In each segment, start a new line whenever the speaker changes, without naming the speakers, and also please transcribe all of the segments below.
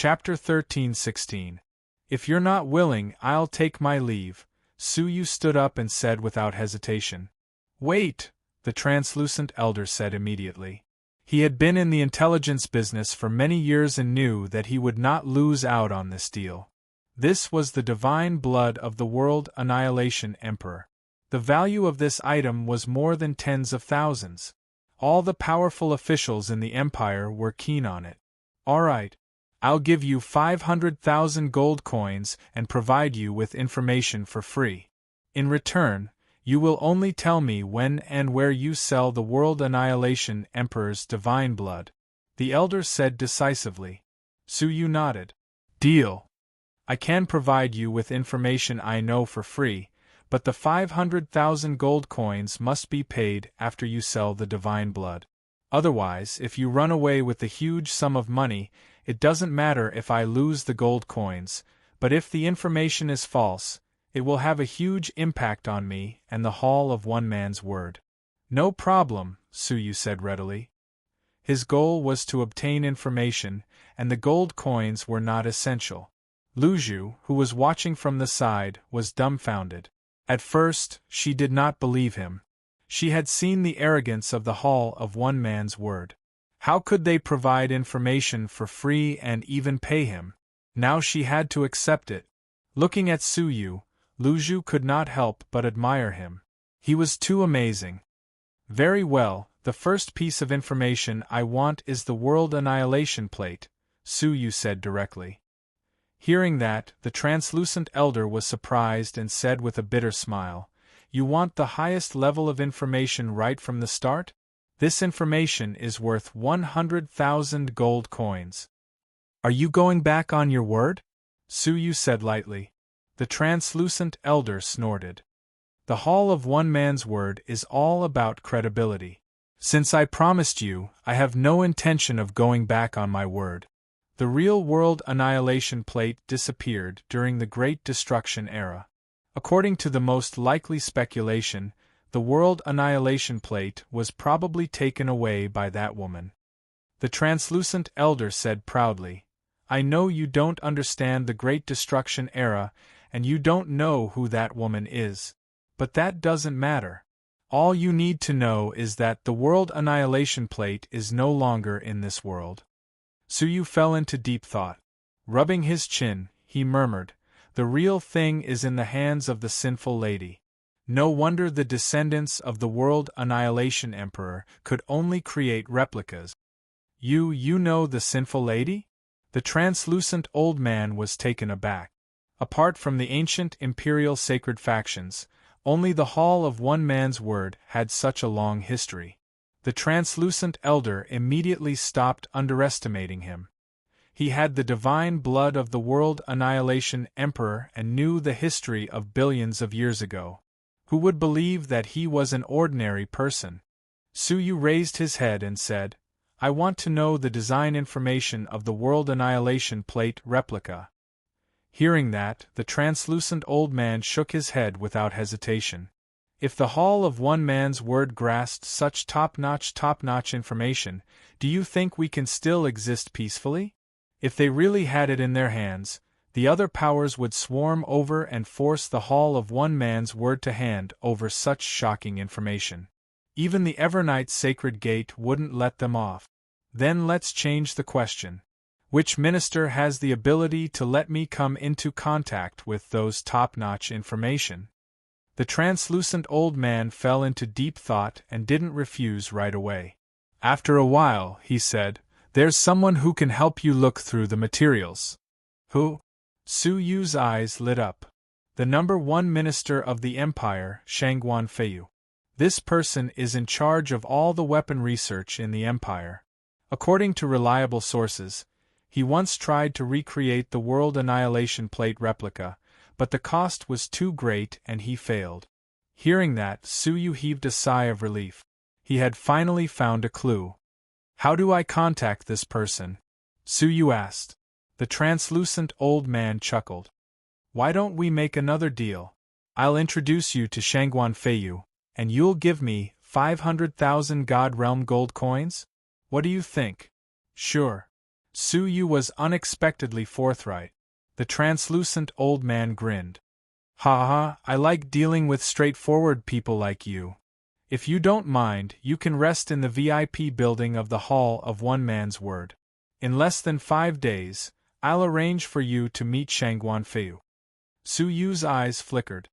Chapter 13:16. If you're not willing, I'll take my leave. Suyu stood up and said without hesitation. Wait, the translucent elder said immediately. He had been in the intelligence business for many years and knew that he would not lose out on this deal. This was the divine blood of the World Annihilation Emperor. The value of this item was more than tens of thousands. All the powerful officials in the empire were keen on it. All right. I'll give you 500,000 gold coins and provide you with information for free. In return, you will only tell me when and where you sell the World Annihilation Emperor's divine blood, the elder said decisively. Suyu nodded. Deal. I can provide you with information I know for free, but the 500,000 gold coins must be paid after you sell the divine blood. Otherwise, if you run away with the huge sum of money, it doesn't matter if I lose the gold coins, but if the information is false, it will have a huge impact on me and the Hall of One Man's Word. No problem, Suyu said readily. His goal was to obtain information, and the gold coins were not essential. Luzhu, who was watching from the side, was dumbfounded. At first, she did not believe him. She had seen the arrogance of the Hall of One Man's Word. How could they provide information for free and even pay him? Now she had to accept it. Looking at Suyu, Luzhu could not help but admire him. He was too amazing. Very well, the first piece of information I want is the World Annihilation Plate, Suyu said directly. Hearing that, the translucent elder was surprised and said with a bitter smile, You want the highest level of information right from the start? This information is worth 100,000 gold coins. Are you going back on your word? Suyu said lightly. The translucent elder snorted. The Hall of One Man's Word is all about credibility. Since I promised you, I have no intention of going back on my word. The real World Annihilation Plate disappeared during the Great Destruction era. According to the most likely speculation, the World Annihilation Plate was probably taken away by that woman. The translucent elder said proudly, I know you don't understand the Great Destruction era, and you don't know who that woman is. But that doesn't matter. All you need to know is that the World Annihilation Plate is no longer in this world. Suyu fell into deep thought. Rubbing his chin, he murmured, The real thing is in the hands of the sinful lady. No wonder the descendants of the World Annihilation Emperor could only create replicas. You know the sinful lady? The translucent old man was taken aback. Apart from the ancient imperial sacred factions, only the Hall of One Man's Word had such a long history. The translucent elder immediately stopped underestimating him. He had the divine blood of the World Annihilation Emperor and knew the history of billions of years ago. Who would believe that he was an ordinary person? Suyu raised his head and said, I want to know the design information of the World Annihilation Plate replica. Hearing that, the translucent old man shook his head without hesitation. If the Hall of One Man's Word grasped such top-notch information, do you think we can still exist peacefully? If they really had it in their hands, the other powers would swarm over and force the Hall of One Man's Word to hand over such shocking information. Even the Evernight Sacred Gate wouldn't let them off. Then let's change the question. Which minister has the ability to let me come into contact with those top-notch information? The translucent old man fell into deep thought and didn't refuse right away. After a while, he said, There's someone who can help you look through the materials. Who? Suyu's eyes lit up. The number one minister of the empire, Shangguan Feiyu. This person is in charge of all the weapon research in the empire. According to reliable sources, he once tried to recreate the World Annihilation Plate replica, but the cost was too great and he failed. Hearing that, Suyu heaved a sigh of relief. He had finally found a clue. How do I contact this person? Suyu asked. The translucent old man chuckled. Why don't we make another deal? I'll introduce you to Shangguan Feiyu, and you'll give me 500,000 God Realm gold coins? What do you think? Sure. Su Yu was unexpectedly forthright. The translucent old man grinned. Ha ha, I like dealing with straightforward people like you. If you don't mind, you can rest in the VIP building of the Hall of One Man's Word. In less than 5 days, I'll arrange for you to meet Shangguan Feiyu. Su Yu's eyes flickered.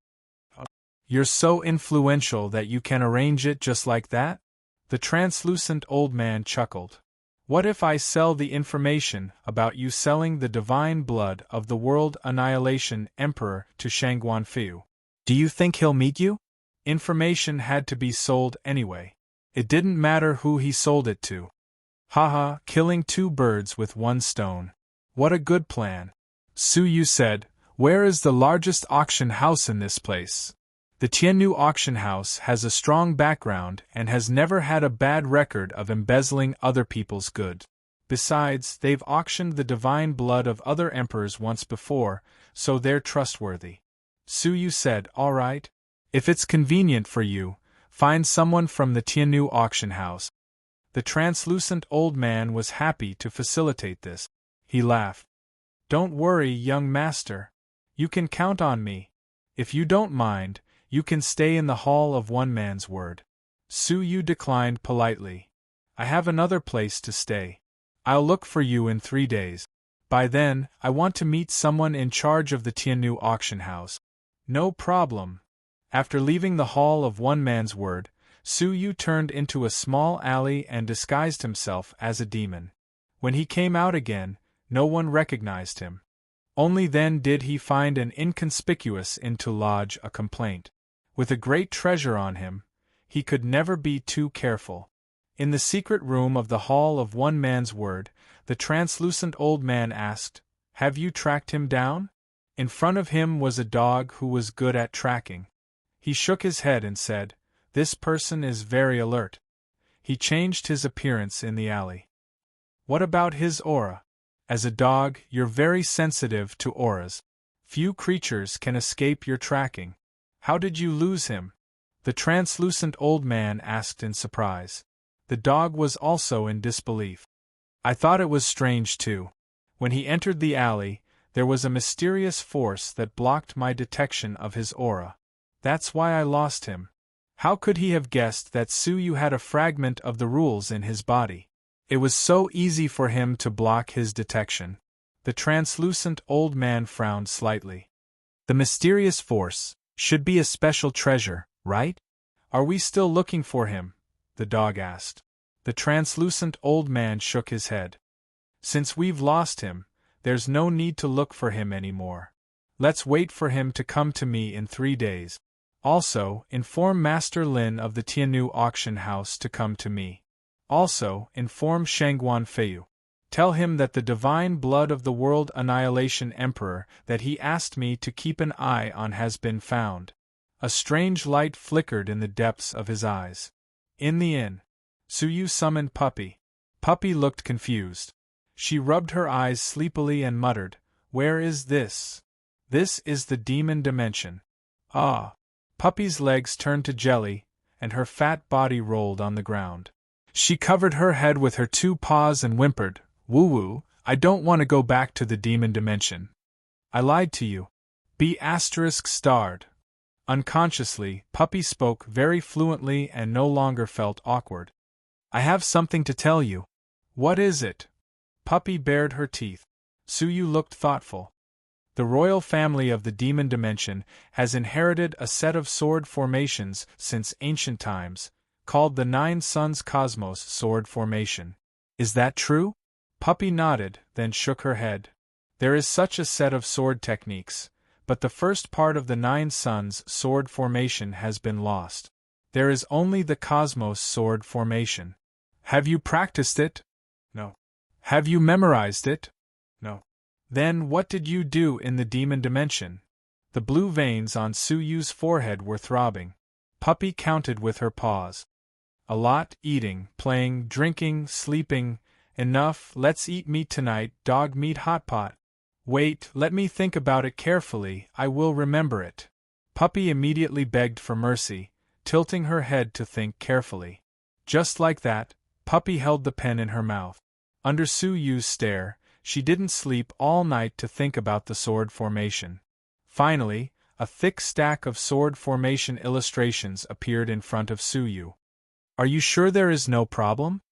You're so influential that you can arrange it just like that? The translucent old man chuckled. What if I sell the information about you selling the divine blood of the World Annihilation Emperor to Shangguan Feiyu? Do you think he'll meet you? Information had to be sold anyway. It didn't matter who he sold it to. Haha, killing 2 birds with 1 stone. What a good plan. Su Yu said, where is the largest auction house in this place? The Tiannu auction house has a strong background and has never had a bad record of embezzling other people's goods. Besides, they've auctioned the divine blood of other emperors once before, so they're trustworthy. Su Yu said, all right. If it's convenient for you, find someone from the Tiannu auction house. The translucent old man was happy to facilitate this. He laughed. Don't worry, young master. You can count on me. If you don't mind, you can stay in the Hall of One Man's Word. Su Yu declined politely. I have another place to stay. I'll look for you in 3 days. By then, I want to meet someone in charge of the Tiannu auction house. No problem. After leaving the Hall of One Man's Word, Su Yu turned into a small alley and disguised himself as a demon. When he came out again, no one recognized him. Only then did he find an inconspicuous inn to lodge a complaint. With a great treasure on him, he could never be too careful. In the secret room of the Hall of One Man's Word, the translucent old man asked, have you tracked him down? In front of him was a dog who was good at tracking. He shook his head and said, this person is very alert. He changed his appearance in the alley. What about his aura? As a dog, you're very sensitive to auras. Few creatures can escape your tracking. How did you lose him? The translucent old man asked in surprise. The dog was also in disbelief. I thought it was strange too. When he entered the alley, there was a mysterious force that blocked my detection of his aura. That's why I lost him. How could he have guessed that Su Yu had a fragment of the rules in his body? It was so easy for him to block his detection. The translucent old man frowned slightly. The mysterious force should be a special treasure, right? Are we still looking for him? The dog asked. The translucent old man shook his head. Since we've lost him, there's no need to look for him anymore. Let's wait for him to come to me in 3 days. Also, inform Master Lin of the Tiannu auction house to come to me. Also, inform Shangguan Feiyu. Tell him that the divine blood of the World Annihilation Emperor that he asked me to keep an eye on has been found. A strange light flickered in the depths of his eyes. In the inn, Su Yu summoned Puppy. Puppy looked confused. She rubbed her eyes sleepily and muttered, where is this? This is the demon dimension. Ah! Puppy's legs turned to jelly, and her fat body rolled on the ground. She covered her head with her 2 paws and whimpered, woo-woo, I don't want to go back to the demon dimension. I lied to you. B*****. Unconsciously, Puppy spoke very fluently and no longer felt awkward. I have something to tell you. What is it? Puppy bared her teeth. Su Yu looked thoughtful. The royal family of the demon dimension has inherited a set of sword formations since ancient times, called the 9 Suns Cosmos Sword Formation. Is that true? Puppy nodded, then shook her head. There is such a set of sword techniques, but the first part of the 9 Suns Sword Formation has been lost. There is only the Cosmos Sword Formation. Have you practiced it? No. Have you memorized it? No. Then what did you do in the demon dimension? The blue veins on Su Yu's forehead were throbbing. Puppy counted with her paws. A lot, eating, playing, drinking, sleeping. Enough, let's eat meat tonight, dog meat hot pot. Wait, let me think about it carefully, I will remember it. Puppy immediately begged for mercy, tilting her head to think carefully. Just like that, Puppy held the pen in her mouth. Under Su Yu's stare, she didn't sleep all night to think about the sword formation. Finally, a thick stack of sword formation illustrations appeared in front of Su Yu. "Are you sure there is no problem?"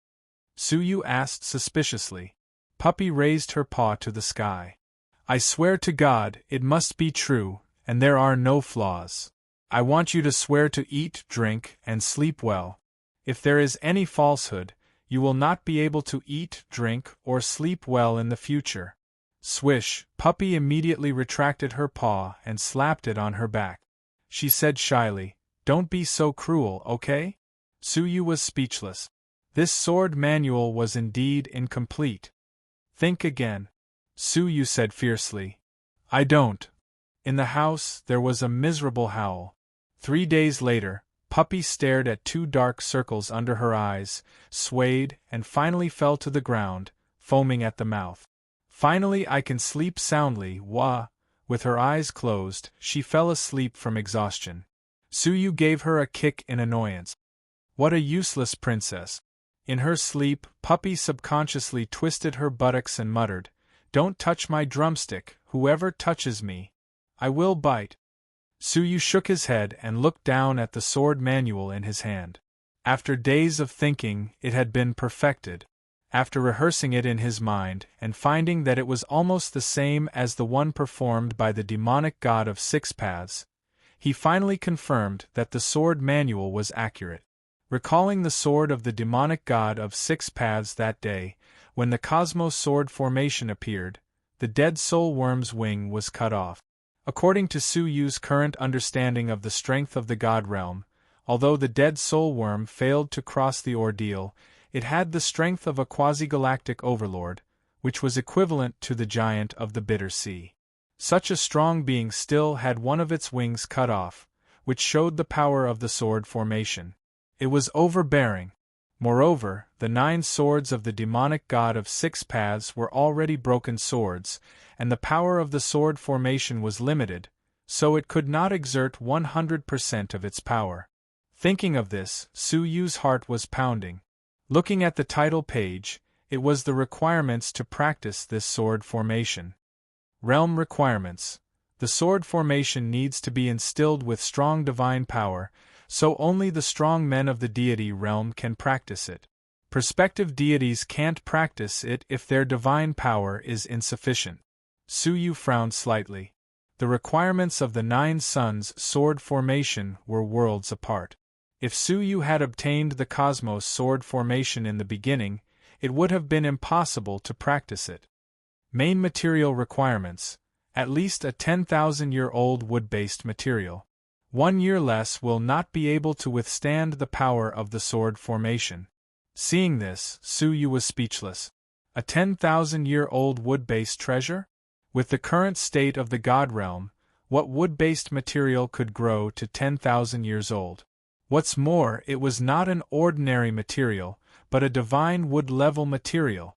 Su Yu asked suspiciously. Puppy raised her paw to the sky. "I swear to God, it must be true, and there are no flaws. I want you to swear to eat, drink, and sleep well. If there is any falsehood, you will not be able to eat, drink, or sleep well in the future." Swish! Puppy immediately retracted her paw and slapped it on her back. She said shyly, "Don't be so cruel, okay?" Su Yu was speechless. This sword manual was indeed incomplete. "Think again," Su Yu said fiercely. "I don't." In the house, there was a miserable howl. 3 days later, Puppy stared at 2 dark circles under her eyes, swayed, and finally fell to the ground, foaming at the mouth. "Finally I can sleep soundly, wah!" With her eyes closed, she fell asleep from exhaustion. Su Yu gave her a kick in annoyance. What a useless princess. In her sleep, Puppy subconsciously twisted her buttocks and muttered, "Don't touch my drumstick, whoever touches me. I will bite." Su Yu shook his head and looked down at the sword manual in his hand. After days of thinking, it had been perfected. After rehearsing it in his mind, and finding that it was almost the same as the one performed by the demonic god of 6 paths, he finally confirmed that the sword manual was accurate. Recalling the sword of the demonic god of 6 paths that day, when the cosmos sword formation appeared, the dead soul worm's wing was cut off. According to Su Yu's current understanding of the strength of the god realm, although the dead soul worm failed to cross the ordeal, it had the strength of a quasi-galactic overlord, which was equivalent to the giant of the bitter sea. Such a strong being still had one of its wings cut off, which showed the power of the sword formation. It was overbearing. Moreover, the 9 swords of the demonic god of 6 paths were already broken swords, and the power of the sword formation was limited, so it could not exert 100% of its power. Thinking of this, Su Yu's heart was pounding. Looking at the title page, it was the requirements to practice this sword formation. Realm requirements. The sword formation needs to be instilled with strong divine power, so only the strong men of the deity realm can practice it. Prospective deities can't practice it if their divine power is insufficient. Su Yu frowned slightly. The requirements of the 9 suns sword formation were worlds apart. If Su Yu had obtained the cosmos sword formation in the beginning, it would have been impossible to practice it. Main material requirements: at least a 10,000-year-old wood-based material. 1 year less will not be able to withstand the power of the sword formation. Seeing this, Su Yu was speechless. A 10,000-year-old wood-based treasure? With the current state of the god realm, what wood-based material could grow to 10,000 years old? What's more, it was not an ordinary material, but a divine wood-level material.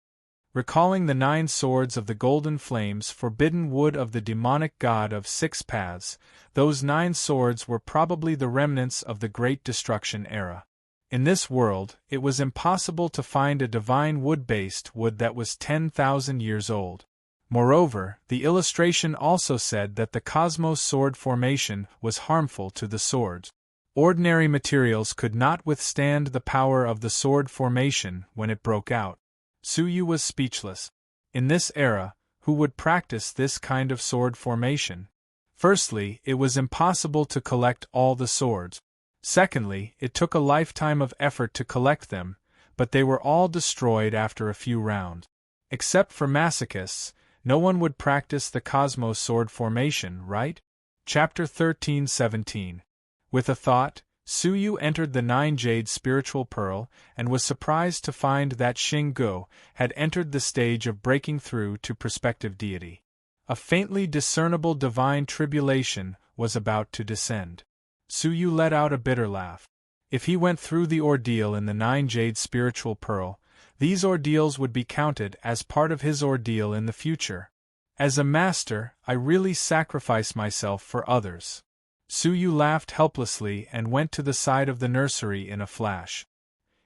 Recalling the 9 swords of the golden flames forbidden wood of the demonic god of 6 paths, those 9 swords were probably the remnants of the Great Destruction era. In this world, it was impossible to find a divine wood-based wood that was 10,000 years old. Moreover, the illustration also said that the cosmos sword formation was harmful to the swords. Ordinary materials could not withstand the power of the sword formation when it broke out. Su Yu was speechless. In this era, who would practice this kind of sword formation? Firstly, it was impossible to collect all the swords. Secondly, it took a lifetime of effort to collect them, but they were all destroyed after a few rounds. Except for masochists, no one would practice the cosmos sword formation, right? Chapter 13-17. With a thought, Su Yu entered the 9-jade spiritual pearl and was surprised to find that Xing Guo had entered the stage of breaking through to prospective deity. A faintly discernible divine tribulation was about to descend. Su Yu let out a bitter laugh. If he went through the ordeal in the 9-jade spiritual pearl, these ordeals would be counted as part of his ordeal in the future. As a master, I really sacrifice myself for others. Su Yu laughed helplessly and went to the side of the nursery in a flash.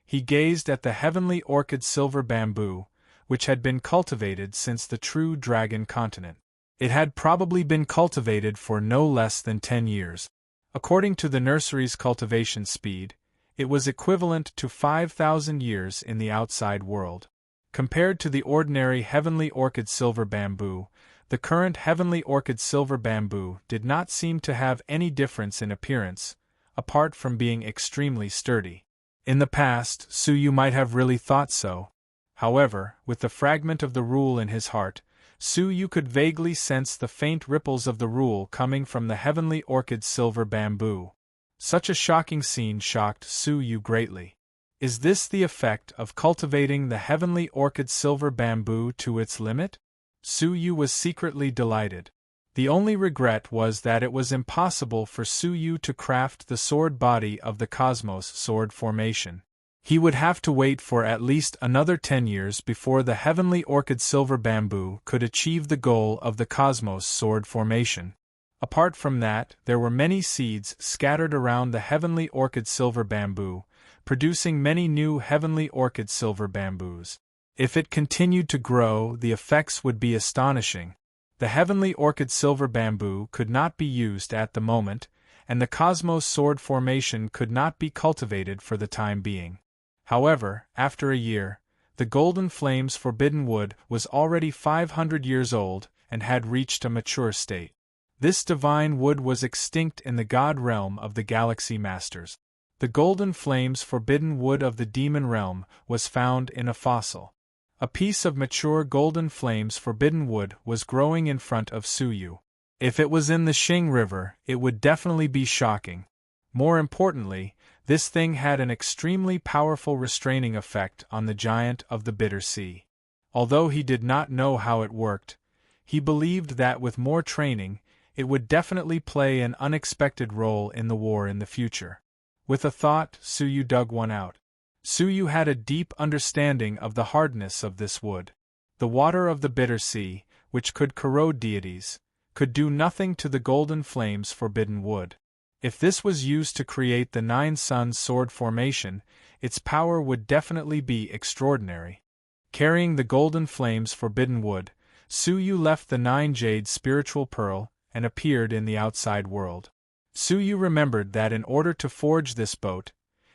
He gazed at the heavenly orchid silver bamboo, which had been cultivated since the true dragon continent. It had probably been cultivated for no less than 10 years. According to the nursery's cultivation speed, it was equivalent to 5,000 years in the outside world. Compared to the ordinary heavenly orchid silver bamboo, the current heavenly orchid silver bamboo did not seem to have any difference in appearance, apart from being extremely sturdy. In the past, Suyu might have really thought so. However, with the fragment of the rule in his heart, Suyu could vaguely sense the faint ripples of the rule coming from the heavenly orchid silver bamboo. Such a shocking scene shocked Suyu greatly. Is this the effect of cultivating the heavenly orchid silver bamboo to its limit? Suyu was secretly delighted. The only regret was that it was impossible for Suyu to craft the sword body of the Cosmos sword formation. He would have to wait for at least another 10 years before the heavenly orchid silver bamboo could achieve the goal of the Cosmos sword formation. Apart from that, there were many seeds scattered around the heavenly orchid silver bamboo, producing many new heavenly orchid silver bamboos. If it continued to grow, the effects would be astonishing. The heavenly orchid silver bamboo could not be used at the moment, and the Cosmos sword formation could not be cultivated for the time being. However, after a year, the golden flame's forbidden wood was already 500 years old and had reached a mature state. This divine wood was extinct in the god realm of the Galaxy Masters. The golden flame's forbidden wood of the demon realm was found in a fossil. A piece of mature golden flame's forbidden wood was growing in front of Suyu. If it was in the Xing River, it would definitely be shocking. More importantly, this thing had an extremely powerful restraining effect on the giant of the Bitter Sea. Although he did not know how it worked, he believed that with more training, it would definitely play an unexpected role in the war in the future. With a thought, Suyu dug one out. Suyu had a deep understanding of the hardness of this wood. The water of the Bitter Sea, which could corrode deities, could do nothing to the golden flame's forbidden wood. If this was used to create the Nine Suns sword formation, its power would definitely be extraordinary. Carrying the golden flame's forbidden wood, Suyu left the Nine Jade spiritual pearl and appeared in the outside world. Suyu remembered that in order to forge this boat,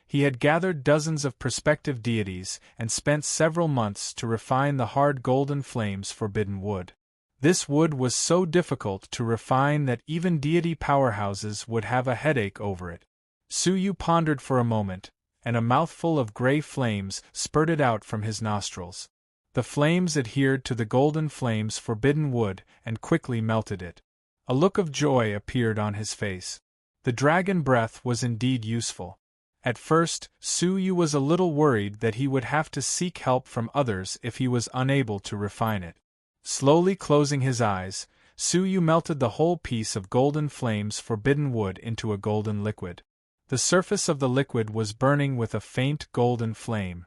he had gathered dozens of prospective deities and spent several months to refine the hard golden flame's forbidden wood. This wood was so difficult to refine that even deity powerhouses would have a headache over it. Suyu pondered for a moment, and a mouthful of gray flames spurted out from his nostrils. The flames adhered to the golden flame's forbidden wood and quickly melted it. A look of joy appeared on his face. The dragon breath was indeed useful. At first, Suyu was a little worried that he would have to seek help from others if he was unable to refine it. Slowly closing his eyes, Suyu melted the whole piece of golden flame's forbidden wood into a golden liquid. The surface of the liquid was burning with a faint golden flame.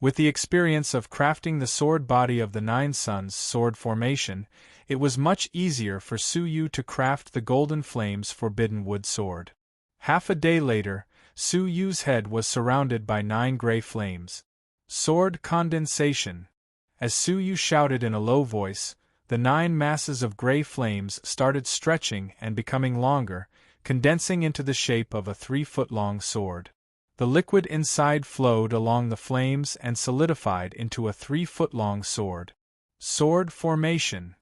With the experience of crafting the sword body of the Nine Suns sword formation, it was much easier for Suyu to craft the golden flame's forbidden wood sword. Half a day later, Suyu's head was surrounded by 9 gray flames. Sword condensation. As Suyu shouted in a low voice, the 9 masses of gray flames started stretching and becoming longer, condensing into the shape of a 3-foot-long sword. The liquid inside flowed along the flames and solidified into a 3-foot-long sword. Sword formation.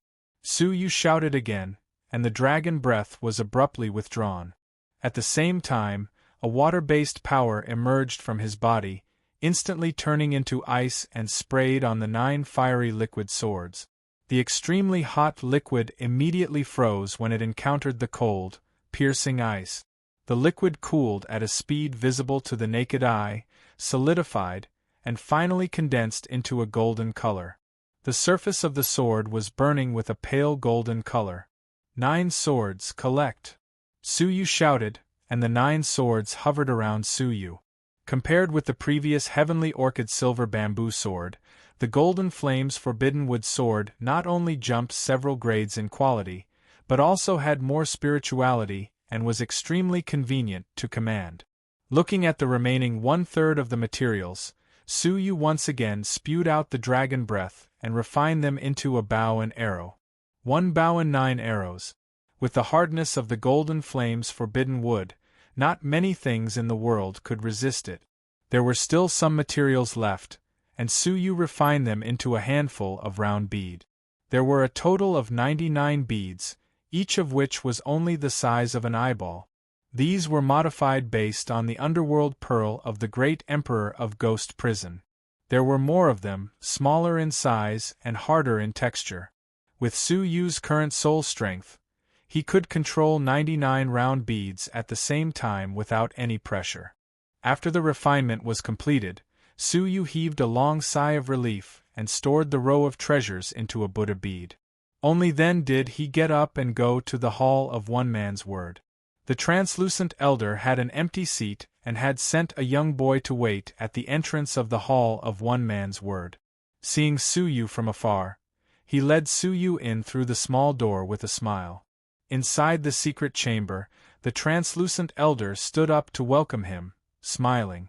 Suyu shouted again, and the dragon breath was abruptly withdrawn. At the same time, a water-based power emerged from his body, instantly turning into ice and sprayed on the 9 fiery liquid swords. The extremely hot liquid immediately froze when it encountered the cold, piercing ice. The liquid cooled at a speed visible to the naked eye, solidified, and finally condensed into a golden color. The surface of the sword was burning with a pale golden color. 9 swords, collect! Suyu shouted, and the 9 swords hovered around Suyu. Compared with the previous heavenly orchid silver bamboo sword, the golden flame's forbidden wood sword not only jumped several grades in quality, but also had more spirituality and was extremely convenient to command. Looking at the remaining 1/3 of the materials, Su Yu once again spewed out the dragon breath and refined them into a bow and arrow. 1 bow and 9 arrows. With the hardness of the golden flame's forbidden wood, not many things in the world could resist it. There were still some materials left, and Su Yu refined them into a handful of round bead. There were a total of 99 beads, each of which was only the size of an eyeball. These were modified based on the underworld pearl of the great emperor of Ghost Prison. There were more of them, smaller in size and harder in texture. With Su Yu's current soul strength, he could control 99 round beads at the same time without any pressure. After the refinement was completed, Su Yu heaved a long sigh of relief and stored the row of treasures into a Buddha bead. Only then did he get up and go to the Hall of One Man's Word. The translucent elder had an empty seat and had sent a young boy to wait at the entrance of the Hall of One Man's Word. Seeing Su Yu from afar, he led Su Yu in through the small door with a smile. Inside the secret chamber, the translucent elder stood up to welcome him, smiling.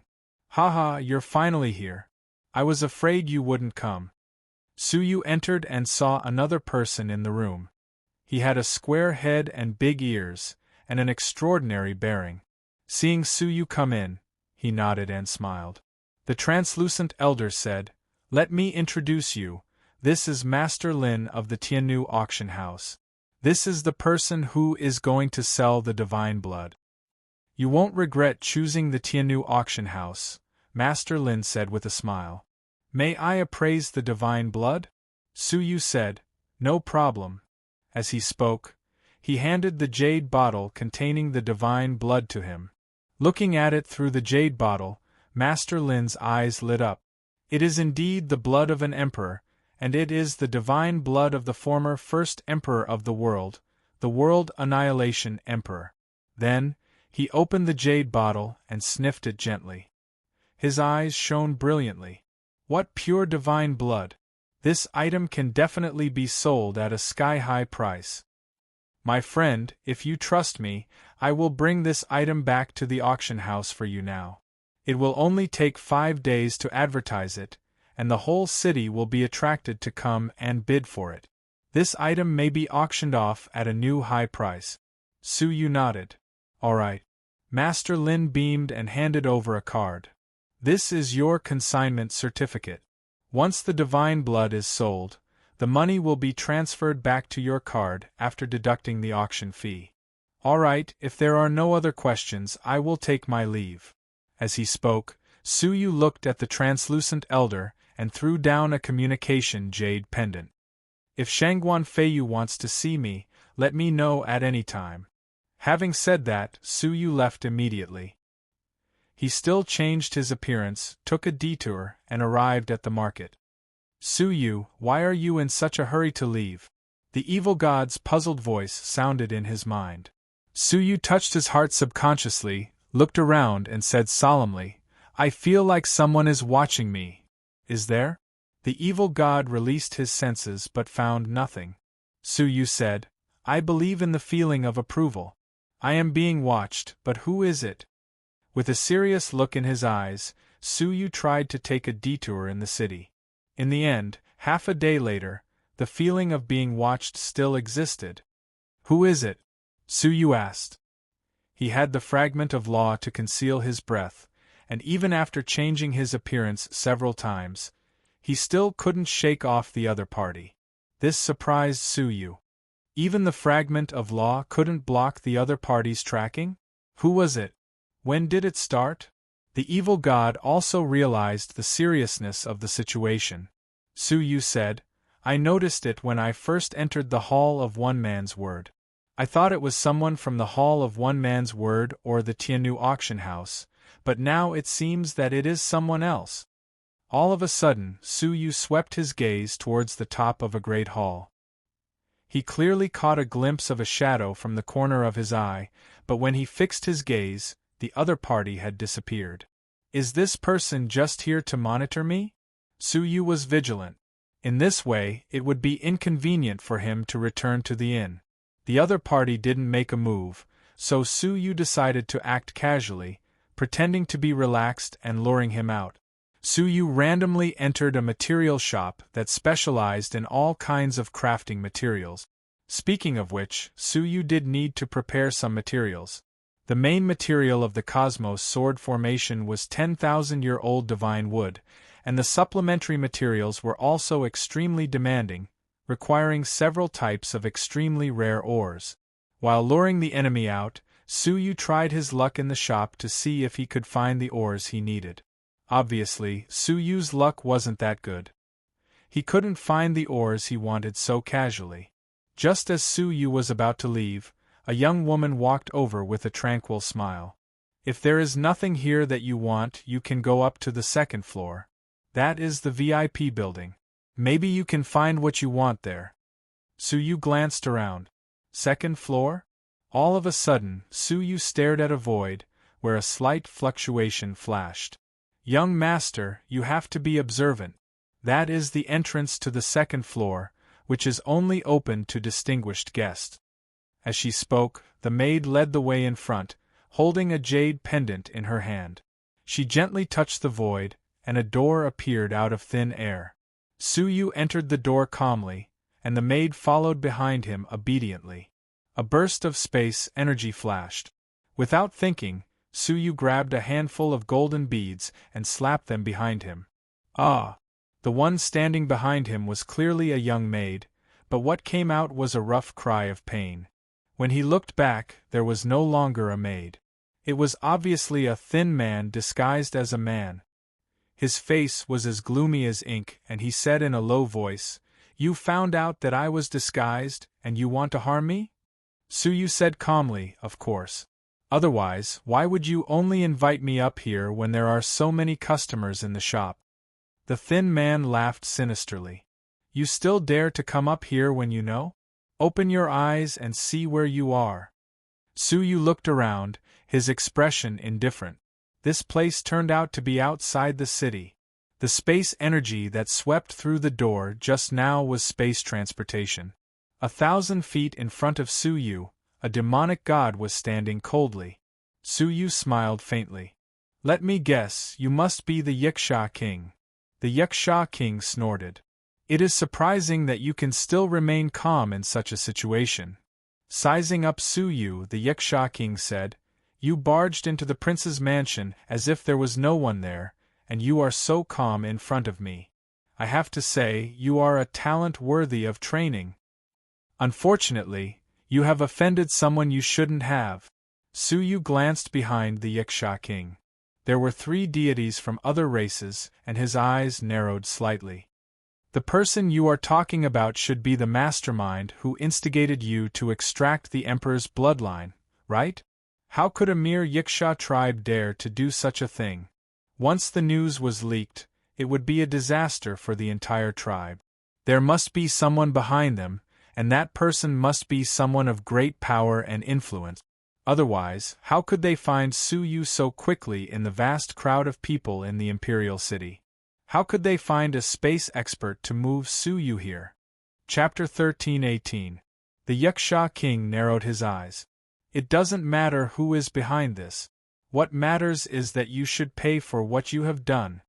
"Haha, you're finally here. I was afraid you wouldn't come." Su Yu entered and saw another person in the room. He had a square head and big ears, and an extraordinary bearing. Seeing Su Yu come in, he nodded and smiled. The translucent elder said, "Let me introduce you. This is Master Lin of the Tiannu auction house. This is the person who is going to sell the divine blood. You won't regret choosing the Tiannu auction house," Master Lin said with a smile. "May I appraise the divine blood?" Su Yu said, "No problem." As he spoke, he handed the jade bottle containing the divine blood to him. Looking at it through the jade bottle, Master Lin's eyes lit up. "It is indeed the blood of an emperor, and it is the divine blood of the former first emperor of the World Annihilation Emperor." Then, he opened the jade bottle and sniffed it gently. His eyes shone brilliantly. "What pure divine blood! This item can definitely be sold at a sky-high price. My friend, if you trust me, I will bring this item back to the auction house for you now. It will only take 5 days to advertise it, and the whole city will be attracted to come and bid for it. This item may be auctioned off at a new high price." Su Yu nodded. "All right." Master Lin beamed and handed over a card. "This is your consignment certificate. Once the divine blood is sold, the money will be transferred back to your card after deducting the auction fee. All right, if there are no other questions, I will take my leave." As he spoke, Su Yu looked at the translucent elder and threw down a communication jade pendant. "If Shangguan Feiyu wants to see me, let me know at any time." Having said that, Su Yu left immediately. He still changed his appearance, took a detour, and arrived at the market. "Su Yu, why are you in such a hurry to leave?" The evil god's puzzled voice sounded in his mind. Su Yu touched his heart subconsciously, looked around and said solemnly, "I feel like someone is watching me. Is there?" The evil god released his senses but found nothing. Su Yu said, "I believe in the feeling of approval. I am being watched, but who is it?" With a serious look in his eyes, Su Yu tried to take a detour in the city. In the end, half a day later, the feeling of being watched still existed. "Who is it?" Su Yu asked. He had the fragment of law to conceal his breath, and even after changing his appearance several times, he still couldn't shake off the other party. This surprised Su Yu. Even the fragment of law couldn't block the other party's tracking? Who was it? When did it start? The evil god also realized the seriousness of the situation. Su Yu said, "I noticed it when I first entered the Hall of One Man's Word. I thought it was someone from the Hall of One Man's Word or the Tiannu auction house, but now it seems that it is someone else." All of a sudden, Su Yu swept his gaze towards the top of a great hall. He clearly caught a glimpse of a shadow from the corner of his eye, but when he fixed his gaze, the other party had disappeared. "Is this person just here to monitor me?" Su Yu was vigilant. In this way, it would be inconvenient for him to return to the inn. The other party didn't make a move, so Su Yu decided to act casually, pretending to be relaxed and luring him out. Suyu randomly entered a material shop that specialized in all kinds of crafting materials. Speaking of which, Suyu did need to prepare some materials. The main material of the Cosmos sword formation was 10,000-year-old divine wood, and the supplementary materials were also extremely demanding, requiring several types of extremely rare ores. While luring the enemy out, Suyu tried his luck in the shop to see if he could find the ores he needed. Obviously, Suyu's luck wasn't that good. He couldn't find the ores he wanted so casually. Just as Suyu was about to leave, a young woman walked over with a tranquil smile. "If there is nothing here that you want, you can go up to the second floor. That is the VIP building. Maybe you can find what you want there." Suyu glanced around. Second floor? All of a sudden, Suyu stared at a void, where a slight fluctuation flashed. "Young master, you have to be observant. That is the entrance to the second floor, which is only open to distinguished guests." As she spoke, the maid led the way in front, holding a jade pendant in her hand. She gently touched the void, and a door appeared out of thin air. Suyu entered the door calmly, and the maid followed behind him obediently. A burst of space energy flashed. Without thinking, Suyu grabbed a handful of golden beads and slapped them behind him. Ah! The one standing behind him was clearly a young maid, but what came out was a rough cry of pain. When he looked back, there was no longer a maid. It was obviously a thin man disguised as a man. His face was as gloomy as ink, and he said in a low voice, "You found out that I was disguised, and you want to harm me?" Suyu said calmly, "Of course. Otherwise, why would you only invite me up here when there are so many customers in the shop?" The thin man laughed sinisterly. "You still dare to come up here when you know? Open your eyes and see where you are." Suyu looked around, his expression indifferent. This place turned out to be outside the city. The space energy that swept through the door just now was space transportation. 1,000 feet in front of Suyu, a demonic god was standing coldly. Suyu smiled faintly. "Let me guess, you must be the Yiksha king." The Yiksha king snorted. "It is surprising that you can still remain calm in such a situation." Sizing up Suyu, the Yiksha king said, "You barged into the prince's mansion as if there was no one there, and you are so calm in front of me. I have to say, you are a talent worthy of training. Unfortunately, you have offended someone you shouldn't have." Suyu glanced behind the Yiksha king. There were 3 deities from other races, and his eyes narrowed slightly. "The person you are talking about should be the mastermind who instigated you to extract the Emperor's bloodline, right? How could a mere Yiksha tribe dare to do such a thing? Once the news was leaked, it would be a disaster for the entire tribe. There must be someone behind them, and that person must be someone of great power and influence. Otherwise, how could they find Suyu so quickly in the vast crowd of people in the Imperial City? How could they find a space expert to move Suyu here?" Chapter 13:18. The Yiksha king narrowed his eyes. "It doesn't matter who is behind this. What matters is that you should pay for what you have done.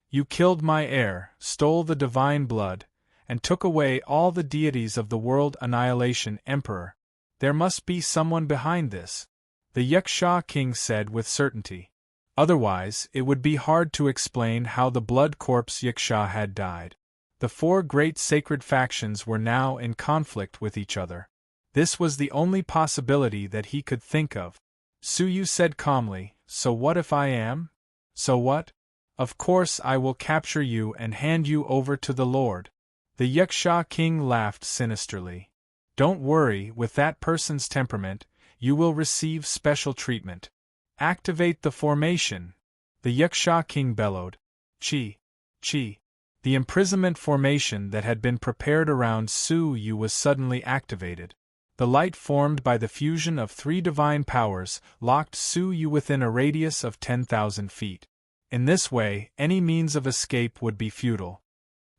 You killed my heir, stole the divine blood, and took away all the deities of the world annihilation emperor. There must be someone behind this," the Yiksha king said with certainty. Otherwise, it would be hard to explain how the blood corpse Yiksha had died. The 4 great sacred factions were now in conflict with each other. This was the only possibility that he could think of. Suyu said calmly, "So what if I am? So what? Of course I will capture you and hand you over to the Lord." The Yiksha king laughed sinisterly. "Don't worry, with that person's temperament, you will receive special treatment. Activate the formation!" The Yiksha king bellowed. Chi! Chi! The imprisonment formation that had been prepared around Suyu was suddenly activated. The light formed by the fusion of 3 divine powers locked Suyu within a radius of 10,000 feet. In this way, any means of escape would be futile.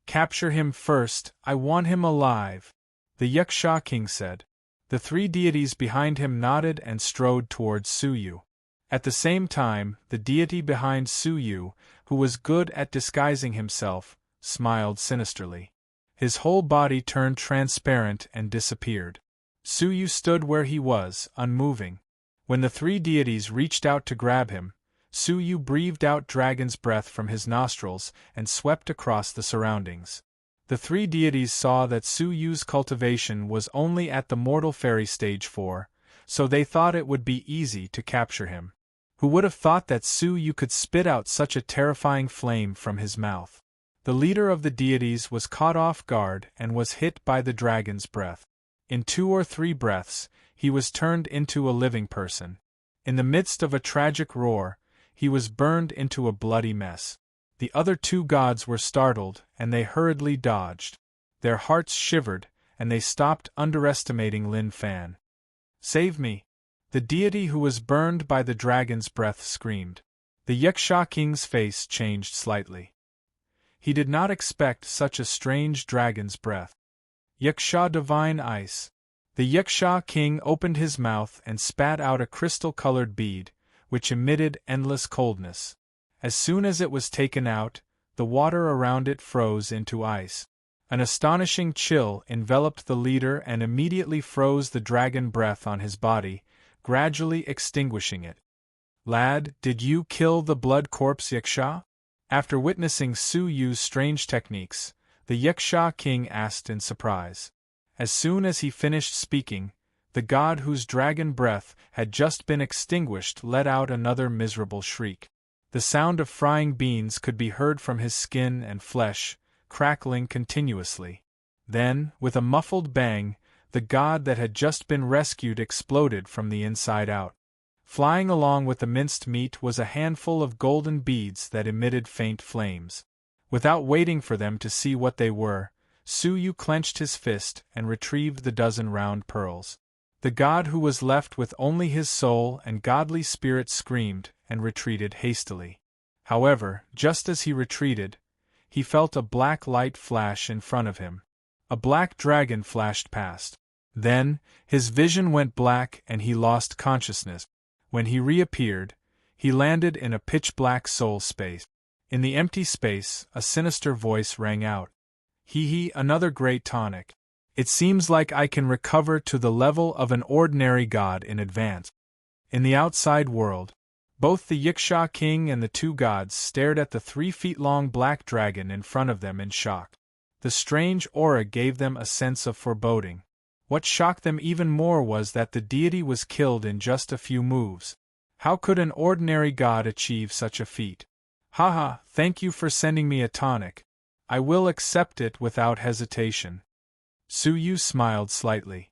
"Capture him first, I want him alive," the Yiksha king said. The 3 deities behind him nodded and strode towards Suyu. At the same time, the deity behind Suyu, who was good at disguising himself, smiled sinisterly. His whole body turned transparent and disappeared. Suyu stood where he was, unmoving. When the three deities reached out to grab him, Suyu breathed out dragon's breath from his nostrils and swept across the surroundings. The three deities saw that Suyu's cultivation was only at the mortal fairy stage 4, so they thought it would be easy to capture him. Who would have thought that Suyu could spit out such a terrifying flame from his mouth? The leader of the deities was caught off guard and was hit by the dragon's breath. In 2 or 3 breaths, he was turned into a living person. In the midst of a tragic roar, he was burned into a bloody mess. The other 2 gods were startled, and they hurriedly dodged. Their hearts shivered, and they stopped underestimating Lin Fan. "Save me!" The deity who was burned by the dragon's breath screamed. The Yaksha king's face changed slightly. He did not expect such a strange dragon's breath. Yaksha divine ice. The Yaksha king opened his mouth and spat out a crystal-colored bead, which emitted endless coldness. As soon as it was taken out, the water around it froze into ice. An astonishing chill enveloped the leader and immediately froze the dragon breath on his body, gradually extinguishing it. "Lad, did you kill the blood corpse Yaksha?" After witnessing Suyu's strange techniques, the Yaksha king asked in surprise. As soon as he finished speaking, the god whose dragon breath had just been extinguished let out another miserable shriek. The sound of frying beans could be heard from his skin and flesh, crackling continuously. Then, with a muffled bang, the god that had just been rescued exploded from the inside out. Flying along with the minced meat was a handful of golden beads that emitted faint flames. Without waiting for them to see what they were, Suyu clenched his fist and retrieved the dozen round pearls. The god who was left with only his soul and godly spirit screamed and retreated hastily. However, just as he retreated, he felt a black light flash in front of him. A black dragon flashed past. Then, his vision went black and he lost consciousness. When he reappeared, he landed in a pitch-black soul space. In the empty space, a sinister voice rang out. "Hee, another great tonic. It seems like I can recover to the level of an ordinary god in advance." In the outside world, both the Yaksha king and the 2 gods stared at the 3-feet-long black dragon in front of them in shock. The strange aura gave them a sense of foreboding. What shocked them even more was that the deity was killed in just a few moves. How could an ordinary god achieve such a feat? "Haha, thank you for sending me a tonic. I will accept it without hesitation." Suyu smiled slightly.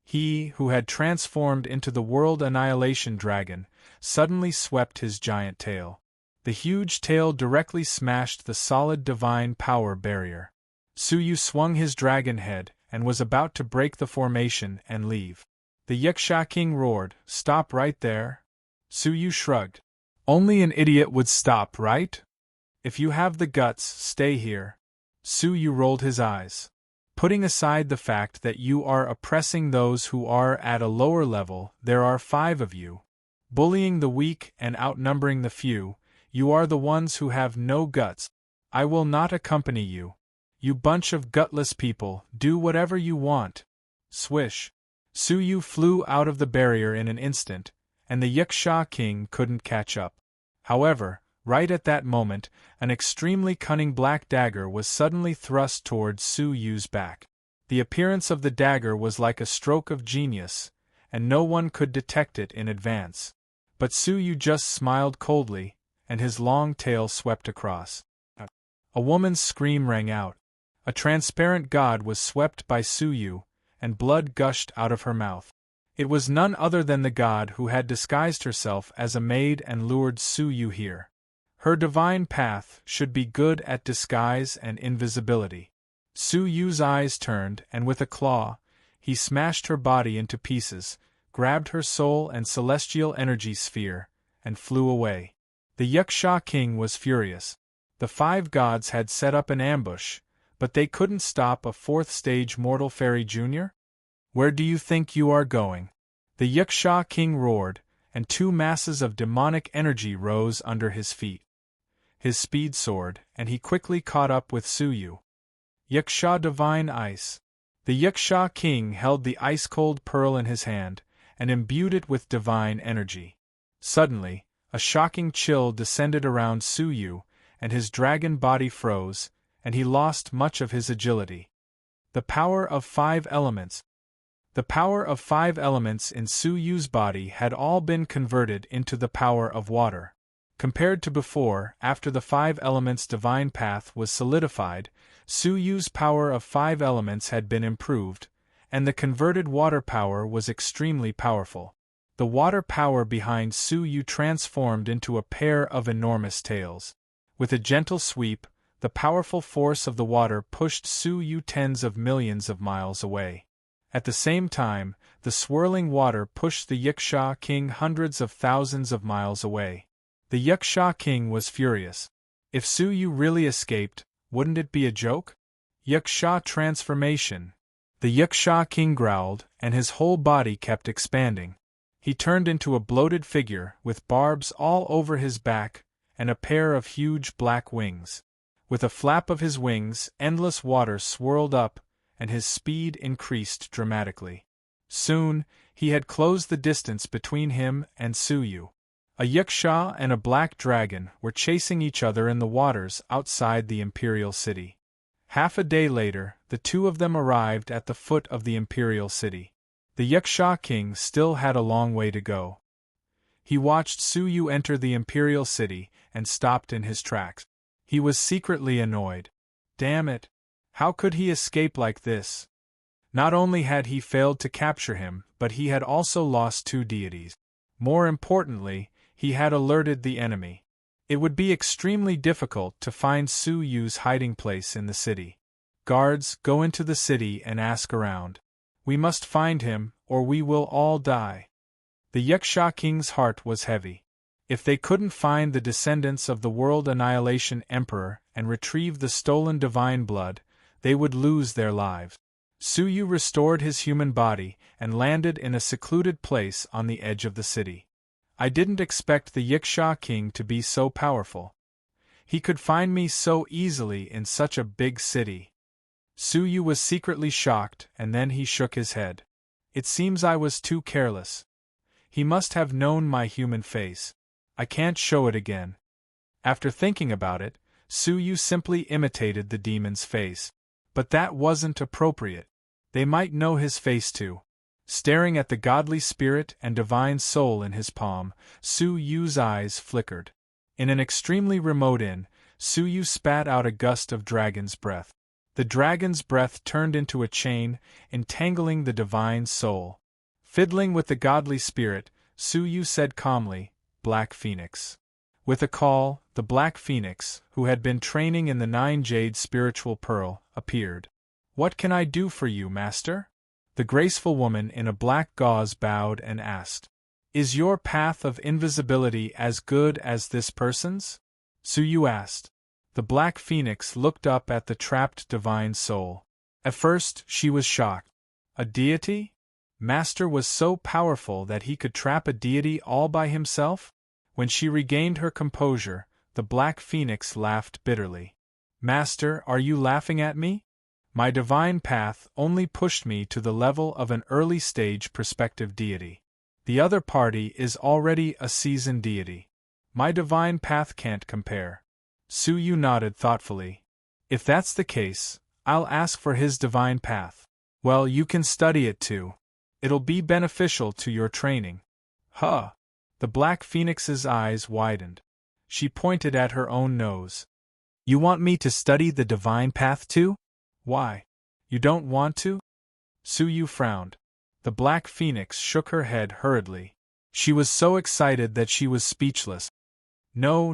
He, who had transformed into the World Annihilation Dragon, suddenly swept his giant tail. The huge tail directly smashed the solid divine power barrier. Suyu swung his dragon head and was about to break the formation and leave. The Yaksha king roared, "Stop right there." Suyu shrugged. "Only an idiot would stop, right? If you have the guts, stay here." Suyu rolled his eyes. "Putting aside the fact that you are oppressing those who are at a lower level, there are 5 of you. Bullying the weak and outnumbering the few, you are the ones who have no guts. I will not accompany you. You bunch of gutless people, do whatever you want." Swish! Suyu flew out of the barrier in an instant, and the Yaksha king couldn't catch up. However, right at that moment, an extremely cunning black dagger was suddenly thrust towards Suyu's back. The appearance of the dagger was like a stroke of genius, and no one could detect it in advance. But Suyu just smiled coldly, and his long tail swept across. A woman's scream rang out. A transparent god was swept by Suyu, and blood gushed out of her mouth. It was none other than the god who had disguised herself as a maid and lured Suyu here. Her divine path should be good at disguise and invisibility. Suyu's eyes turned, and with a claw, he smashed her body into pieces, grabbed her soul and celestial energy sphere, and flew away. The Yaksha king was furious. The 5 gods had set up an ambush, but they couldn't stop a 4th-stage mortal fairy junior? "Where do you think you are going?" The Yaksha king roared, and 2 masses of demonic energy rose under his feet. His speed soared, and he quickly caught up with Suyu. Yaksha Divine Ice. The Yaksha king held the ice-cold pearl in his hand, and imbued it with divine energy. Suddenly, a shocking chill descended around Suyu, and his dragon body froze, and he lost much of his agility. The power of 5 elements. The power of 5 elements in Suyu's body had all been converted into the power of water. Compared to before, after the 5 elements divine path was solidified, Suyu's power of 5 elements had been improved, and the converted water power was extremely powerful. The water power behind Suyu transformed into a pair of enormous tails. With a gentle sweep, the powerful force of the water pushed Suyu tens of millions of miles away. At the same time, the swirling water pushed the Yaksha king hundreds of thousands of miles away. The Yaksha king was furious. If Suyu really escaped, wouldn't it be a joke? Yaksha transformation. The Yaksha king growled, and his whole body kept expanding. He turned into a bloated figure, with barbs all over his back, and a pair of huge black wings. With a flap of his wings, endless water swirled up, and his speed increased dramatically. Soon, he had closed the distance between him and Suyu. A Yaksha and a black dragon were chasing each other in the waters outside the imperial city. Half a day later, the two of them arrived at the foot of the imperial city. The Yaksha king still had a long way to go. He watched Suyu enter the imperial city and stopped in his tracks. He was secretly annoyed. Damn it! How could he escape like this? Not only had he failed to capture him, but he had also lost 2 deities. More importantly, he had alerted the enemy. It would be extremely difficult to find Suyu's hiding place in the city. Guards, go into the city and ask around. We must find him, or we will all die. The Yaksha king's heart was heavy. If they couldn't find the descendants of the World Annihilation Emperor and retrieve the stolen divine blood, they would lose their lives. Suyu restored his human body and landed in a secluded place on the edge of the city. I didn't expect the Yaksha king to be so powerful. He could find me so easily in such a big city. Suyu was secretly shocked, and then he shook his head. It seems I was too careless. He must have known my human face. I can't show it again. After thinking about it, Suyu simply imitated the demon's face. But that wasn't appropriate. They might know his face too. Staring at the godly spirit and divine soul in his palm, Suyu's eyes flickered. In an extremely remote inn, Suyu spat out a gust of dragon's breath. The dragon's breath turned into a chain, entangling the divine soul. Fiddling with the godly spirit, Suyu said calmly, "Black Phoenix." With a call, the Black Phoenix, who had been training in the 9 Jade Spiritual Pearl, appeared. "What can I do for you, master?" The graceful woman in a black gauze bowed and asked. "Is your path of invisibility as good as this person's?" Suyu asked. The Black Phoenix looked up at the trapped divine soul. At first, she was shocked. A deity? Master was so powerful that he could trap a deity all by himself? When she regained her composure, the Black Phoenix laughed bitterly. "Master, are you laughing at me? My divine path only pushed me to the level of an early-stage prospective deity. The other party is already a seasoned deity. My divine path can't compare." Suyu nodded thoughtfully. "If that's the case, I'll ask for his divine path. Well, you can study it too. It'll be beneficial to your training." "Huh!" The Black Phoenix's eyes widened. She pointed at her own nose. "You want me to study the divine path too? Why? You don't want to?" Suyu frowned. The Black Phoenix shook her head hurriedly. She was so excited that she was speechless. No,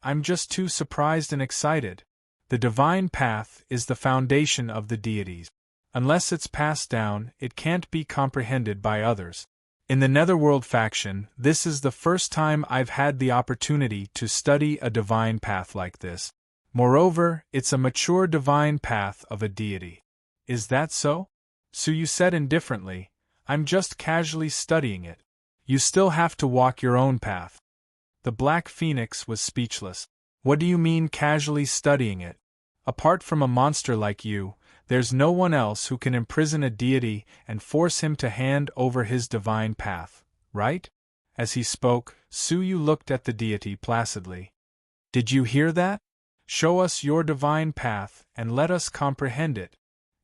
I'm just too surprised and excited. The divine path is the foundation of the deities. Unless it's passed down, it can't be comprehended by others. In the Netherworld faction, this is the first time I've had the opportunity to study a divine path like this. Moreover, it's a mature divine path of a deity. Is that so? Suyu said indifferently, "I'm just casually studying it. You still have to walk your own path." The Black Phoenix was speechless. What do you mean casually studying it? Apart from a monster like you, there's no one else who can imprison a deity and force him to hand over his divine path, right? As he spoke, Suyu looked at the deity placidly. Did you hear that? Show us your divine path and let us comprehend it.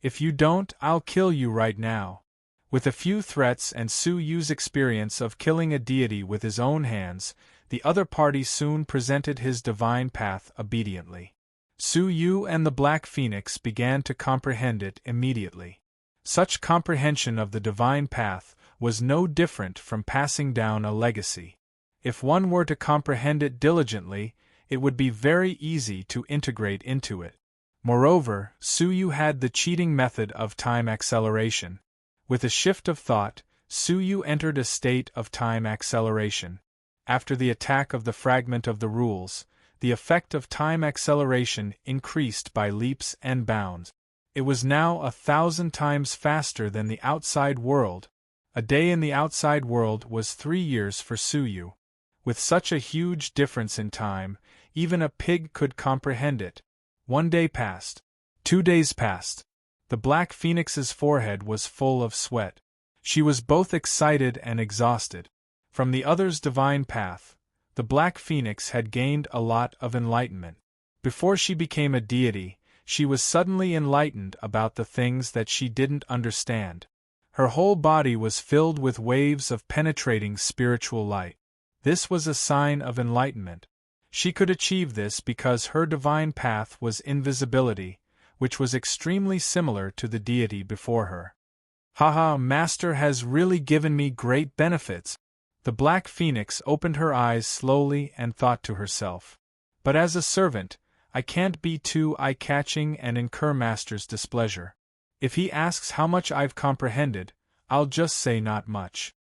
If you don't, I'll kill you right now. With a few threats and Suyu's experience of killing a deity with his own hands, the other party soon presented his divine path obediently. Suyu and the Black Phoenix began to comprehend it immediately. Such comprehension of the divine path was no different from passing down a legacy. If one were to comprehend it diligently, it would be very easy to integrate into it. Moreover, Suyu had the cheating method of time acceleration. With a shift of thought, Suyu entered a state of time acceleration. After the attack of the fragment of the rules, the effect of time acceleration increased by leaps and bounds. It was now 1,000 times faster than the outside world. A day in the outside world was 3 years for Suyu. With such a huge difference in time, even a pig could comprehend it. 1 day passed. 2 days passed. The Black Phoenix's forehead was full of sweat. She was both excited and exhausted. From the other's divine path, the Black Phoenix had gained a lot of enlightenment. Before she became a deity, she was suddenly enlightened about the things that she didn't understand. Her whole body was filled with waves of penetrating spiritual light. This was a sign of enlightenment. She could achieve this because her divine path was invisibility, which was extremely similar to the deity before her. Haha, Master has really given me great benefits. The Black Phoenix opened her eyes slowly and thought to herself. But as a servant, I can't be too eye-catching and incur Master's displeasure. If he asks how much I've comprehended, I'll just say not much.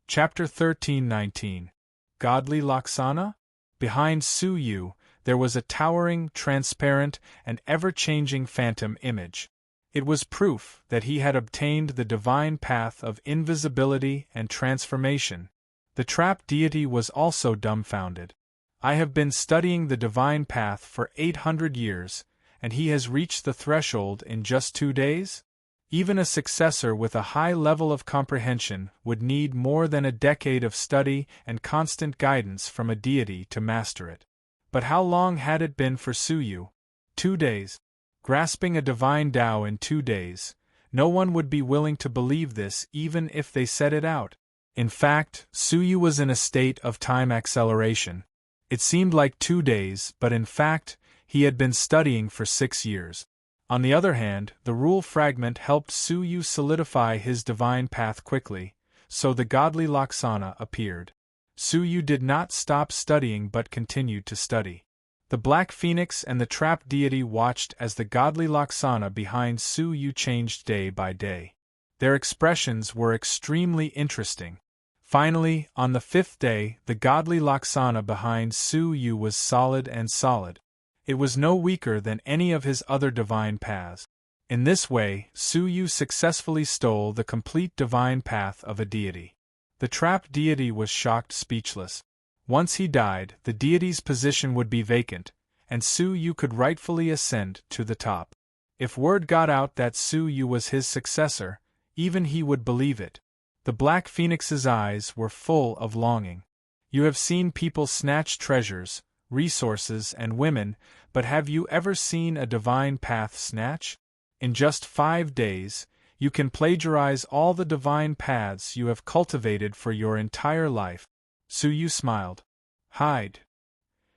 Chapter 13:19. Godly Laksana? Behind Suyu, there was a towering, transparent, and ever-changing phantom image. It was proof that he had obtained the divine path of invisibility and transformation. The trap deity was also dumbfounded. I have been studying the divine path for 800 years, and he has reached the threshold in just 2 days? Even a successor with a high level of comprehension would need more than a decade of study and constant guidance from a deity to master it. But how long had it been for Suyu? 2 days. Grasping a divine Tao in 2 days, no one would be willing to believe this even if they said it out. In fact, Suyu was in a state of time acceleration. It seemed like 2 days, but in fact, he had been studying for 6 years. On the other hand, the rule fragment helped Suyu solidify his divine path quickly, so the godly Laksana appeared. Suyu did not stop studying but continued to study. The Black Phoenix and the trap deity watched as the godly Laksana behind Suyu changed day by day. Their expressions were extremely interesting. Finally, on the 5th day, the godly Laksana behind Suyu was solid and solid. It was no weaker than any of his other divine paths. In this way, Suyu successfully stole the complete divine path of a deity. The trap deity was shocked speechless. Once he died, the deity's position would be vacant, and Suyu could rightfully ascend to the top. If word got out that Suyu was his successor, even he would believe it. The Black Phoenix's eyes were full of longing. You have seen people snatch treasures, resources, and women, but have you ever seen a divine path snatch? In just 5 days, you can plagiarize all the divine paths you have cultivated for your entire life. Suyu smiled. Hide.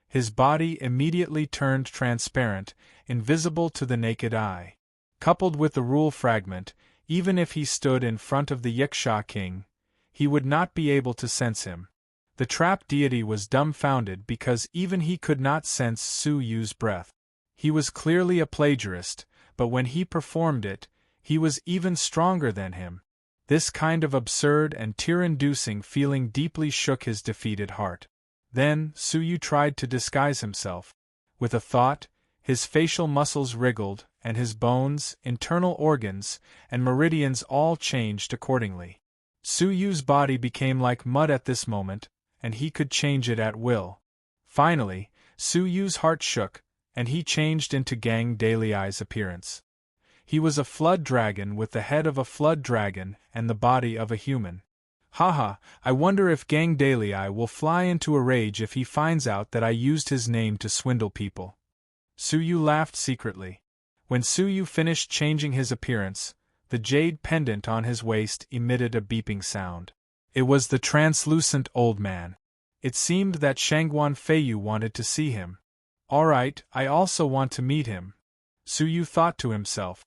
His body immediately turned transparent, invisible to the naked eye. Coupled with the rule fragment, even if he stood in front of the Yiksha king, he would not be able to sense him. The trap deity was dumbfounded because even he could not sense Suyu's breath. He was clearly a plagiarist, but when he performed it, he was even stronger than him. This kind of absurd and tear-inducing feeling deeply shook his defeated heart. Then, Suyu tried to disguise himself. With a thought, his facial muscles wriggled, and his bones, internal organs, and meridians all changed accordingly. Suyu's body became like mud at this moment, and he could change it at will. Finally, Su Yu's heart shook, and he changed into Gang Daliai's appearance. He was a flood dragon with the head of a flood dragon and the body of a human. Haha, I wonder if Gang Daliai will fly into a rage if he finds out that I used his name to swindle people. Su Yu laughed secretly. When Su Yu finished changing his appearance, the jade pendant on his waist emitted a beeping sound. It was the translucent old man. It seemed that Shangguan Feiyu wanted to see him. All right, I also want to meet him, Su Yu thought to himself.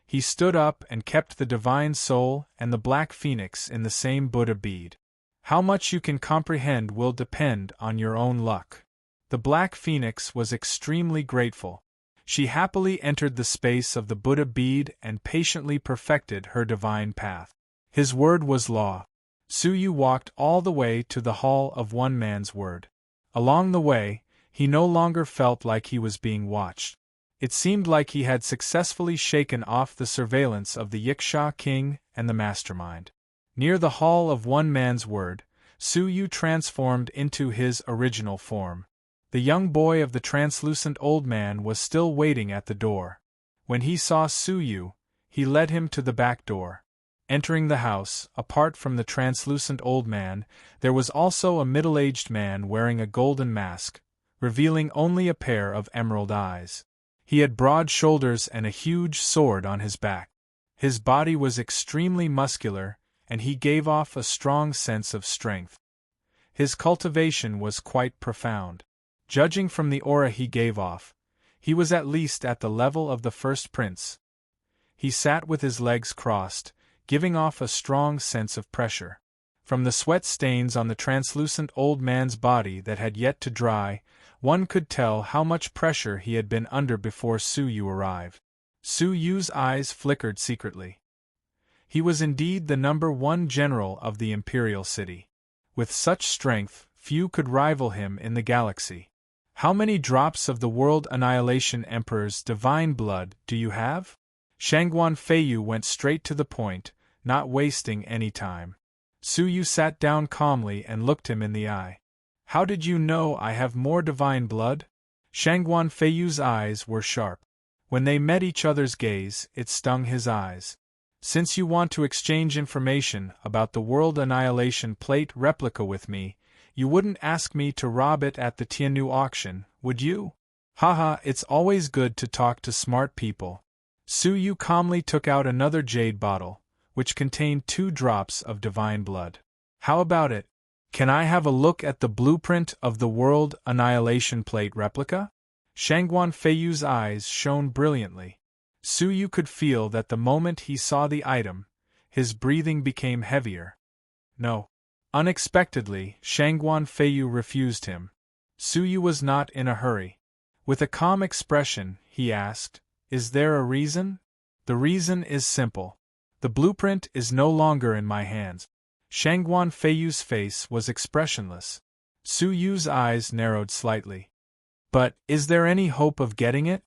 He stood up and kept the divine soul and the black phoenix in the same Buddha bead. How much you can comprehend will depend on your own luck. The black phoenix was extremely grateful. She happily entered the space of the Buddha bead and patiently perfected her divine path. His word was law. Su Yu walked all the way to the Hall of One Man's Word. Along the way, he no longer felt like he was being watched. It seemed like he had successfully shaken off the surveillance of the Yiksha king and the mastermind. Near the Hall of One Man's Word, Su Yu transformed into his original form. The young boy of the translucent old man was still waiting at the door. When he saw Su Yu, he led him to the back door. Entering the house, apart from the translucent old man, there was also a middle-aged man wearing a golden mask, revealing only a pair of emerald eyes. He had broad shoulders and a huge sword on his back. His body was extremely muscular, and he gave off a strong sense of strength. His cultivation was quite profound. Judging from the aura he gave off, he was at least at the level of the first prince. He sat with his legs crossed, giving off a strong sense of pressure. From the sweat stains on the translucent old man's body that had yet to dry, one could tell how much pressure he had been under before Su Yu arrived. Su Yu's eyes flickered secretly. He was indeed the #1 general of the imperial city. With such strength, few could rival him in the galaxy. How many drops of the World Annihilation Emperor's divine blood do you have? Shangguan Feiyu went straight to the point, not wasting any time. Su Yu sat down calmly and looked him in the eye. How did you know I have more divine blood? Shangguan Feiyu's eyes were sharp. When they met each other's gaze, it stung his eyes. Since you want to exchange information about the World Annihilation Plate replica with me, you wouldn't ask me to rob it at the Tianyu auction, would you? Haha, it's always good to talk to smart people. Su Yu calmly took out another jade bottle, which contained 2 drops of divine blood. How about it? Can I have a look at the blueprint of the World Annihilation Plate replica? Shangguan Feiyu's eyes shone brilliantly. Su Yu could feel that the moment he saw the item, his breathing became heavier. No. Unexpectedly, Shangguan Feiyu refused him. Su Yu was not in a hurry. With a calm expression, he asked, Is there a reason? The reason is simple. The blueprint is no longer in my hands. Shangguan Feiyu's face was expressionless. Su Yu's eyes narrowed slightly. But, is there any hope of getting it?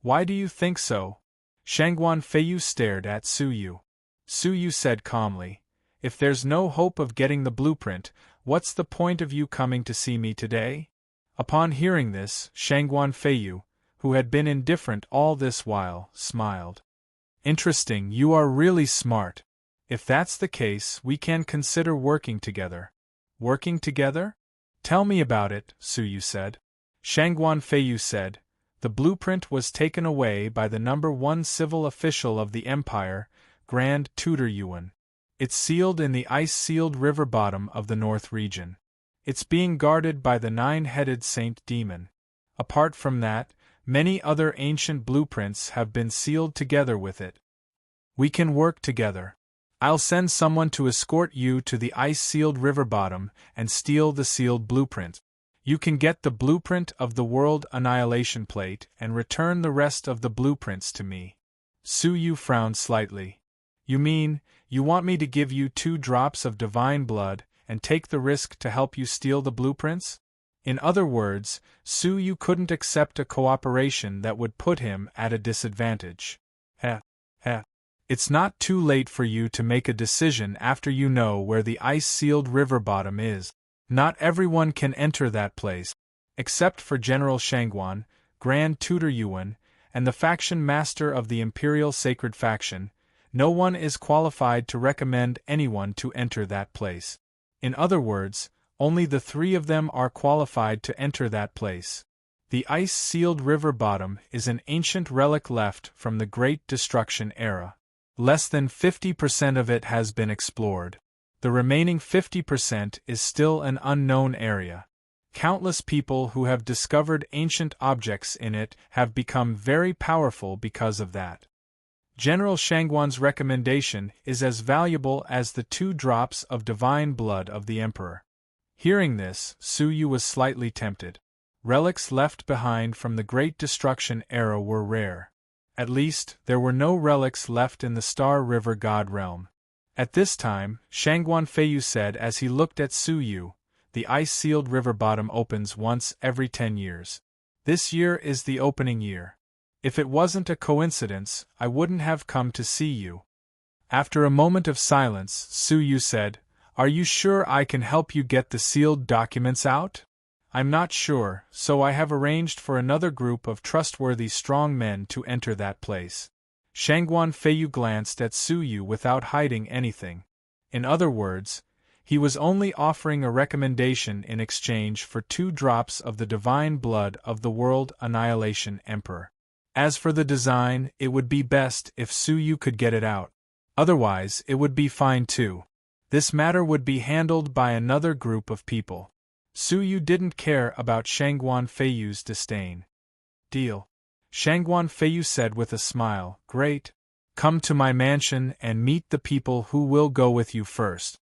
Why do you think so? Shangguan Feiyu stared at Su Yu. Su Yu said calmly, If there's no hope of getting the blueprint, what's the point of you coming to see me today? Upon hearing this, Shangguan Feiyu, who had been indifferent all this while, smiled. Interesting, you are really smart. If that's the case, we can consider working together. Working together? Tell me about it, Su Yu said. Shangguan Feiyu said, The blueprint was taken away by the #1 civil official of the Empire, Grand Tutor Yuan. It's sealed in the ice-sealed river bottom of the North region. It's being guarded by the 9-headed Saint Demon. Apart from that, many other ancient blueprints have been sealed together with it. We can work together. I'll send someone to escort you to the ice-sealed river bottom and steal the sealed blueprint. You can get the blueprint of the World Annihilation Plate and return the rest of the blueprints to me. Su Yu frowned slightly. You mean, you want me to give you 2 drops of divine blood and take the risk to help you steal the blueprints? In other words, Su Yu couldn't accept a cooperation that would put him at a disadvantage. It's not too late for you to make a decision after you know where the ice-sealed river bottom is. Not everyone can enter that place. Except for General Shangguan, Grand Tutor Yuan, and the faction master of the Imperial Sacred Faction, no one is qualified to recommend anyone to enter that place. In other words, only the three of them are qualified to enter that place. The ice-sealed river bottom is an ancient relic left from the Great Destruction era. Less than 50% of it has been explored. The remaining 50% is still an unknown area. Countless people who have discovered ancient objects in it have become very powerful because of that. General Shangguan's recommendation is as valuable as the 2 drops of divine blood of the Emperor. Hearing this, Su Yu was slightly tempted. Relics left behind from the Great Destruction era were rare. At least, there were no relics left in the Star River God realm. At this time, Shangguan Feiyu said as he looked at Su Yu, the ice-sealed river bottom opens once every 10 years. This year is the opening year. If it wasn't a coincidence, I wouldn't have come to see you. After a moment of silence, Su Yu said, "Are you sure I can help you get the sealed documents out?" "I'm not sure, so I have arranged for another group of trustworthy strong men to enter that place." Shangguan Feiyu glanced at Su Yu without hiding anything. In other words, he was only offering a recommendation in exchange for 2 drops of the divine blood of the World Annihilation Emperor. As for the design, it would be best if Su Yu could get it out. Otherwise, it would be fine too. This matter would be handled by another group of people. Su Yu didn't care about Shangguan Feiyu's disdain. "Deal," Shangguan Feiyu said with a smile. "Great. Come to my mansion and meet the people who will go with you first."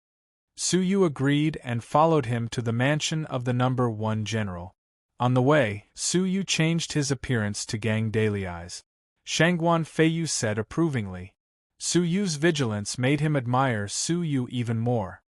Su Yu agreed and followed him to the mansion of the number 1 general. On the way, Su Yu changed his appearance to Gang Daliai's. Shangguan Feiyu said approvingly. Su Yu's vigilance made him admire Su Yu even more.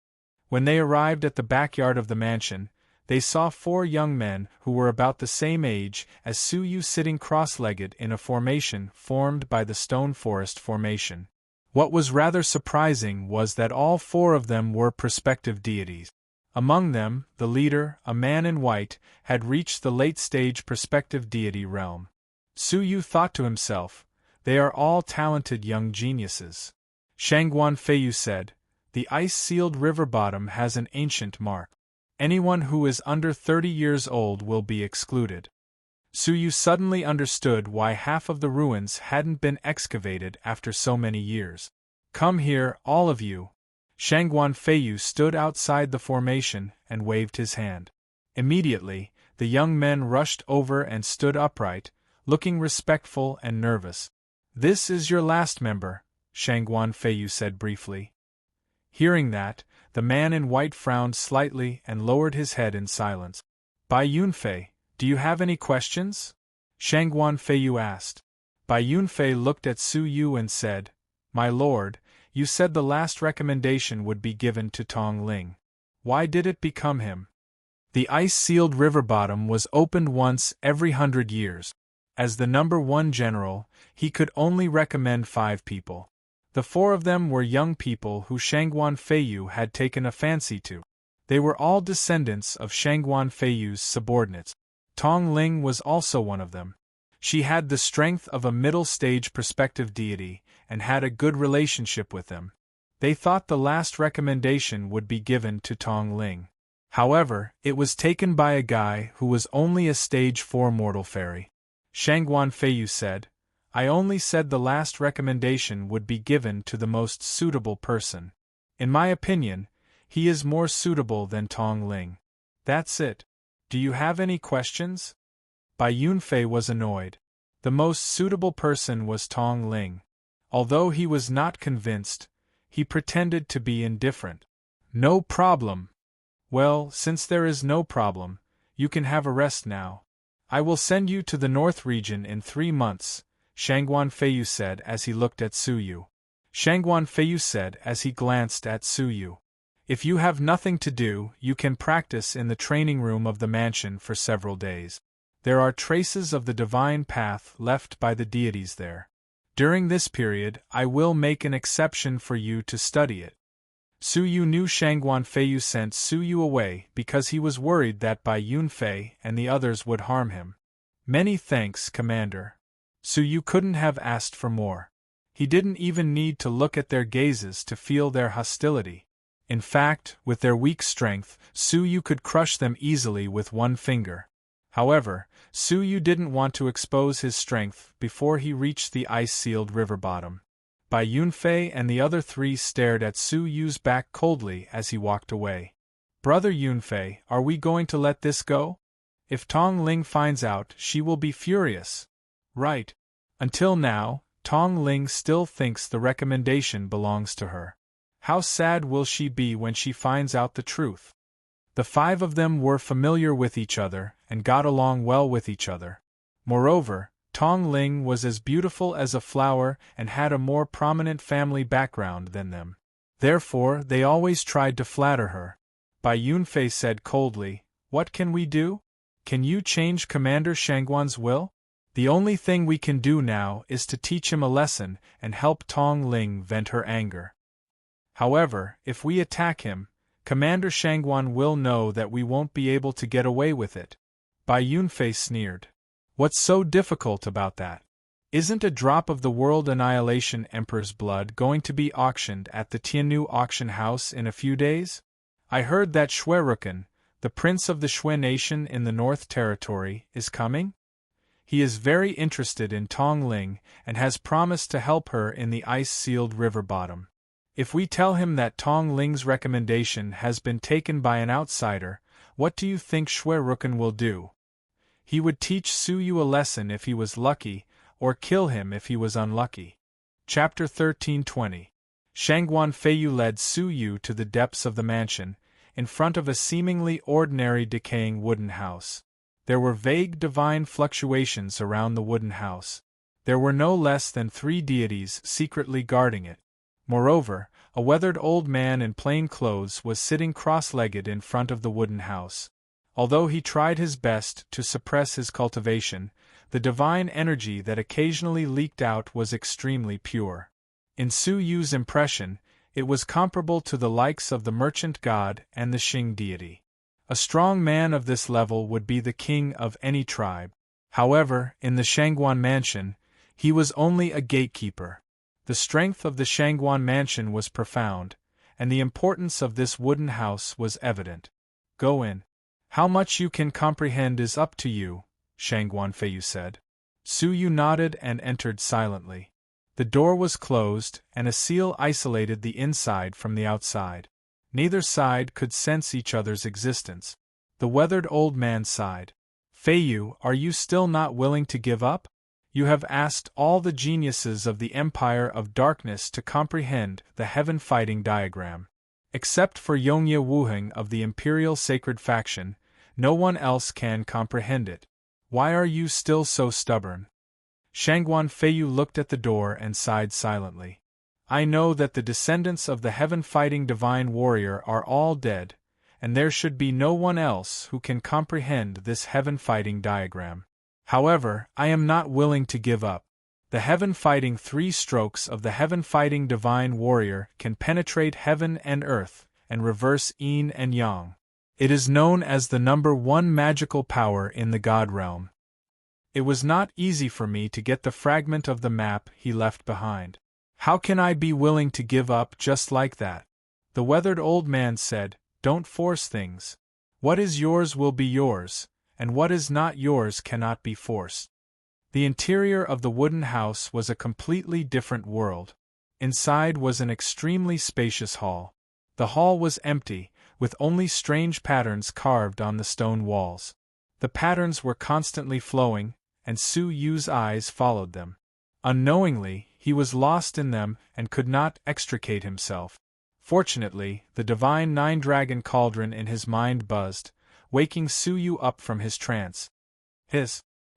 When they arrived at the backyard of the mansion, they saw 4 young men who were about the same age as Su Yu sitting cross-legged in a formation formed by the Stone Forest Formation. What was rather surprising was that all 4 of them were prospective deities. Among them, the leader, a man in white, had reached the late-stage prospective deity realm. Su Yu thought to himself, "They are all talented young geniuses." Shangguan Feiyu said, "The ice-sealed river bottom has an ancient mark. Anyone who is under 30 years old will be excluded." Su Yu suddenly understood why half of the ruins hadn't been excavated after so many years. "Come here, all of you." Shangguan Feiyu stood outside the formation and waved his hand. Immediately, the young men rushed over and stood upright, looking respectful and nervous. "This is your last member," Shangguan Feiyu said briefly. Hearing that, the man in white frowned slightly and lowered his head in silence. "Bai Yunfei, do you have any questions?" Shangguan Feiyu asked. Bai Yunfei looked at Su Yu and said, "My lord, you said the last recommendation would be given to Tong Ling. Why did it become him?" "The ice-sealed river bottom was opened once every 100 years. As the number 1 general, he could only recommend 5 people. The 4 of them were young people who Shangguan Feiyu had taken a fancy to. They were all descendants of Shangguan Feiyu's subordinates. Tong Ling was also one of them. She had the strength of a middle-stage prospective deity, and had a good relationship with them. They thought the last recommendation would be given to Tong Ling. However, it was taken by a guy who was only a stage 4 mortal fairy." Shangguan Feiyu said, "I only said the last recommendation would be given to the most suitable person. In my opinion, he is more suitable than Tong Ling. That's it. Do you have any questions?" Bai Yunfei was annoyed. The most suitable person was Tong Ling. Although he was not convinced, he pretended to be indifferent. "No problem." "Well, since there is no problem, you can have a rest now. I will send you to the North region in 3 months, Shangguan Feiyu said as he looked at Su Yu. Shangguan Feiyu said as he glanced at Su Yu, "If you have nothing to do, you can practice in the training room of the mansion for several days. There are traces of the divine path left by the deities there. During this period, I will make an exception for you to study it." Su Yu knew Shangguan Feiyu sent Su Yu away because he was worried that Bai Yunfei and the others would harm him. Many thanks, Commander. Su Yu couldn't have asked for more. He didn't even need to look at their gazes to feel their hostility. In fact, with their weak strength, Su Yu could crush them easily with one finger. However, Su Yu didn't want to expose his strength before he reached the ice-sealed river bottom. Bai Yunfei and the other three stared at Su Yu's back coldly as he walked away. Brother Yunfei, are we going to let this go? If Tong Ling finds out, she will be furious. Right. Until now, Tong Ling still thinks the recommendation belongs to her. How sad will she be when she finds out the truth? The five of them were familiar with each other and got along well with each other. Moreover, Tong Ling was as beautiful as a flower and had a more prominent family background than them. Therefore, they always tried to flatter her. Bai Yunfei said coldly, "What can we do? Can you change Commander Shangguan's will? The only thing we can do now is to teach him a lesson and help Tong Ling vent her anger. However, if we attack him, Commander Shangguan will know that we won't be able to get away with it." Bai Yunfei sneered. What's so difficult about that? Isn't a drop of the World Annihilation Emperor's blood going to be auctioned at the Tiannu auction house in a few days? I heard that Xuerukan, the prince of the Xue nation in the North Territory, is coming? He is very interested in Tong Ling and has promised to help her in the ice-sealed river bottom. If we tell him that Tong Ling's recommendation has been taken by an outsider, what do you think Xuerukan will do? He would teach Su Yu a lesson if he was lucky, or kill him if he was unlucky. Chapter 1320. Shangguan Feiyu led Su Yu to the depths of the mansion, in front of a seemingly ordinary decaying wooden house. There were vague divine fluctuations around the wooden house. There were no less than 3 deities secretly guarding it. Moreover, a weathered old man in plain clothes was sitting cross-legged in front of the wooden house. Although he tried his best to suppress his cultivation, the divine energy that occasionally leaked out was extremely pure. In Su Yu's impression, it was comparable to the likes of the merchant god and the Xing deity. A strong man of this level would be the king of any tribe. However, in the Shangguan mansion, he was only a gatekeeper. The strength of the Shangguan mansion was profound, and the importance of this wooden house was evident. Go in. How much you can comprehend is up to you, Shangguan Feiyu said. Su Yu nodded and entered silently. The door was closed, and a seal isolated the inside from the outside. Neither side could sense each other's existence. The weathered old man sighed. Feiyu, are you still not willing to give up? You have asked all the geniuses of the Empire of Darkness to comprehend the heaven-fighting diagram. Except for Yongye Wuheng of the Imperial Sacred Faction, no one else can comprehend it. Why are you still so stubborn? Shangguan Feiyu looked at the door and sighed silently. I know that the descendants of the heaven-fighting divine warrior are all dead, and there should be no one else who can comprehend this heaven-fighting diagram. However, I am not willing to give up. The heaven-fighting 3 strokes of the heaven-fighting divine warrior can penetrate heaven and earth, and reverse yin and yang. It is known as the number 1 magical power in the God realm. It was not easy for me to get the fragment of the map he left behind. How can I be willing to give up just like that? The weathered old man said, Don't force things. What is yours will be yours, and what is not yours cannot be forced. The interior of the wooden house was a completely different world. Inside was an extremely spacious hall. The hall was empty, with only strange patterns carved on the stone walls. The patterns were constantly flowing, and Su Yu's eyes followed them. Unknowingly, he was lost in them and could not extricate himself. Fortunately, the divine 9-dragon cauldron in his mind buzzed, waking Su Yu up from his trance.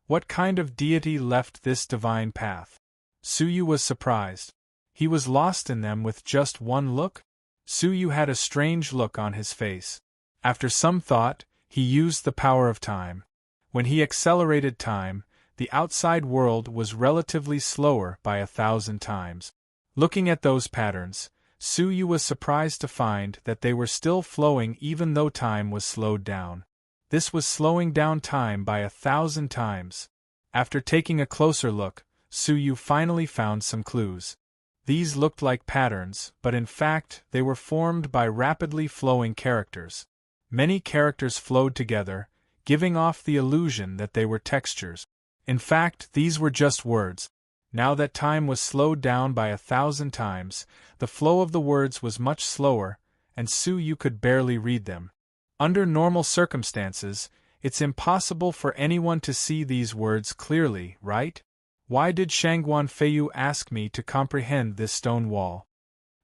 What kind of deity left this divine path? Su Yu was surprised. He was lost in them with just one look? Su Yu had a strange look on his face. After some thought, he used the power of time. When he accelerated time, the outside world was relatively slower by 1,000 times. Looking at those patterns, Su Yu was surprised to find that they were still flowing even though time was slowed down. This was slowing down time by 1,000 times. After taking a closer look, Su Yu finally found some clues. These looked like patterns, but in fact they were formed by rapidly flowing characters. Many characters flowed together, giving off the illusion that they were textures. In fact, these were just words. Now that time was slowed down by 1,000 times, the flow of the words was much slower, and Su Yu could barely read them. Under normal circumstances, it's impossible for anyone to see these words clearly, right? Why did Shangguan Feiyu ask me to comprehend this stone wall?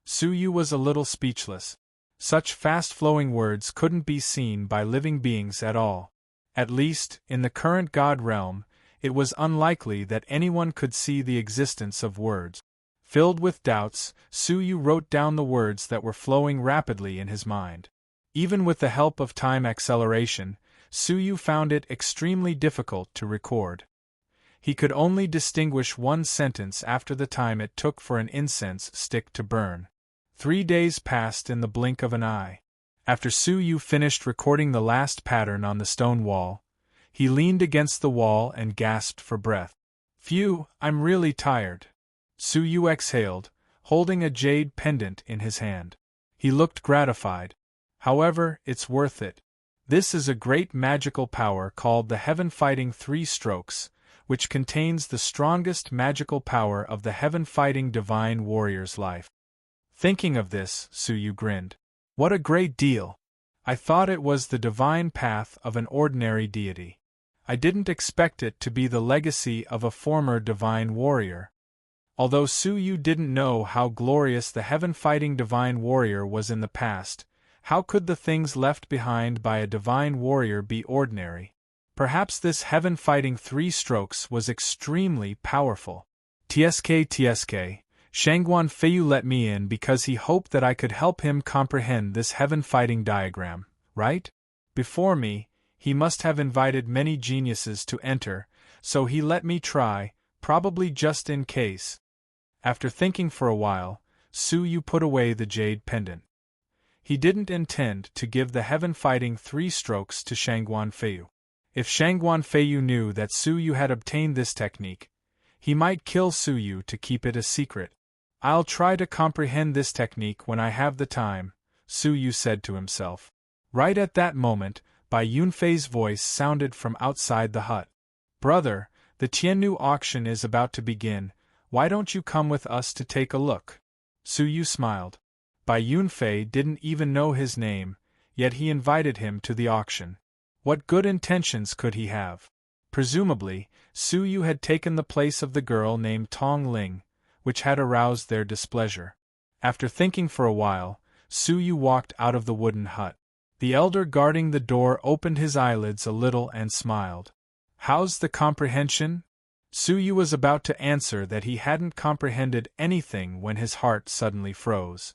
Su Yu was a little speechless. Such fast-flowing words couldn't be seen by living beings at all. At least, in the current God realm, it was unlikely that anyone could see the existence of words. Filled with doubts, Su Yu wrote down the words that were flowing rapidly in his mind. Even with the help of time acceleration, Su Yu found it extremely difficult to record. He could only distinguish one sentence after the time it took for an incense stick to burn. 3 days passed in the blink of an eye. After Su Yu finished recording the last pattern on the stone wall, he leaned against the wall and gasped for breath. "Phew, I'm really tired." Su Yu exhaled, holding a jade pendant in his hand. He looked gratified. "However, it's worth it. This is a great magical power called the Heaven-Fighting 3 Strokes, which contains the strongest magical power of the heaven-fighting divine warrior's life." Thinking of this, Su Yu grinned. "What a great deal! I thought it was the divine path of an ordinary deity. I didn't expect it to be the legacy of a former divine warrior." Although Su Yu didn't know how glorious the heaven-fighting divine warrior was in the past, how could the things left behind by a divine warrior be ordinary? Perhaps this heaven-fighting 3 strokes was extremely powerful. TSK, Shangguan Feiyu let me in because he hoped that I could help him comprehend this heaven-fighting diagram, right? Before me, he must have invited many geniuses to enter, so he let me try, probably just in case. After thinking for a while, Su Yu put away the jade pendant. He didn't intend to give the heaven-fighting 3 strokes to Shangguan Feiyu. If Shangguan Feiyu knew that Su Yu had obtained this technique, he might kill Su Yu to keep it a secret. "I'll try to comprehend this technique when I have the time," Su Yu said to himself. Right at that moment, Bai Yunfei's voice sounded from outside the hut. "Brother, the Tiannu auction is about to begin. Why don't you come with us to take a look?" Su Yu smiled. Bai Yunfei didn't even know his name, yet he invited him to the auction. What good intentions could he have? Presumably, Su Yu had taken the place of the girl named Tong Ling, which had aroused their displeasure. After thinking for a while, Su Yu walked out of the wooden hut. The elder guarding the door opened his eyelids a little and smiled. "How's the comprehension?" Su Yu was about to answer that he hadn't comprehended anything when his heart suddenly froze.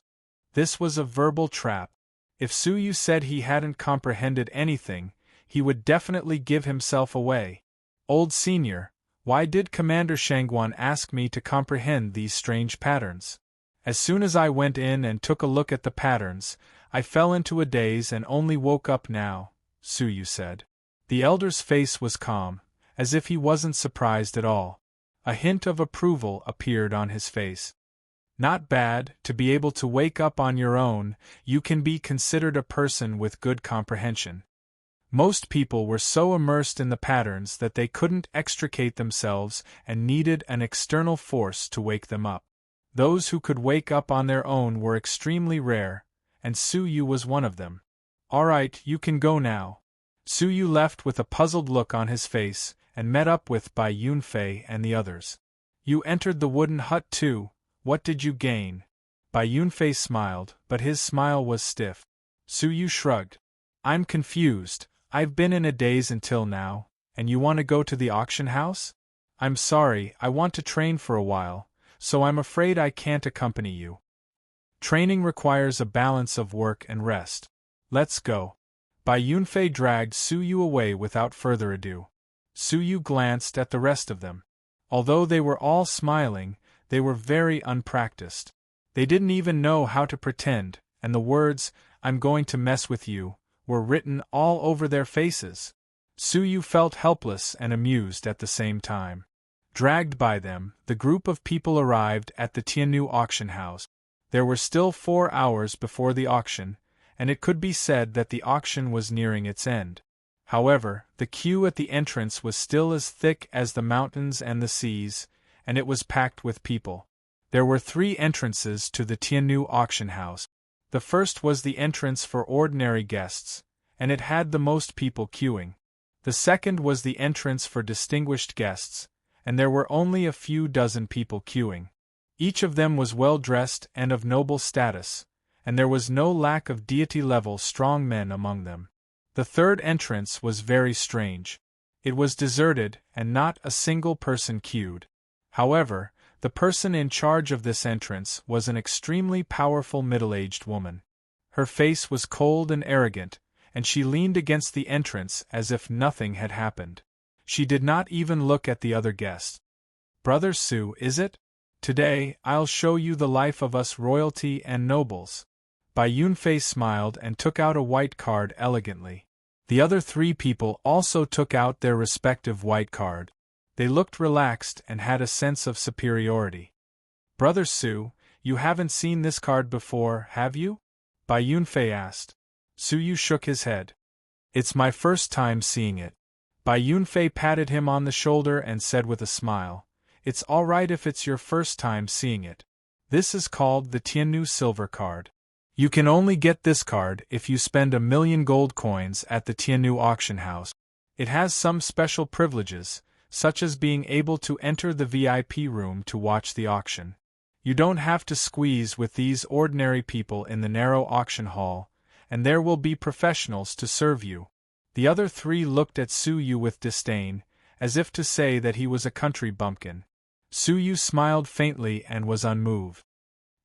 This was a verbal trap. If Su Yu said he hadn't comprehended anything, he would definitely give himself away. "Old senior, why did Commander Shangguan ask me to comprehend these strange patterns? As soon as I went in and took a look at the patterns, I fell into a daze and only woke up now," Su Yu said. The elder's face was calm, as if he wasn't surprised at all. A hint of approval appeared on his face. "Not bad, to be able to wake up on your own. You can be considered a person with good comprehension." Most people were so immersed in the patterns that they couldn't extricate themselves and needed an external force to wake them up. Those who could wake up on their own were extremely rare, and Su Yu was one of them. "All right, you can go now." Su Yu left with a puzzled look on his face and met up with Bai Yunfei and the others. "You entered the wooden hut too. What did you gain?" Bai Yunfei smiled, but his smile was stiff. Su Yu shrugged. "I'm confused. I've been in a daze until now, and you want to go to the auction house? I'm sorry, I want to train for a while, so I'm afraid I can't accompany you. Training requires a balance of work and rest. Let's go." Bai Yunfei dragged Su Yu away without further ado. Su Yu glanced at the rest of them. Although they were all smiling, they were very unpracticed. They didn't even know how to pretend, and the words, "I'm going to mess with you," were written all over their faces. Suyu felt helpless and amused at the same time. Dragged by them, the group of people arrived at the Tiannu auction house. There were still 4 hours before the auction, and it could be said that the auction was nearing its end. However, the queue at the entrance was still as thick as the mountains and the seas, and it was packed with people. There were 3 entrances to the Tiannu auction house. The first was the entrance for ordinary guests, and it had the most people queuing. The second was the entrance for distinguished guests, and there were only a few dozen people queuing. Each of them was well dressed and of noble status, and there was no lack of deity-level strong men among them. The third entrance was very strange. It was deserted, and not a single person queued. However, the person in charge of this entrance was an extremely powerful middle-aged woman. Her face was cold and arrogant, and she leaned against the entrance as if nothing had happened. She did not even look at the other guests. "Brother Su, is it? Today, I'll show you the life of us royalty and nobles." Bai Yunfei smiled and took out a white card elegantly. The other 3 people also took out their respective white card. They looked relaxed and had a sense of superiority. "Brother Su, you haven't seen this card before, have you?" Bai Yunfei asked. Suyu shook his head. "It's my first time seeing it." Bai Yunfei patted him on the shoulder and said with a smile, "It's all right if it's your first time seeing it. This is called the Tiannu Silver Card. You can only get this card if you spend 1,000,000 gold coins at the Tiannu auction house. It has some special privileges, such as being able to enter the VIP room to watch the auction. You don't have to squeeze with these ordinary people in the narrow auction hall, and there will be professionals to serve you." The other 3 looked at Suyu with disdain, as if to say that he was a country bumpkin. Suyu smiled faintly and was unmoved.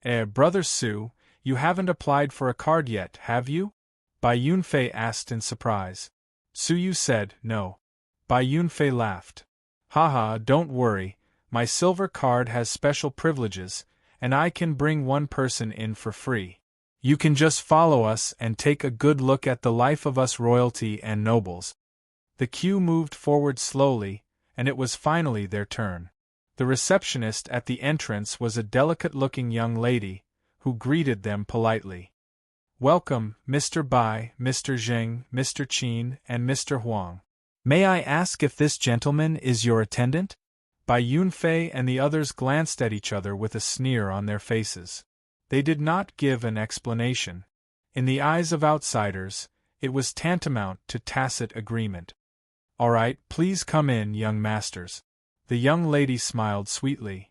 Brother Su, you haven't applied for a card yet, have you?" Bai Yunfei asked in surprise. Suyu said, "No." Bai Yunfei laughed. "Haha, don't worry, my silver card has special privileges, and I can bring one person in for free. You can just follow us and take a good look at the life of us royalty and nobles." The queue moved forward slowly, and it was finally their turn. The receptionist at the entrance was a delicate-looking young lady, who greeted them politely. "Welcome, Mr. Bai, Mr. Zheng, Mr. Qin, and Mr. Huang. May I ask if this gentleman is your attendant?" Bai Yunfei and the others glanced at each other with a sneer on their faces. They did not give an explanation. In the eyes of outsiders, it was tantamount to tacit agreement. "All right, please come in, young masters." The young lady smiled sweetly.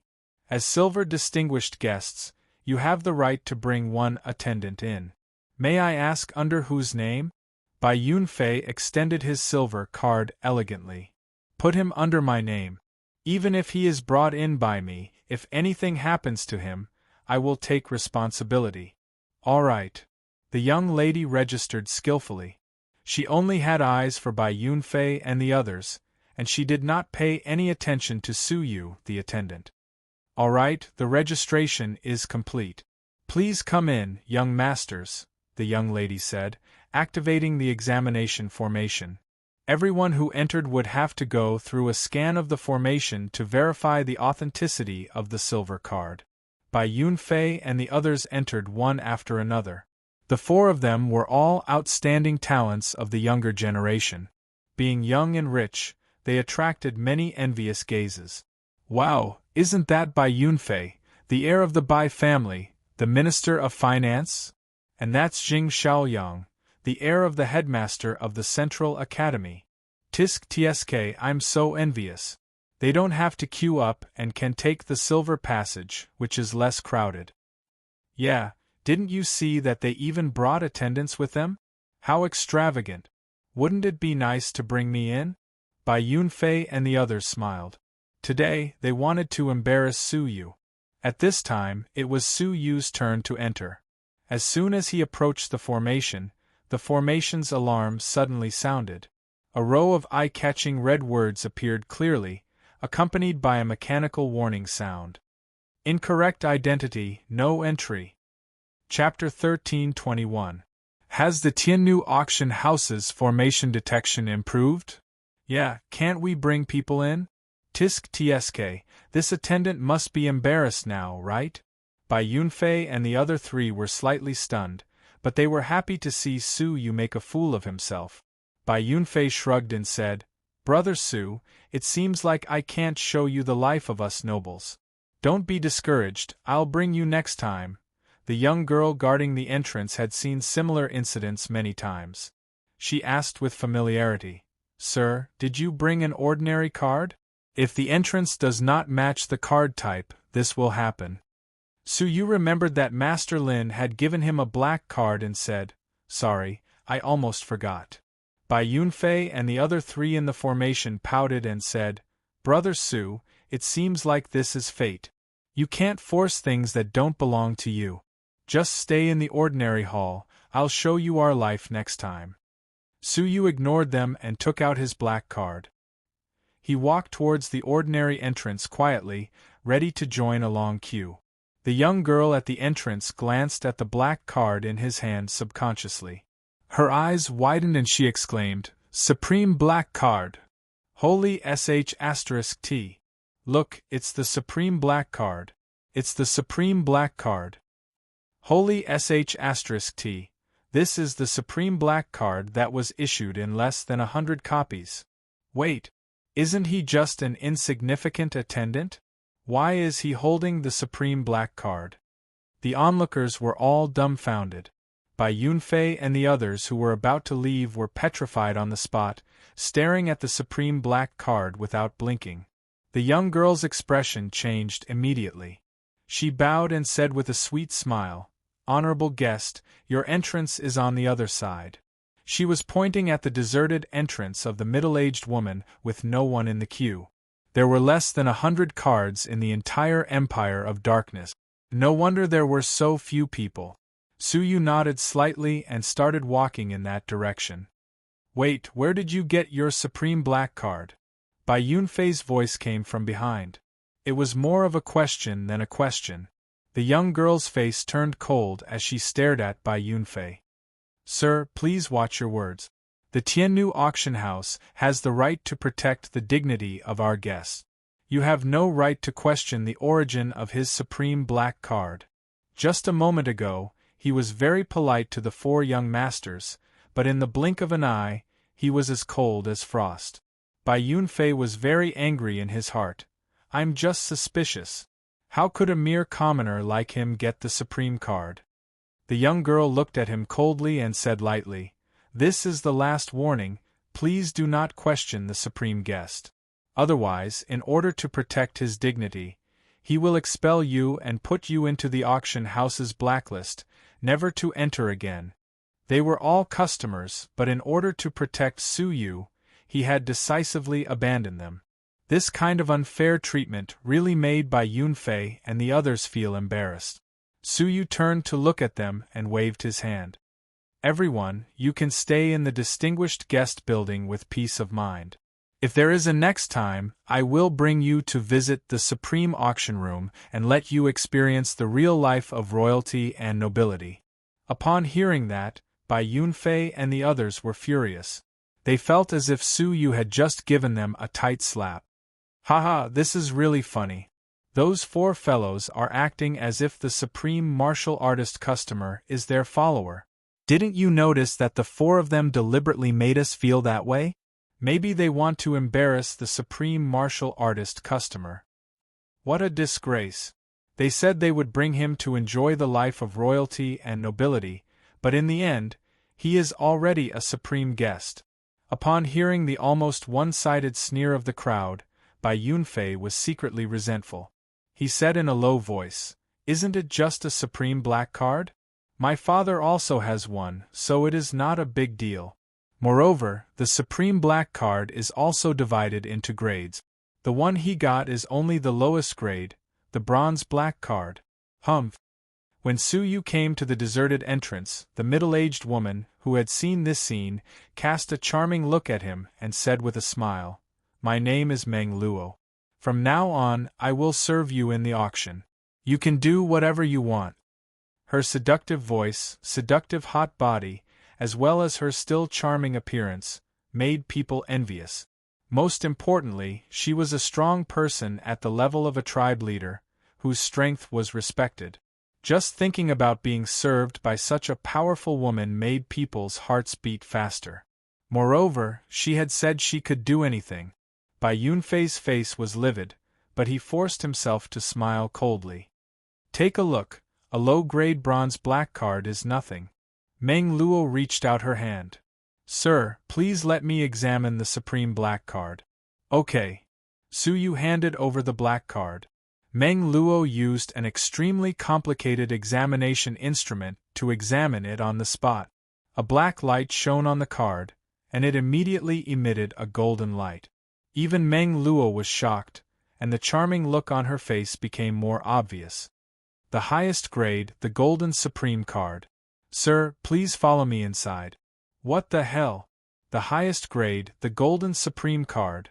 "As silver distinguished guests, you have the right to bring one attendant in. May I ask under whose name?" Bai Yunfei extended his silver card elegantly. "Put him under my name. Even if he is brought in by me, if anything happens to him, I will take responsibility." "All right." The young lady registered skillfully. She only had eyes for Bai Yunfei and the others, and she did not pay any attention to Suyu, the attendant. "All right, the registration is complete. Please come in, young masters," the young lady said, activating the examination formation. Everyone who entered would have to go through a scan of the formation to verify the authenticity of the silver card. Bai Yunfei and the others entered one after another. The 4 of them were all outstanding talents of the younger generation. Being young and rich, they attracted many envious gazes. "Wow, isn't that Bai Yunfei, the heir of the Bai family, the Minister of Finance? And that's Jing Xiaoyang, the heir of the headmaster of the Central Academy. Tisk tsk, I'm so envious. They don't have to queue up and can take the silver passage, which is less crowded." "Yeah, didn't you see that they even brought attendants with them? How extravagant. Wouldn't it be nice to bring me in?" Bai Yunfei and the others smiled. Today, they wanted to embarrass Suyu. At this time, it was Suyu's turn to enter. As soon as he approached the formation's alarm suddenly sounded. A row of eye-catching red words appeared clearly, accompanied by a mechanical warning sound. Incorrect identity, no entry. Chapter 1321. Has the Tiannu auction house's formation detection improved? Yeah, can't we bring people in? Tisk tsk, this attendant must be embarrassed now, right? Bai Yunfei and the other three were slightly stunned, but they were happy to see Su Yu make a fool of himself. Bai Yunfei shrugged and said, Brother Su, it seems like I can't show you the life of us nobles. Don't be discouraged, I'll bring you next time. The young girl guarding the entrance had seen similar incidents many times. She asked with familiarity, Sir, did you bring an ordinary card? If the entrance does not match the card type, this will happen. Su Yu remembered that Master Lin had given him a black card and said, Sorry, I almost forgot. Bai Yunfei and the other three in the formation pouted and said, Brother Su, it seems like this is fate. You can't force things that don't belong to you. Just stay in the ordinary hall, I'll show you our life next time. Su Yu ignored them and took out his black card. He walked towards the ordinary entrance quietly, ready to join a long queue. The young girl at the entrance glanced at the black card in his hand subconsciously. Her eyes widened and she exclaimed, Supreme Black Card! Holy sh*t! Look, it's the Supreme Black Card. It's the Supreme Black Card. Holy sh*t! This is the Supreme Black Card that was issued in less than 100 copies. Wait, isn't he just an insignificant attendant? Why is he holding the Supreme Black Card? The onlookers were all dumbfounded. Bai Yunfei and the others who were about to leave were petrified on the spot, staring at the Supreme Black Card without blinking. The young girl's expression changed immediately. She bowed and said with a sweet smile, Honorable guest, your entrance is on the other side. She was pointing at the deserted entrance of the middle-aged woman with no one in the queue. There were less than 100 cards in the entire Empire of Darkness. No wonder there were so few people. Su Yu nodded slightly and started walking in that direction. Wait, where did you get your Supreme Black Card? Bai Yunfei's voice came from behind. It was more of a question than a question. The young girl's face turned cold as she stared at Bai Yunfei. Sir, please watch your words. The Tiannu auction house has the right to protect the dignity of our guests. You have no right to question the origin of his Supreme Black Card. Just a moment ago, he was very polite to the four young masters, but in the blink of an eye, he was as cold as frost. Bai Yunfei was very angry in his heart. I'm just suspicious. How could a mere commoner like him get the Supreme Card? The young girl looked at him coldly and said lightly, This is the last warning, please do not question the Supreme Guest. Otherwise, in order to protect his dignity, he will expel you and put you into the auction house's blacklist, never to enter again. They were all customers, but in order to protect Su Yu, he had decisively abandoned them. This kind of unfair treatment really made Bai Yunfei and the others feel embarrassed. Su Yu turned to look at them and waved his hand. Everyone, you can stay in the distinguished guest building with peace of mind. If there is a next time, I will bring you to visit the Supreme Auction Room and let you experience the real life of royalty and nobility. Upon hearing that, Bai Yunfei and the others were furious. They felt as if Su Yu had just given them a tight slap. Haha, this is really funny. Those four fellows are acting as if the Supreme Martial Artist customer is their follower. Didn't you notice that the four of them deliberately made us feel that way? Maybe they want to embarrass the Supreme Martial Artist customer. What a disgrace. They said they would bring him to enjoy the life of royalty and nobility, but in the end, he is already a supreme guest. Upon hearing the almost one-sided sneer of the crowd, Bai Yunfei was secretly resentful. He said in a low voice, Isn't it just a Supreme Black Card? My father also has one, so it is not a big deal. Moreover, the Supreme Black Card is also divided into grades. The one he got is only the lowest grade, the Bronze Black Card. Humph. When Su Yu came to the deserted entrance, the middle-aged woman, who had seen this scene, cast a charming look at him and said with a smile, My name is Meng Luo. From now on, I will serve you in the auction. You can do whatever you want. Her seductive voice, seductive hot body, as well as her still charming appearance, made people envious. Most importantly, she was a strong person at the level of a tribe leader, whose strength was respected. Just thinking about being served by such a powerful woman made people's hearts beat faster. Moreover, she had said she could do anything. Bai Yunfei's face was livid, but he forced himself to smile coldly. Take a look, a low-grade bronze black card is nothing. Meng Luo reached out her hand. Sir, please let me examine the supreme black card. Okay. Su Yu handed over the black card. Meng Luo used an extremely complicated examination instrument to examine it on the spot. A black light shone on the card, and it immediately emitted a golden light. Even Meng Luo was shocked, and the charming look on her face became more obvious. The highest grade, the Golden Supreme card. Sir, please follow me inside. What the hell? The highest grade, the Golden Supreme card.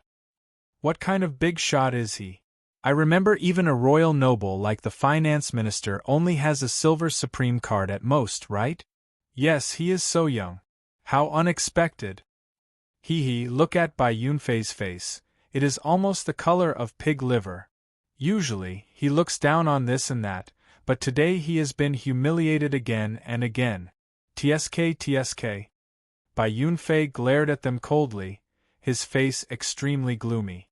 What kind of big shot is he? I remember even a royal noble like the finance minister only has a silver Supreme card at most, right? Yes, he is so young. How unexpected. Look at Bai Yunfei's face, it is almost the color of pig liver. Usually, he looks down on this and that, but today he has been humiliated again and again. TSK. Bai Yunfei glared at them coldly, his face extremely gloomy.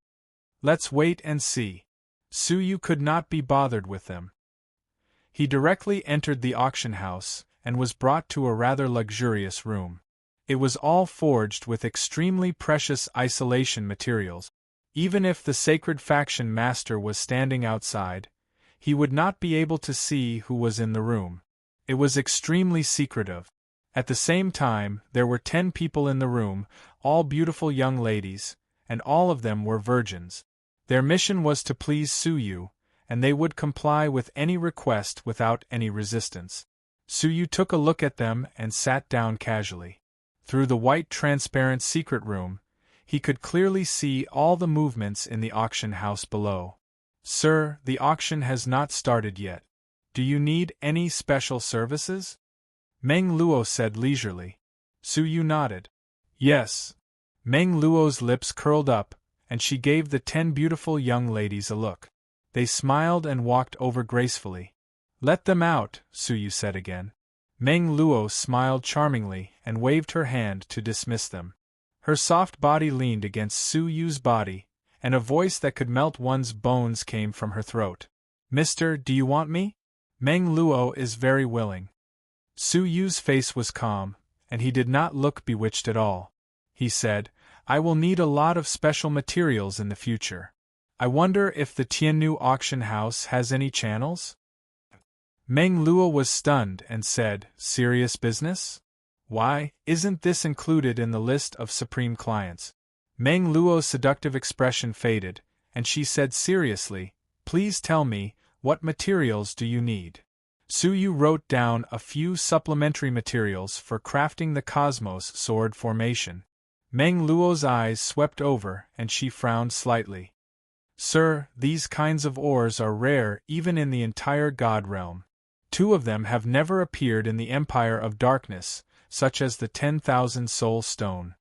Let's wait and see. Su Yu could not be bothered with them. He directly entered the auction house, and was brought to a rather luxurious room. It was all forged with extremely precious isolation materials. Even if the sacred faction master was standing outside, he would not be able to see who was in the room. It was extremely secretive. At the same time, there were 10 people in the room, all beautiful young ladies, and all of them were virgins. Their mission was to please Su Yu, and they would comply with any request without any resistance. Su Yu took a look at them and sat down casually. Through the white transparent secret room, he could clearly see all the movements in the auction house below. Sir, the auction has not started yet. Do you need any special services? Meng Luo said leisurely. Su Yu nodded. Yes. Meng Luo's lips curled up, and she gave the 10 beautiful young ladies a look. They smiled and walked over gracefully. Let them out, Su Yu said again. Meng Luo smiled charmingly and waved her hand to dismiss them. Her soft body leaned against Su Yu's body, and a voice that could melt one's bones came from her throat. Mister, do you want me? Meng Luo is very willing. Su Yu's face was calm, and he did not look bewitched at all. He said, I will need a lot of special materials in the future. I wonder if the Tiannu auction house has any channels? Meng Luo was stunned and said, Serious business? Why, isn't this included in the list of supreme clients? Meng Luo's seductive expression faded, and she said seriously, Please tell me, what materials do you need? Su Yu wrote down a few supplementary materials for crafting the Cosmos sword formation. Meng Luo's eyes swept over and she frowned slightly. Sir, these kinds of ores are rare even in the entire God realm. 2 of them have never appeared in the Empire of Darkness, such as the 10,000 Soul Stone.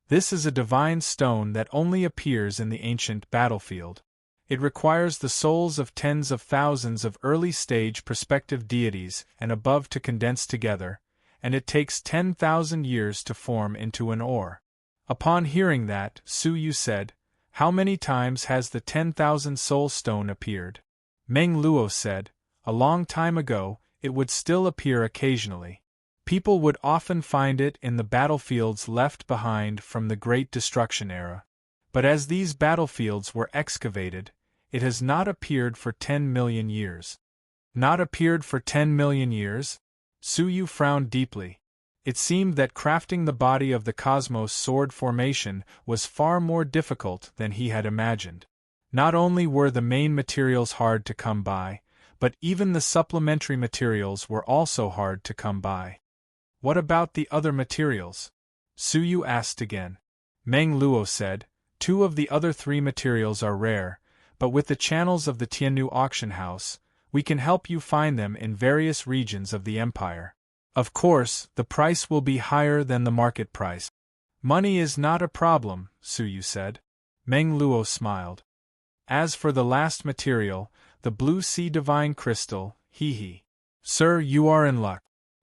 This is a divine stone that only appears in the ancient battlefield. It requires the souls of tens of thousands of early-stage prospective deities and above to condense together, and it takes 10,000 years to form into an ore. Upon hearing that, Su Yu said, How many times has the 10,000 Soul Stone appeared? Meng Luo said, A long time ago, it would still appear occasionally. People would often find it in the battlefields left behind from the Great Destruction era. But as these battlefields were excavated, it has not appeared for 10 million years. Not appeared for 10 million years? Su Yu frowned deeply. It seemed that crafting the body of the Cosmos sword formation was far more difficult than he had imagined. Not only were the main materials hard to come by, but even the supplementary materials were also hard to come by. What about the other materials? Su Yu asked again. Meng Luo said, 2 of the other 3 materials are rare, but with the channels of the Tiannu auction house, We can help you find them in various regions of the empire. Of course, the price will be higher than the market price. Money is not a problem, Suyu said. Meng Luo smiled. As for the last material, the blue sea divine crystal, he. Sir, you are in luck.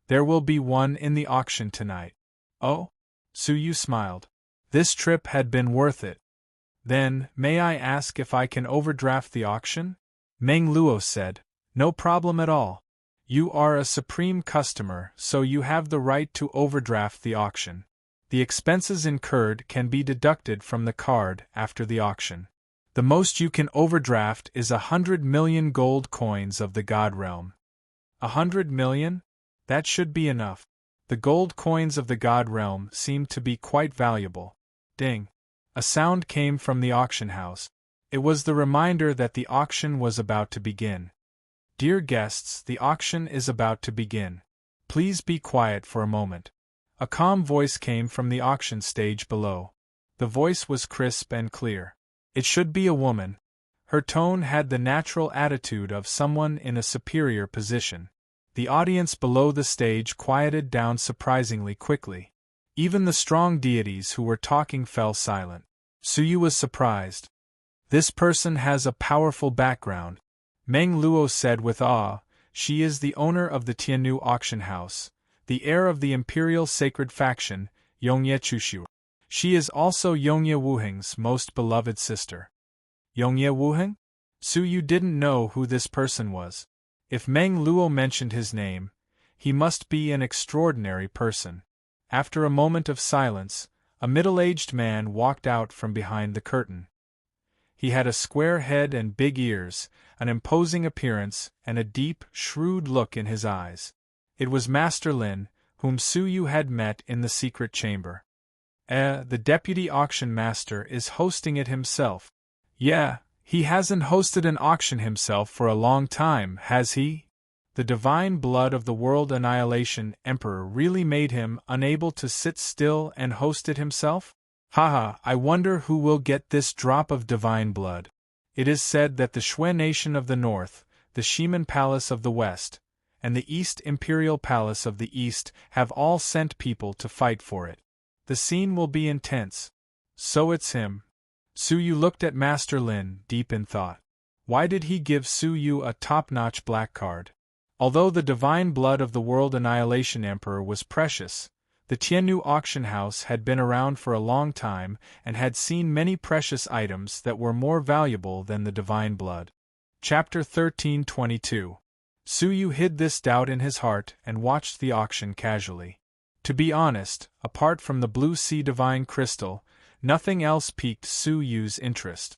There will be one in the auction tonight. Oh? Suyu smiled. This trip had been worth it. Then, may I ask if I can overdraft the auction? Meng Luo said. No problem at all. You are a supreme customer, so you have the right to overdraft the auction. The expenses incurred can be deducted from the card after the auction. The most you can overdraft is 100 million gold coins of the God Realm. 100 million? That should be enough. The gold coins of the God Realm seemed to be quite valuable. Ding! A sound came from the auction house. It was the reminder that the auction was about to begin. Dear guests, the auction is about to begin. Please be quiet for a moment. A calm voice came from the auction stage below. The voice was crisp and clear. It should be a woman. Her tone had the natural attitude of someone in a superior position. The audience below the stage quieted down surprisingly quickly. Even the strong deities who were talking fell silent. Suyu was surprised. This person has a powerful background. Meng Luo said with awe. She is the owner of the Tiannu auction house, the heir of the imperial sacred faction, Yongye Chushu. She is also Yongye Wuheng's most beloved sister. Yongye Wuheng? Suyu didn't know who this person was. If Meng Luo mentioned his name, he must be an extraordinary person. After a moment of silence, a middle-aged man walked out from behind the curtain. He had a square head and big ears, an imposing appearance, and a deep, shrewd look in his eyes. It was Master Lin, whom Suyu had met in the secret chamber. The deputy auction master is hosting it himself. Yeah, he hasn't hosted an auction himself for a long time, has he? The divine blood of the World Annihilation Emperor really made him unable to sit still and host it himself? Haha, I wonder who will get this drop of divine blood. It is said that the Shui Nation of the North, the Shiman Palace of the West, and the East Imperial Palace of the East have all sent people to fight for it. The scene will be intense. So it's him. Suyu looked at Master Lin, deep in thought. Why did he give Suyu a top-notch black card? Although the divine blood of the World Annihilation Emperor was precious, the Tiannu auction house had been around for a long time and had seen many precious items that were more valuable than the divine blood. Chapter 1322. Suyu hid this doubt in his heart and watched the auction casually. To be honest, apart from the blue sea divine crystal, nothing else piqued Suyu's interest.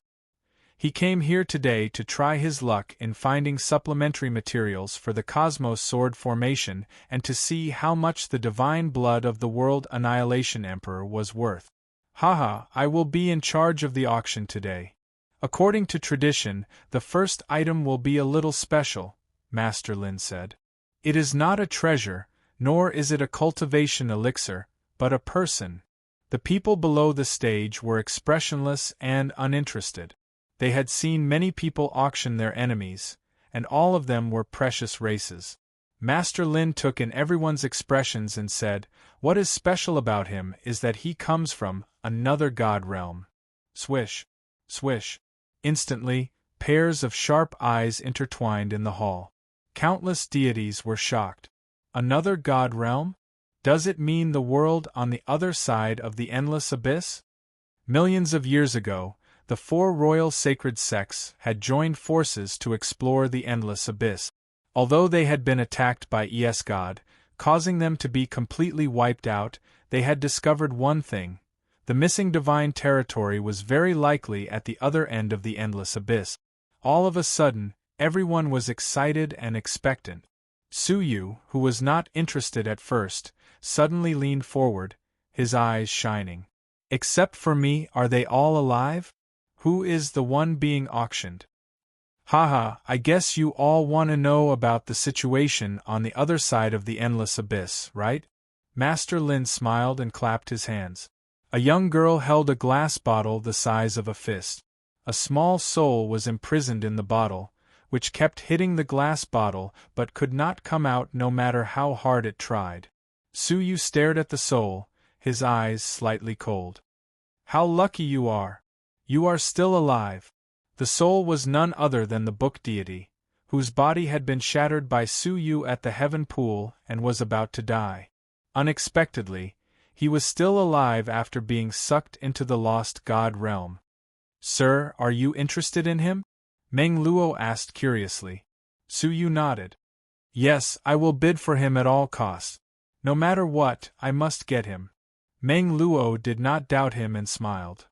He came here today to try his luck in finding supplementary materials for the Cosmos Sword formation and to see how much the divine blood of the World Annihilation Emperor was worth. Haha, I will be in charge of the auction today. According to tradition, the first item will be a little special, Master Lin said. It is not a treasure, nor is it a cultivation elixir, but a person. The people below the stage were expressionless and uninterested. They had seen many people auction their enemies, and all of them were precious races. Master Lin took in everyone's expressions and said, "What is special about him is that he comes from another god realm." Swish, swish. Instantly, pairs of sharp eyes intertwined in the hall. Countless deities were shocked. Another god realm? Does it mean the world on the other side of the endless abyss? Millions of years ago, the four royal sacred sects had joined forces to explore the endless abyss. Although they had been attacked by God, causing them to be completely wiped out, they had discovered one thing. The missing divine territory was very likely at the other end of the endless abyss. All of a sudden, everyone was excited and expectant. Suyu, who was not interested at first, suddenly leaned forward, his eyes shining. Except for me, are they all alive? Who is the one being auctioned? Haha, I guess you all want to know about the situation on the other side of the endless abyss, right? Master Lin smiled and clapped his hands. A young girl held a glass bottle the size of a fist. A small soul was imprisoned in the bottle, which kept hitting the glass bottle but could not come out no matter how hard it tried. Su Yu stared at the soul, his eyes slightly cold. How lucky you are! You are still alive. The soul was none other than the book deity, whose body had been shattered by Su Yu at the heaven pool and was about to die. Unexpectedly, he was still alive after being sucked into the lost god realm. Sir, are you interested in him? Meng Luo asked curiously. Su Yu nodded. Yes, I will bid for him at all costs. No matter what, I must get him. Meng Luo did not doubt him and smiled.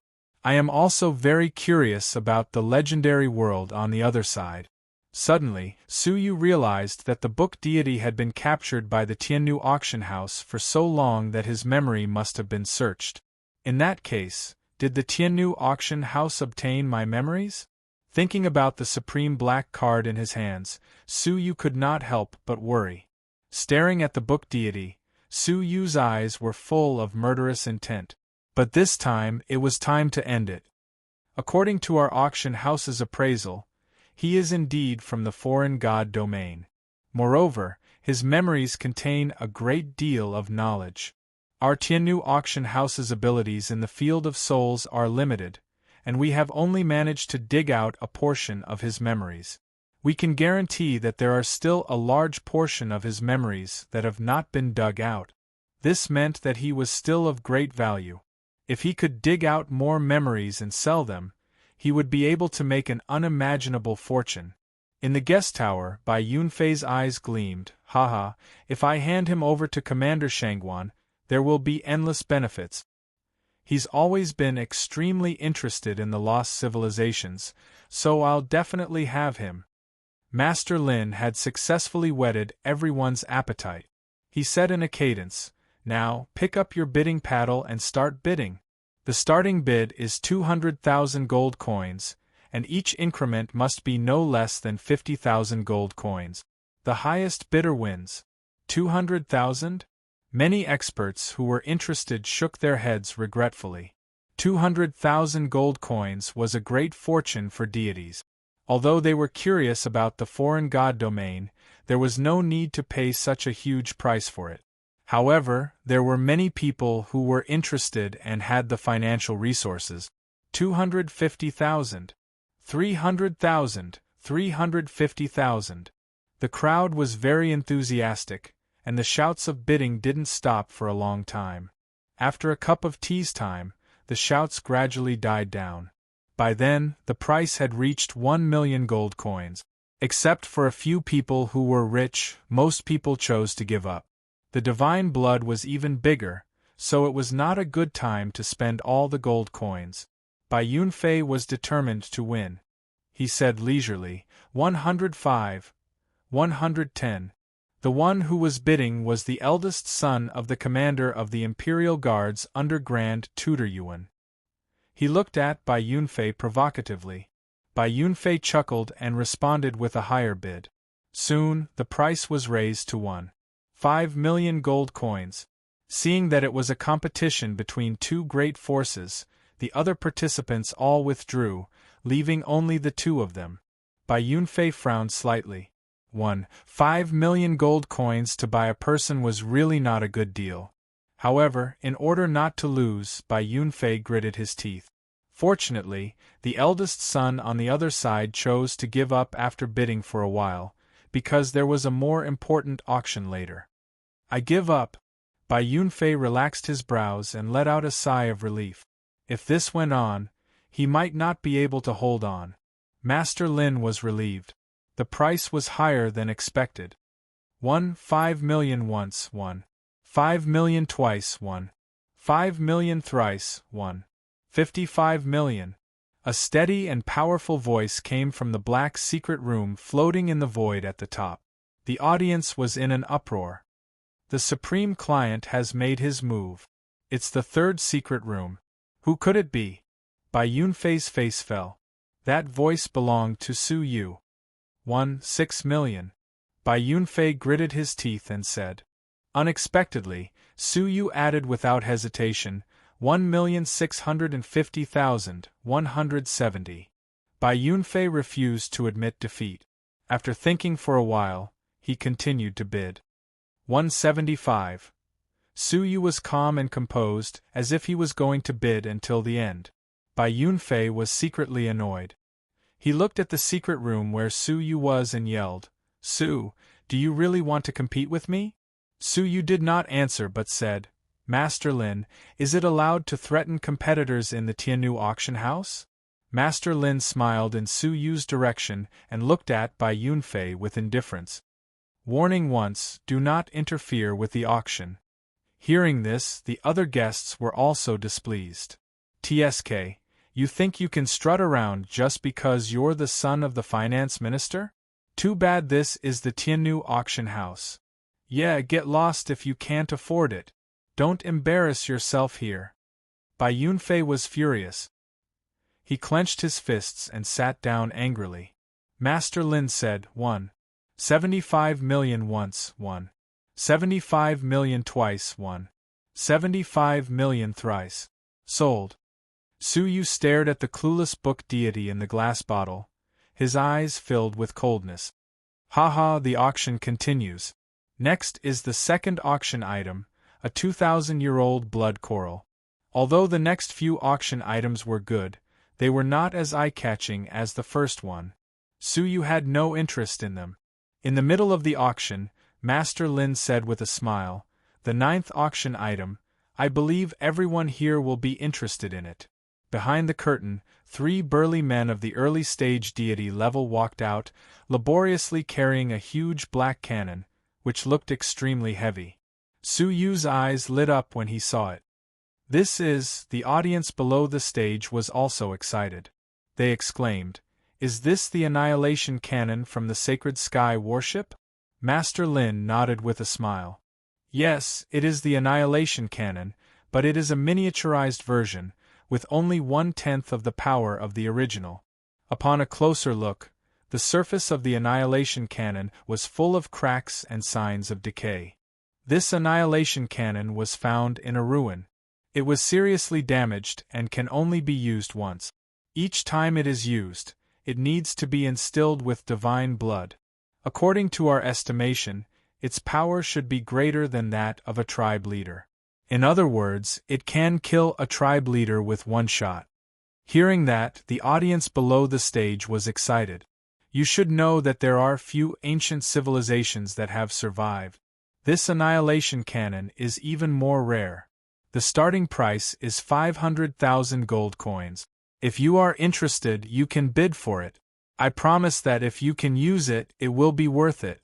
I am also very curious about the legendary world on the other side. Suddenly, Su Yu realized that the book deity had been captured by the Tiannu auction house for so long that his memory must have been searched. In that case, did the Tiannu auction house obtain my memories? Thinking about the supreme black card in his hands, Su Yu could not help but worry. Staring at the book deity, Su Yu's eyes were full of murderous intent. But this time it was time to end it. According to our auction house's appraisal, he is indeed from the foreign god domain. Moreover, his memories contain a great deal of knowledge. Our Tiannu auction house's abilities in the field of souls are limited, and we have only managed to dig out a portion of his memories. We can guarantee that there are still a large portion of his memories that have not been dug out. This meant that he was still of great value. If he could dig out more memories and sell them, he would be able to make an unimaginable fortune. In the guest tower, Bai Yunfei's eyes gleamed. Haha, if I hand him over to Commander Shangguan, there will be endless benefits. He's always been extremely interested in the lost civilizations, so I'll definitely have him. Master Lin had successfully whetted everyone's appetite. He said in a cadence, Now, pick up your bidding paddle and start bidding. The starting bid is 200,000 gold coins, and each increment must be no less than 50,000 gold coins. The highest bidder wins. 200,000? Many experts who were interested shook their heads regretfully. 200,000 gold coins was a great fortune for deities. Although they were curious about the foreign god domain, there was no need to pay such a huge price for it. However, there were many people who were interested and had the financial resources. 250,000. 300,000. 350,000. The crowd was very enthusiastic, and the shouts of bidding didn't stop for a long time. After a cup of tea's time, the shouts gradually died down. By then, the price had reached 1 million gold coins. Except for a few people who were rich, most people chose to give up. The divine blood was even bigger, so it was not a good time to spend all the gold coins. Bai Yunfei was determined to win. He said leisurely, 105, 110. The one who was bidding was the eldest son of the commander of the Imperial Guards under Grand Tutor Yuan. He looked at Bai Yunfei provocatively. Bai Yunfei chuckled and responded with a higher bid. Soon, the price was raised to 1.5 million gold coins. Seeing that it was a competition between two great forces, the other participants all withdrew, leaving only the two of them. Bai Yunfei frowned slightly. 1.5 million gold coins to buy a person was really not a good deal. However, in order not to lose, Bai Yunfei gritted his teeth. Fortunately, the eldest son on the other side chose to give up after bidding for a while, because there was a more important auction later. I give up. Bai Yunfei relaxed his brows and let out a sigh of relief. If this went on, he might not be able to hold on. Master Lin was relieved. The price was higher than expected. 1.5 million once, 1.5 million twice, 1.5 million thrice, 1.55 million. A steady and powerful voice came from the black secret room floating in the void at the top. The audience was in an uproar. The supreme client has made his move. It's the third secret room. Who could it be? Bai Yunfei's face fell. That voice belonged to Su Yu. 1.6 million. Bai Yunfei gritted his teeth and said. Unexpectedly, Su Yu added without hesitation, 1,650,170. Bai Yunfei refused to admit defeat. After thinking for a while, he continued to bid. 175. Su Yu was calm and composed, as if he was going to bid until the end. Bai Yunfei was secretly annoyed. He looked at the secret room where Su Yu was and yelled, "Su, do you really want to compete with me?" Su Yu did not answer but said, "Master Lin, is it allowed to threaten competitors in the Tiannu auction house?" Master Lin smiled in Su Yu's direction and looked at Bai Yunfei with indifference. Warning once, do not interfere with the auction. Hearing this, the other guests were also displeased. "TSK, you think you can strut around just because you're the son of the finance minister? Too bad this is the Tiannu auction house. Yeah, get lost if you can't afford it. Don't embarrass yourself here." Bai Yunfei was furious. He clenched his fists and sat down angrily. Master Lin said, 75 million once, 75 million twice, 75 million thrice. Sold. Su Yu stared at the clueless book deity in the glass bottle, his eyes filled with coldness. Haha, the auction continues. Next is the second auction item, a 2,000-year-old blood coral. Although the next few auction items were good, they were not as eye-catching as the first one. Su Yu had no interest in them. In the middle of the auction, Master Lin said with a smile, "The ninth auction item, I believe everyone here will be interested in it." Behind the curtain, 3 burly men of the early stage deity level walked out, laboriously carrying a huge black cannon, which looked extremely heavy. Su Yu's eyes lit up when he saw it. The audience below the stage was also excited. They exclaimed, "Is this the annihilation cannon from the sacred sky warship?" Master Lin nodded with a smile. "Yes, it is the annihilation cannon, but it is a miniaturized version, with only 1/10 of the power of the original." Upon a closer look, the surface of the annihilation cannon was full of cracks and signs of decay. This annihilation cannon was found in a ruin. It was seriously damaged and can only be used once. Each time it is used, it needs to be instilled with divine blood. According to our estimation, its power should be greater than that of a tribe leader. In other words, it can kill a tribe leader with one shot. Hearing that, the audience below the stage was excited. You should know that there are few ancient civilizations that have survived. This annihilation cannon is even more rare. The starting price is 500,000 gold coins. If you are interested, you can bid for it. I promise that if you can use it, it will be worth it.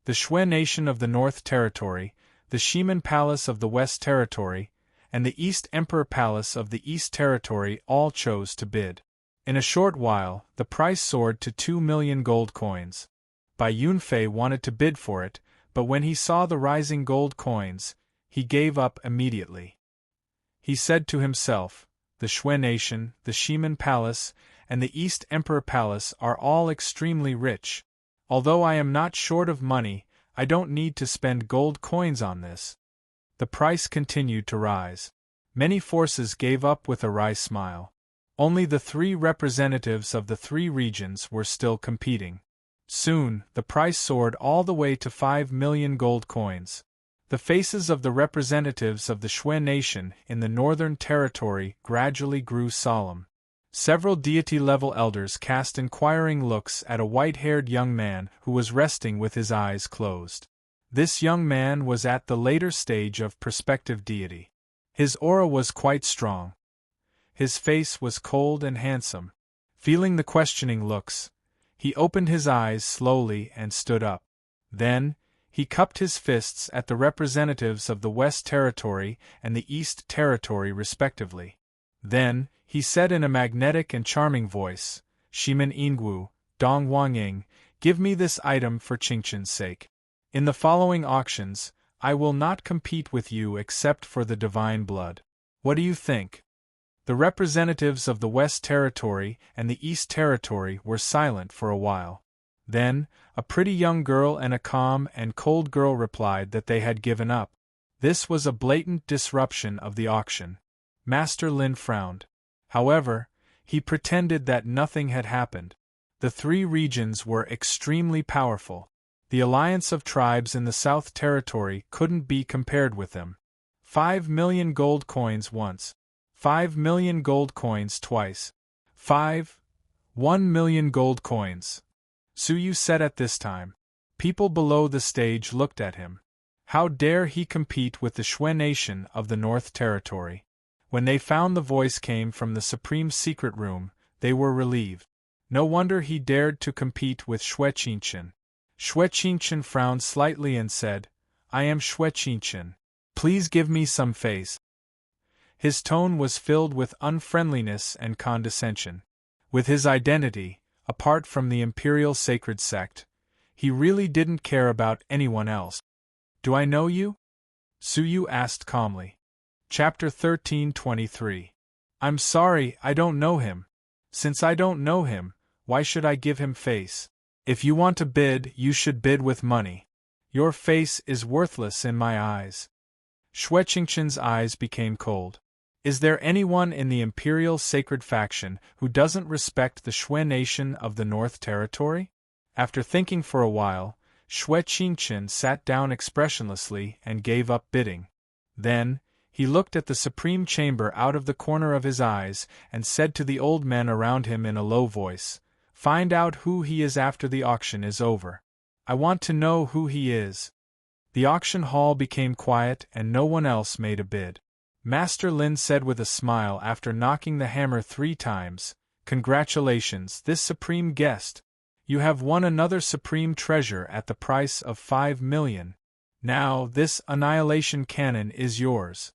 The Shui Nation of the North Territory, the Shiman Palace of the West Territory, and the East Emperor Palace of the East Territory all chose to bid. In a short while, the price soared to 2 million gold coins. Bai Yunfei wanted to bid for it, but when he saw the rising gold coins, he gave up immediately. He said to himself, "The Shui Nation, the Shiman Palace, and the East Emperor Palace are all extremely rich. Although I am not short of money, I don't need to spend gold coins on this." The price continued to rise. Many forces gave up with a wry smile. Only the 3 representatives of the 3 regions were still competing. Soon, the price soared all the way to 5 million gold coins. The faces of the representatives of the Shui Nation in the Northern Territory gradually grew solemn. Several deity-level elders cast inquiring looks at a white-haired young man who was resting with his eyes closed. This young man was at the later stage of prospective deity. His aura was quite strong. His face was cold and handsome. Feeling the questioning looks, he opened his eyes slowly and stood up. Then, he cupped his fists at the representatives of the West Territory and the East Territory respectively. Then, he said in a magnetic and charming voice, "Shiman Ingwu, Dong Wangying, give me this item for Qingchen's sake. In the following auctions, I will not compete with you except for the divine blood. What do you think?" The representatives of the West Territory and the East Territory were silent for a while. Then, a pretty young girl and a calm and cold girl replied that they had given up. This was a blatant disruption of the auction. Master Lin frowned. However, he pretended that nothing had happened. The three regions were extremely powerful. The alliance of tribes in the South Territory couldn't be compared with them. 5 million gold coins once. 5 million gold coins twice. 1 million gold coins. Suyu said at this time. People below the stage looked at him. How dare he compete with the Shui nation of the North Territory? When they found the voice came from the Supreme Secret Room, they were relieved. No wonder he dared to compete with Shui Qingshan. Shui Qingshan frowned slightly and said, I am Shui Qingshan. Please give me some face. His tone was filled with unfriendliness and condescension. With his identity, apart from the Imperial Sacred Sect, he really didn't care about anyone else. Do I know you? Suyu asked calmly. Chapter 13:23. I'm sorry, I don't know him. Since I don't know him, why should I give him face? If you want to bid, you should bid with money. Your face is worthless in my eyes. Shui Qingshan's eyes became cold. Is there anyone in the Imperial Sacred Faction who doesn't respect the Shui nation of the North Territory? After thinking for a while, Shui Qingshan sat down expressionlessly and gave up bidding. Then, he looked at the Supreme Chamber out of the corner of his eyes and said to the old men around him in a low voice, Find out who he is after the auction is over. I want to know who he is. The auction hall became quiet and no one else made a bid. Master Lin said with a smile after knocking the hammer 3 times, Congratulations, this supreme guest. You have won another supreme treasure at the price of 5 million. Now, this annihilation cannon is yours.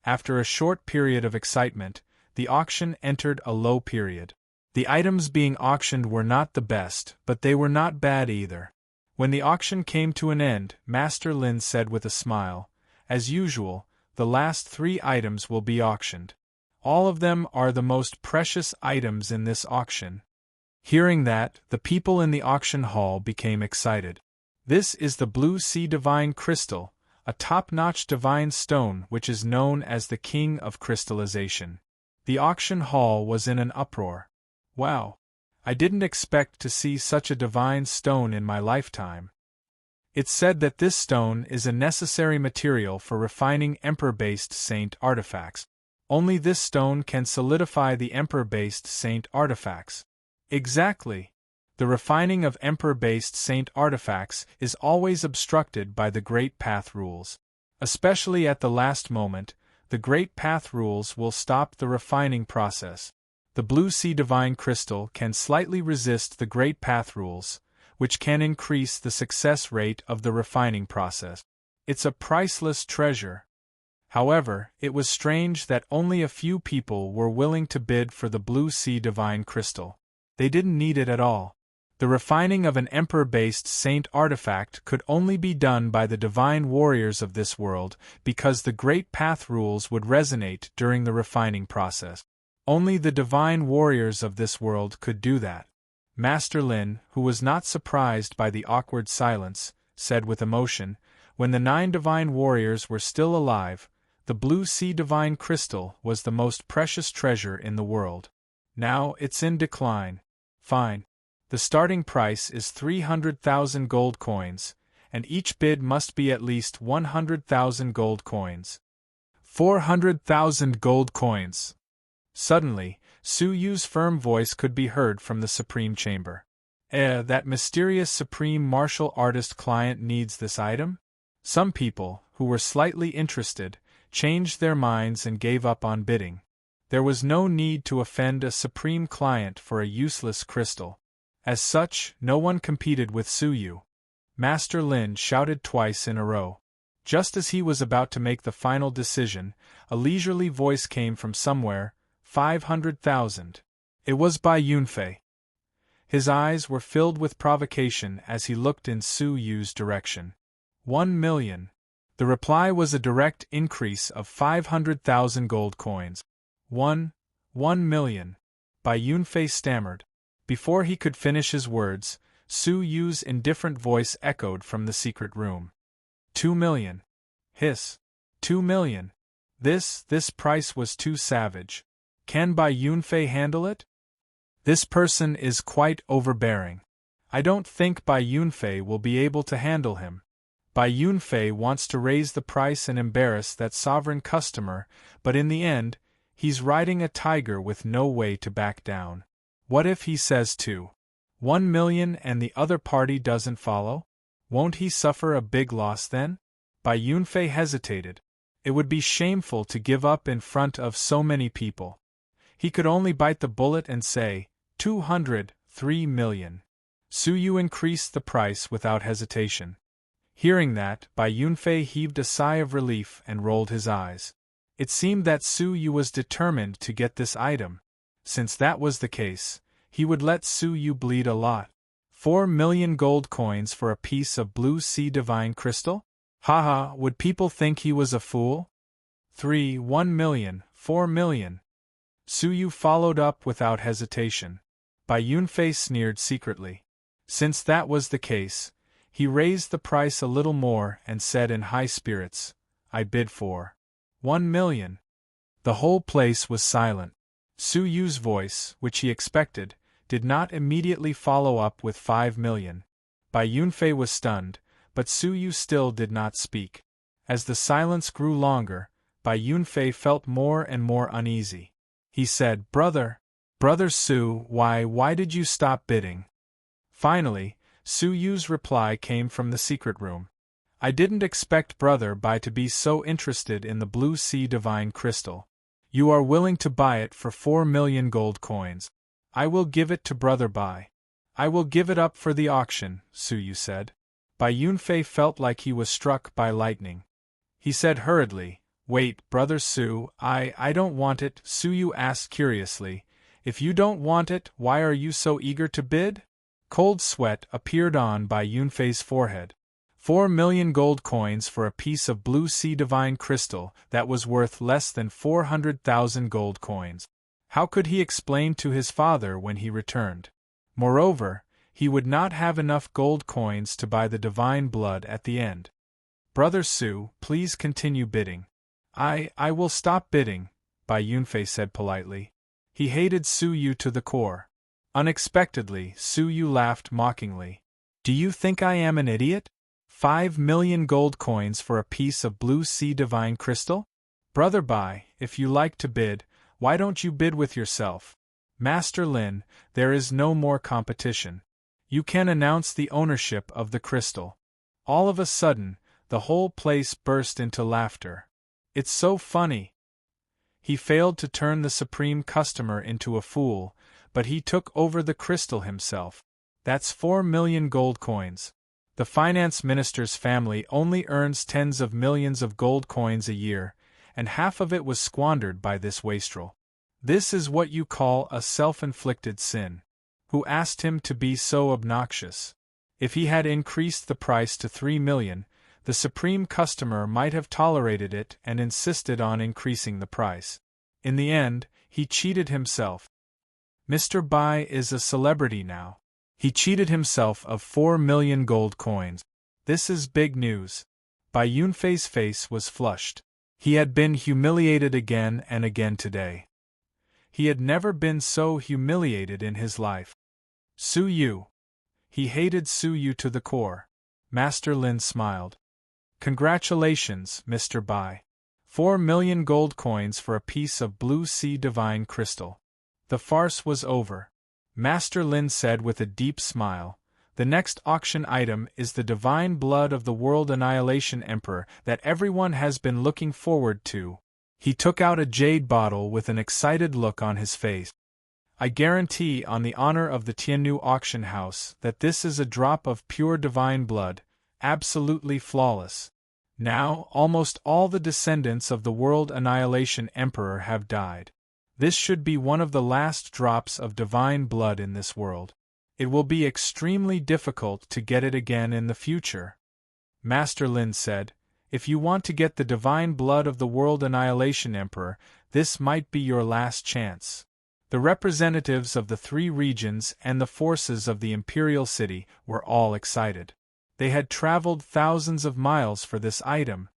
After a short period of excitement, the auction entered a low period. The items being auctioned were not the best, but they were not bad either. When the auction came to an end, Master Lin said with a smile, As usual, the last 3 items will be auctioned. All of them are the most precious items in this auction. Hearing that, the people in the auction hall became excited. This is the Blue Sea Divine Crystal, a top-notch divine stone which is known as the King of Crystallization. The auction hall was in an uproar. Wow! I didn't expect to see such a divine stone in my lifetime. It's said that this stone is a necessary material for refining Emperor-based saint artifacts. Only this stone can solidify the Emperor-based saint artifacts. Exactly. The refining of Emperor-based saint artifacts is always obstructed by the Great Path rules. Especially at the last moment, the Great Path rules will stop the refining process. The Blue Sea Divine Crystal can slightly resist the Great Path rules, which can increase the success rate of the refining process. It's a priceless treasure. However, it was strange that only a few people were willing to bid for the Blue Sea Divine Crystal. They didn't need it at all. The refining of an Emperor-based saint artifact could only be done by the divine warriors of this world because the Great Path rules would resonate during the refining process. Only the divine warriors of this world could do that. Master Lin, who was not surprised by the awkward silence, said with emotion, When the 9 divine warriors were still alive, the Blue Sea Divine Crystal was the most precious treasure in the world. Now it's in decline. Fine. The starting price is 300,000 gold coins, and each bid must be at least 100,000 gold coins. 400,000 gold coins. Suddenly, Suyu's firm voice could be heard from the Supreme Chamber. That mysterious Supreme Martial Artist client needs this item? Some people, who were slightly interested, changed their minds and gave up on bidding. There was no need to offend a Supreme client for a useless crystal. As such, no one competed with Suyu. Master Lin shouted twice in a row. Just as he was about to make the final decision, a leisurely voice came from somewhere, 500,000. It was by Yunfei. His eyes were filled with provocation as he looked in Suyu's direction. 1 million. The reply was a direct increase of 500,000 gold coins. 1 million. Bai Yunfei stammered. Before he could finish his words, Suyu's indifferent voice echoed from the secret room. 2 million. Hiss. 2 million. This price was too savage. Can Bai Yunfei handle it? This person is quite overbearing. I don't think Bai Yunfei will be able to handle him. Bai Yunfei wants to raise the price and embarrass that sovereign customer, but in the end, he's riding a tiger with no way to back down. What if he says to 1 million and the other party doesn't follow? Won't he suffer a big loss then? Bai Yunfei hesitated. It would be shameful to give up in front of so many people. He could only bite the bullet and say, 203 million. Su Yu increased the price without hesitation. Hearing that, Bai Yunfei heaved a sigh of relief and rolled his eyes. It seemed that Su Yu was determined to get this item. Since that was the case, he would let Su Yu bleed a lot. 4 million gold coins for a piece of blue sea divine crystal? Haha, would people think he was a fool? 1 million, 4 million. Su Yu followed up without hesitation. Bai Yunfei sneered secretly. Since that was the case, he raised the price a little more and said in high spirits, I bid for 1 million. The whole place was silent. Su Yu's voice, which he expected, did not immediately follow up with 5 million. Bai Yunfei was stunned, but Su Yu still did not speak. As the silence grew longer, Bai Yunfei felt more and more uneasy. He said, Brother Su, why did you stop bidding? Finally, Su Yu's reply came from the secret room. I didn't expect Brother Bai to be so interested in the blue sea divine crystal. You are willing to buy it for 4 million gold coins. I will give it to Brother Bai. I will give it up for the auction, Su Yu said. Bai Yunfei felt like he was struck by lightning. He said hurriedly, Wait, Brother Su, I don't want it, Su Yu asked curiously. If you don't want it, why are you so eager to bid? Cold sweat appeared on Bai Yunfei's forehead. 4 million gold coins for a piece of blue sea divine crystal that was worth less than 400,000 gold coins. How could he explain to his father when he returned? Moreover, he would not have enough gold coins to buy the divine blood at the end. Brother Su, please continue bidding. I will stop bidding, Bai Yunfei said politely. He hated Su Yu to the core. Unexpectedly, Su Yu laughed mockingly. Do you think I am an idiot? 5 million gold coins for a piece of blue sea divine crystal? Brother Bai, if you like to bid, why don't you bid with yourself? Master Lin, there is no more competition. You can announce the ownership of the crystal. All of a sudden, the whole place burst into laughter. It's so funny. He failed to turn the supreme customer into a fool, but he took over the crystal himself. That's 4 million gold coins. The finance minister's family only earns tens of millions of gold coins a year, and half of it was squandered by this wastrel. This is what you call a self-inflicted sin. Who asked him to be so obnoxious? If he had increased the price to 3 million, the supreme customer might have tolerated it and insisted on increasing the price. In the end, he cheated himself. Mr. Bai is a celebrity now. He cheated himself of 4 million gold coins. This is big news. Bai Yunfei's face was flushed. He had been humiliated again and again today. He had never been so humiliated in his life. Su Yu. He hated Su Yu to the core. Master Lin smiled. Congratulations, Mr. Bai. 4 million gold coins for a piece of blue sea divine crystal. The farce was over. Master Lin said with a deep smile, The next auction item is the divine blood of the World Annihilation Emperor that everyone has been looking forward to. He took out a jade bottle with an excited look on his face. I guarantee on the honor of the Tiannu auction house that this is a drop of pure divine blood, absolutely flawless. Now, almost all the descendants of the World Annihilation Emperor have died. This should be one of the last drops of divine blood in this world. It will be extremely difficult to get it again in the future. Master Lin said, If you want to get the divine blood of the World Annihilation Emperor, this might be your last chance. The representatives of the 3 regions and the forces of the Imperial City were all excited. They had traveled thousands of miles for this item.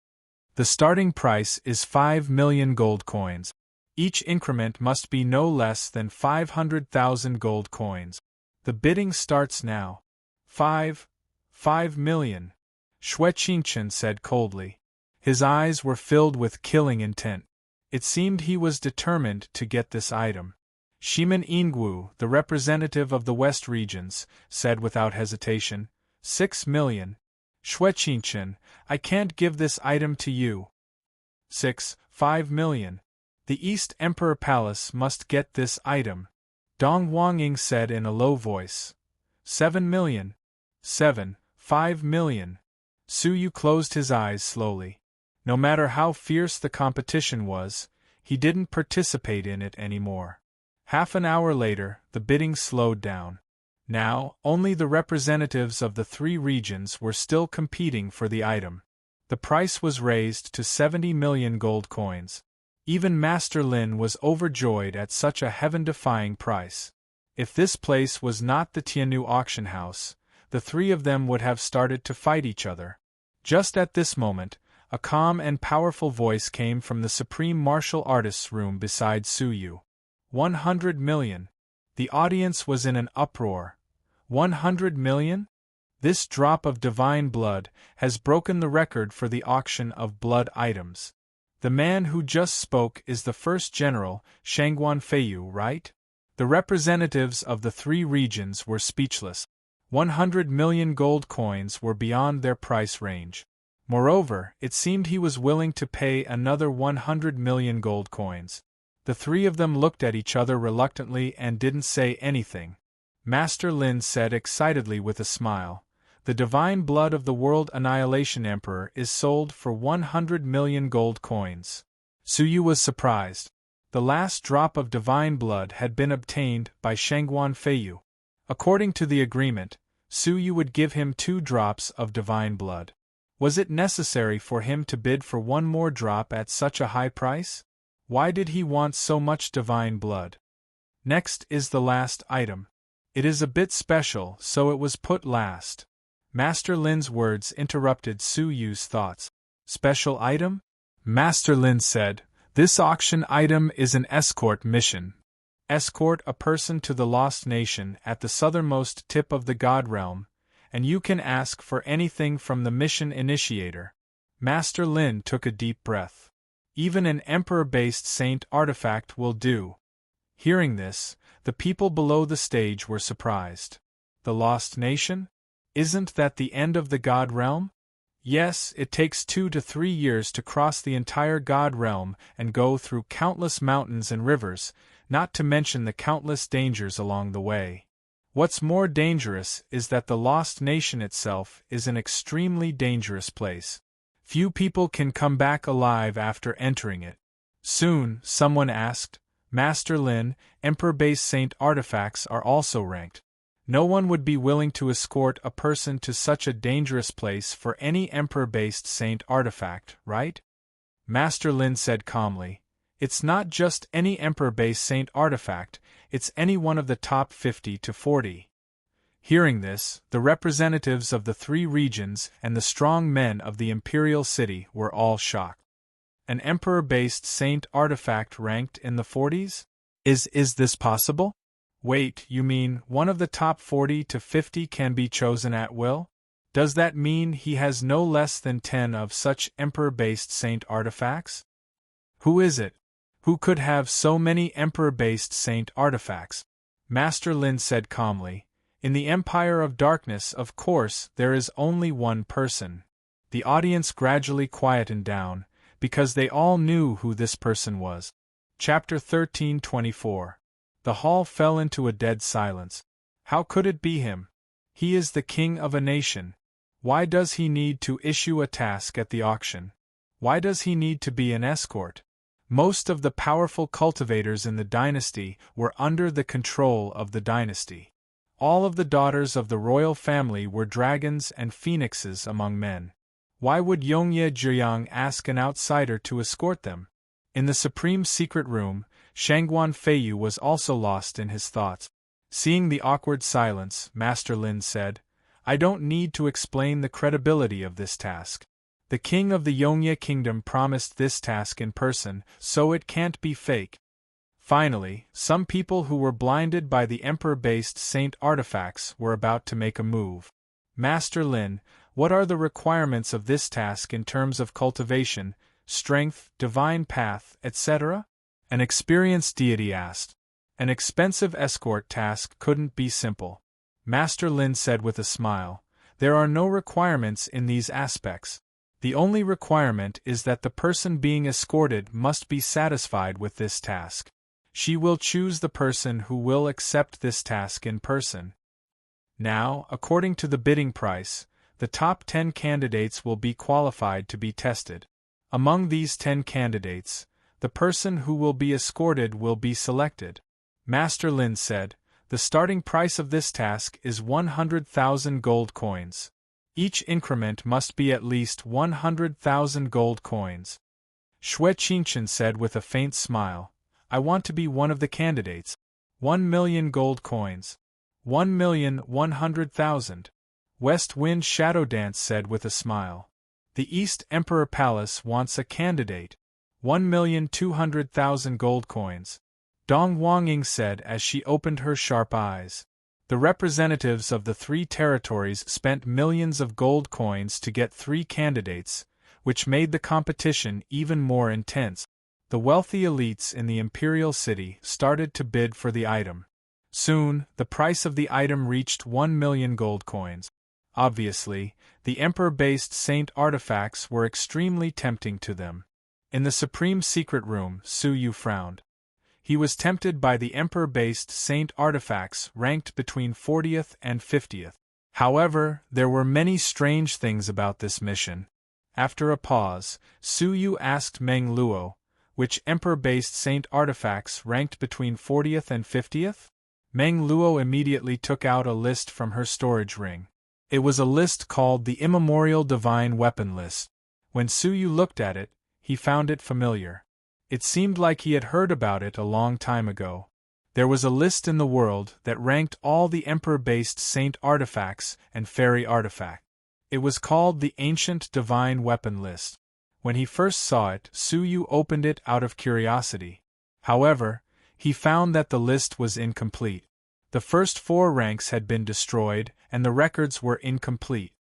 The starting price is 5 million gold coins. Each increment must be no less than 500,000 gold coins. The bidding starts now. 5 million. Shueqingchen said coldly. His eyes were filled with killing intent. It seemed he was determined to get this item. Shiman Ingwu, the representative of the West regions, said without hesitation, 6 million. Shueqingchen, I can't give this item to you. 5 million. The East Emperor Palace must get this item. Dong Huangying said in a low voice. 7 million. 5 million. Su Yu closed his eyes slowly. No matter how fierce the competition was, he didn't participate in it anymore. Half an hour later, the bidding slowed down. Now, only the representatives of the three regions were still competing for the item. The price was raised to 70 million gold coins. Even Master Lin was overjoyed at such a heaven-defying price. If this place was not the Tianyu auction house, the three of them would have started to fight each other. Just at this moment, a calm and powerful voice came from the supreme martial artist's room beside Su Yu. 100 million. The audience was in an uproar. 100 million? This drop of divine blood has broken the record for the auction of blood items. The man who just spoke is the first general, Shangguan Feiyu, right? The representatives of the three regions were speechless. 100 million gold coins were beyond their price range. Moreover, it seemed he was willing to pay another 100 million gold coins. The three of them looked at each other reluctantly and didn't say anything. Master Lin said excitedly with a smile, "The divine blood of the World Annihilation Emperor is sold for 100 million gold coins." Su Yu was surprised. The last drop of divine blood had been obtained by Shangguan Feiyu. According to the agreement, Su Yu would give him 2 drops of divine blood. Was it necessary for him to bid for one more drop at such a high price? Why did he want so much divine blood? Next is the last item. It is a bit special, so it was put last. Master Lin's words interrupted Su Yu's thoughts. Special item? Master Lin said, "This auction item is an escort mission. Escort a person to the Lost Nation at the southernmost tip of the God Realm, and you can ask for anything from the mission initiator." Master Lin took a deep breath. Even an Emperor-based saint artifact will do. Hearing this, the people below the stage were surprised. The Lost Nation? Isn't that the end of the God Realm? Yes, it takes 2 to 3 years to cross the entire God Realm and go through countless mountains and rivers, not to mention the countless dangers along the way. What's more dangerous is that the Lost Nation itself is an extremely dangerous place. Few people can come back alive after entering it. Soon, someone asked, "Master Lin, Emperor-based saint artifacts are also ranked. No one would be willing to escort a person to such a dangerous place for any Emperor-based saint artifact, right?" Master Lin said calmly, "It's not just any Emperor-based saint artifact, it's any one of the top 50 to 40. Hearing this, the representatives of the three regions and the strong men of the imperial city were all shocked. An Emperor-based saint artifact ranked in the 40s? Is this possible? Wait, you mean one of the top 40 to 50 can be chosen at will? Does that mean he has no less than 10 of such Emperor-based saint artifacts? Who is it? Who could have so many Emperor-based saint artifacts?" Master Lin said calmly, "In the Empire of Darkness, of course, there is only one person." The audience gradually quietened down, because they all knew who this person was. Chapter 13:24. The hall fell into a dead silence. How could it be him? He is the king of a nation. Why does he need to issue a task at the auction? Why does he need to be an escort? Most of the powerful cultivators in the dynasty were under the control of the dynasty. All of the daughters of the royal family were dragons and phoenixes among men. Why would Yongye Zhiyang ask an outsider to escort them? In the supreme secret room, Shangguan Feiyu was also lost in his thoughts. Seeing the awkward silence, Master Lin said, "I don't need to explain the credibility of this task. The king of the Yongye kingdom promised this task in person, so it can't be fake. Finally, some people who were blinded by the Emperor-based Saint artifacts were about to make a move. Master Lin, what are the requirements of this task in terms of cultivation, strength, divine path, etc.? An experienced deity asked. An expensive escort task couldn't be simple. Master Lin said with a smile, there are no requirements in these aspects. The only requirement is that the person being escorted must be satisfied with this task. She will choose the person who will accept this task in person. Now, according to the bidding price, the top 10 candidates will be qualified to be tested. Among these 10 candidates, the person who will be escorted will be selected. Master Lin said, the starting price of this task is 100,000 gold coins. Each increment must be at least 100,000 gold coins. Xue Qingchen said with a faint smile, I want to be one of the candidates. 1,000,000 gold coins. 1,100,000. West Wind Shadow Dance said with a smile. The East Emperor Palace wants a candidate. 1,200,000 gold coins. Dong Wangying said as she opened her sharp eyes. The representatives of the 3 territories spent millions of gold coins to get 3 candidates, which made the competition even more intense. The wealthy elites in the imperial city started to bid for the item. Soon, the price of the item reached 1,000,000 gold coins. Obviously, the Emperor-based Saint artifacts were extremely tempting to them. In the Supreme Secret Room, Su Yu frowned. He was tempted by the Emperor-based Saint artifacts ranked between 40th and 50th. However, there were many strange things about this mission. After a pause, Su Yu asked Meng Luo, which Emperor-based Saint artifacts ranked between 40th and 50th? Meng Luo immediately took out a list from her storage ring. It was a list called the Immemorial Divine Weapon List. When Su Yu looked at it, he found it familiar. It seemed like he had heard about it a long time ago. There was a list in the world that ranked all the Emperor-based Saint artifacts and fairy artifacts. It was called the Ancient Divine Weapon List. When he first saw it, Su Yu opened it out of curiosity. However, he found that the list was incomplete. The first 4 ranks had been destroyed, and the records were incomplete.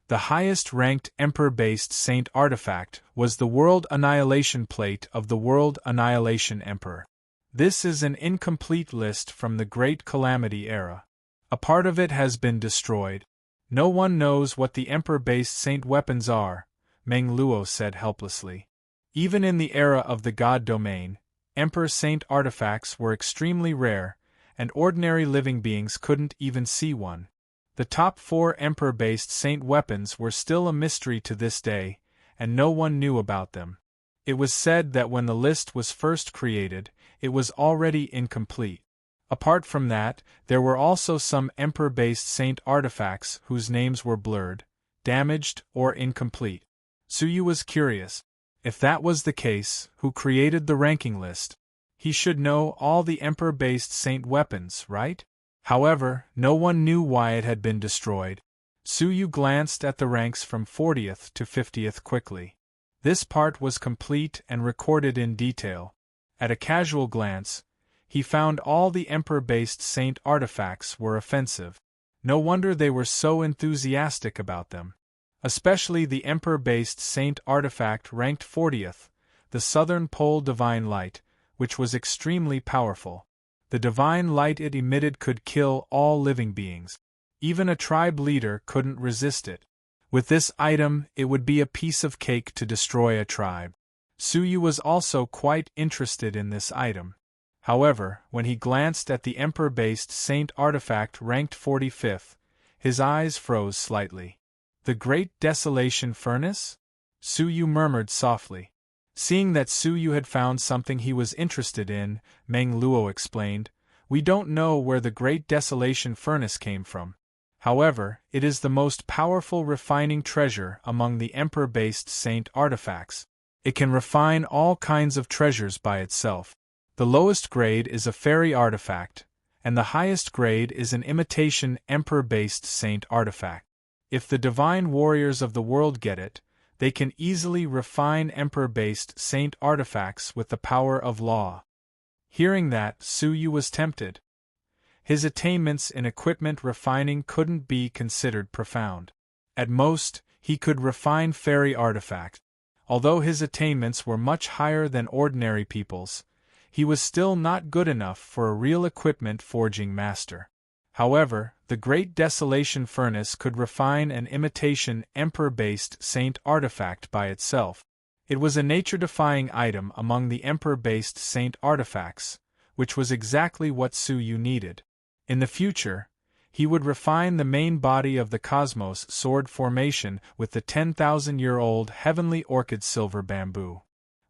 The highest-ranked Emperor-based Saint artifact was the World Annihilation Plate of the World Annihilation Emperor. This is an incomplete list from the Great Calamity era. A part of it has been destroyed. No one knows what the Emperor-based Saint weapons are, Meng Luo said helplessly. Even in the era of the God Domain, Emperor Saint artifacts were extremely rare, and ordinary living beings couldn't even see one. The top 4 Emperor-based Saint weapons were still a mystery to this day, and no one knew about them. It was said that when the list was first created, it was already incomplete. Apart from that, there were also some Emperor-based Saint artifacts whose names were blurred, damaged, or incomplete. Su Yu was curious. If that was the case, who created the ranking list? He should know all the Emperor-based Saint weapons, right? However, no one knew why it had been destroyed. Su Yu glanced at the ranks from 40th to 50th quickly. This part was complete and recorded in detail. At a casual glance, he found all the Emperor-based Saint artifacts were offensive. No wonder they were so enthusiastic about them. Especially the Emperor-based Saint artifact ranked 40th, the Southern Pole Divine Light, which was extremely powerful. The divine light it emitted could kill all living beings. Even a tribe leader couldn't resist it. With this item, it would be a piece of cake to destroy a tribe. Su Yu was also quite interested in this item. However, when he glanced at the Emperor-based Saint artifact ranked 45th, his eyes froze slightly. The Great Desolation Furnace? Su Yu murmured softly. Seeing that Su Yu had found something he was interested in, Meng Luo explained, "We don't know where the Great Desolation Furnace came from. However, it is the most powerful refining treasure among the Emperor-based Saint artifacts. It can refine all kinds of treasures by itself. The lowest grade is a fairy artifact, and the highest grade is an imitation Emperor-based Saint artifact. If the divine warriors of the world get it, they can easily refine Emperor-based Saint artifacts with the power of law." Hearing that, Su Yu was tempted. His attainments in equipment refining couldn't be considered profound. At most, he could refine fairy artifacts. Although his attainments were much higher than ordinary people's, he was still not good enough for a real equipment forging master. However, the Great Desolation Furnace could refine an imitation Emperor-based Saint artifact by itself. It was a nature-defying item among the Emperor-based Saint artifacts, which was exactly what Su Yu needed. In the future, he would refine the main body of the Cosmos Sword formation with the 10,000-year-old Heavenly Orchid Silver Bamboo.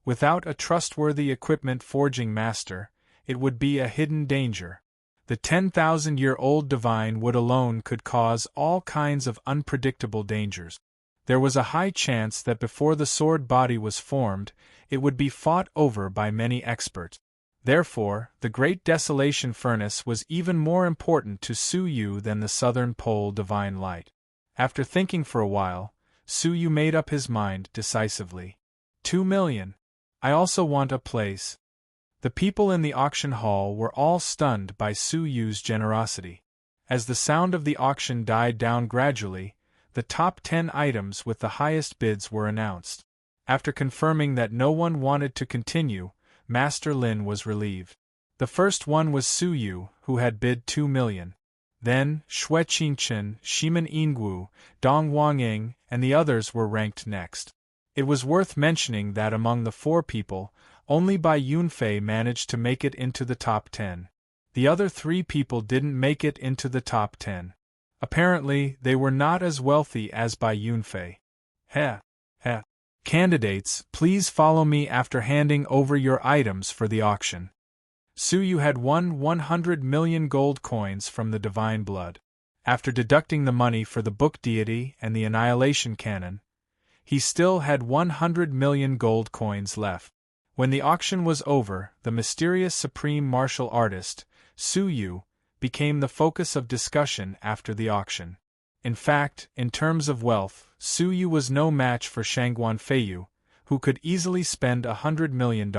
Without a trustworthy equipment forging master, it would be a hidden danger. The 10,000-year-old divine wood alone could cause all kinds of unpredictable dangers. There was a high chance that before the sword body was formed, it would be fought over by many experts. Therefore, the Great Desolation Furnace was even more important to Su Yu than the Southern Pole Divine Light. After thinking for a while, Su Yu made up his mind decisively. 2 million. I also want a place. The people in the auction hall were all stunned by Su Yu's generosity. As the sound of the auction died down gradually, the top 10 items with the highest bids were announced. After confirming that no one wanted to continue, Master Lin was relieved. The first one was Su Yu, who had bid 2 million. Then, Xue Qingchen, Shimen Yingwu, Dong Wangying, and the others were ranked next. It was worth mentioning that among the 4 people, only Bai Yunfei managed to make it into the top 10. The other 3 people didn't make it into the top 10. Apparently, they were not as wealthy as Bai Yunfei. Heh. Candidates, please follow me after handing over your items for the auction. Su Yu had won 100 million gold coins from the divine blood. After deducting the money for the book deity and the annihilation cannon, he still had 100 million gold coins left. When the auction was over, the mysterious supreme martial artist, Su Yu, became the focus of discussion after the auction. In fact, in terms of wealth, Su Yu was no match for Shangguan Feiyu, who could easily spend $100 million.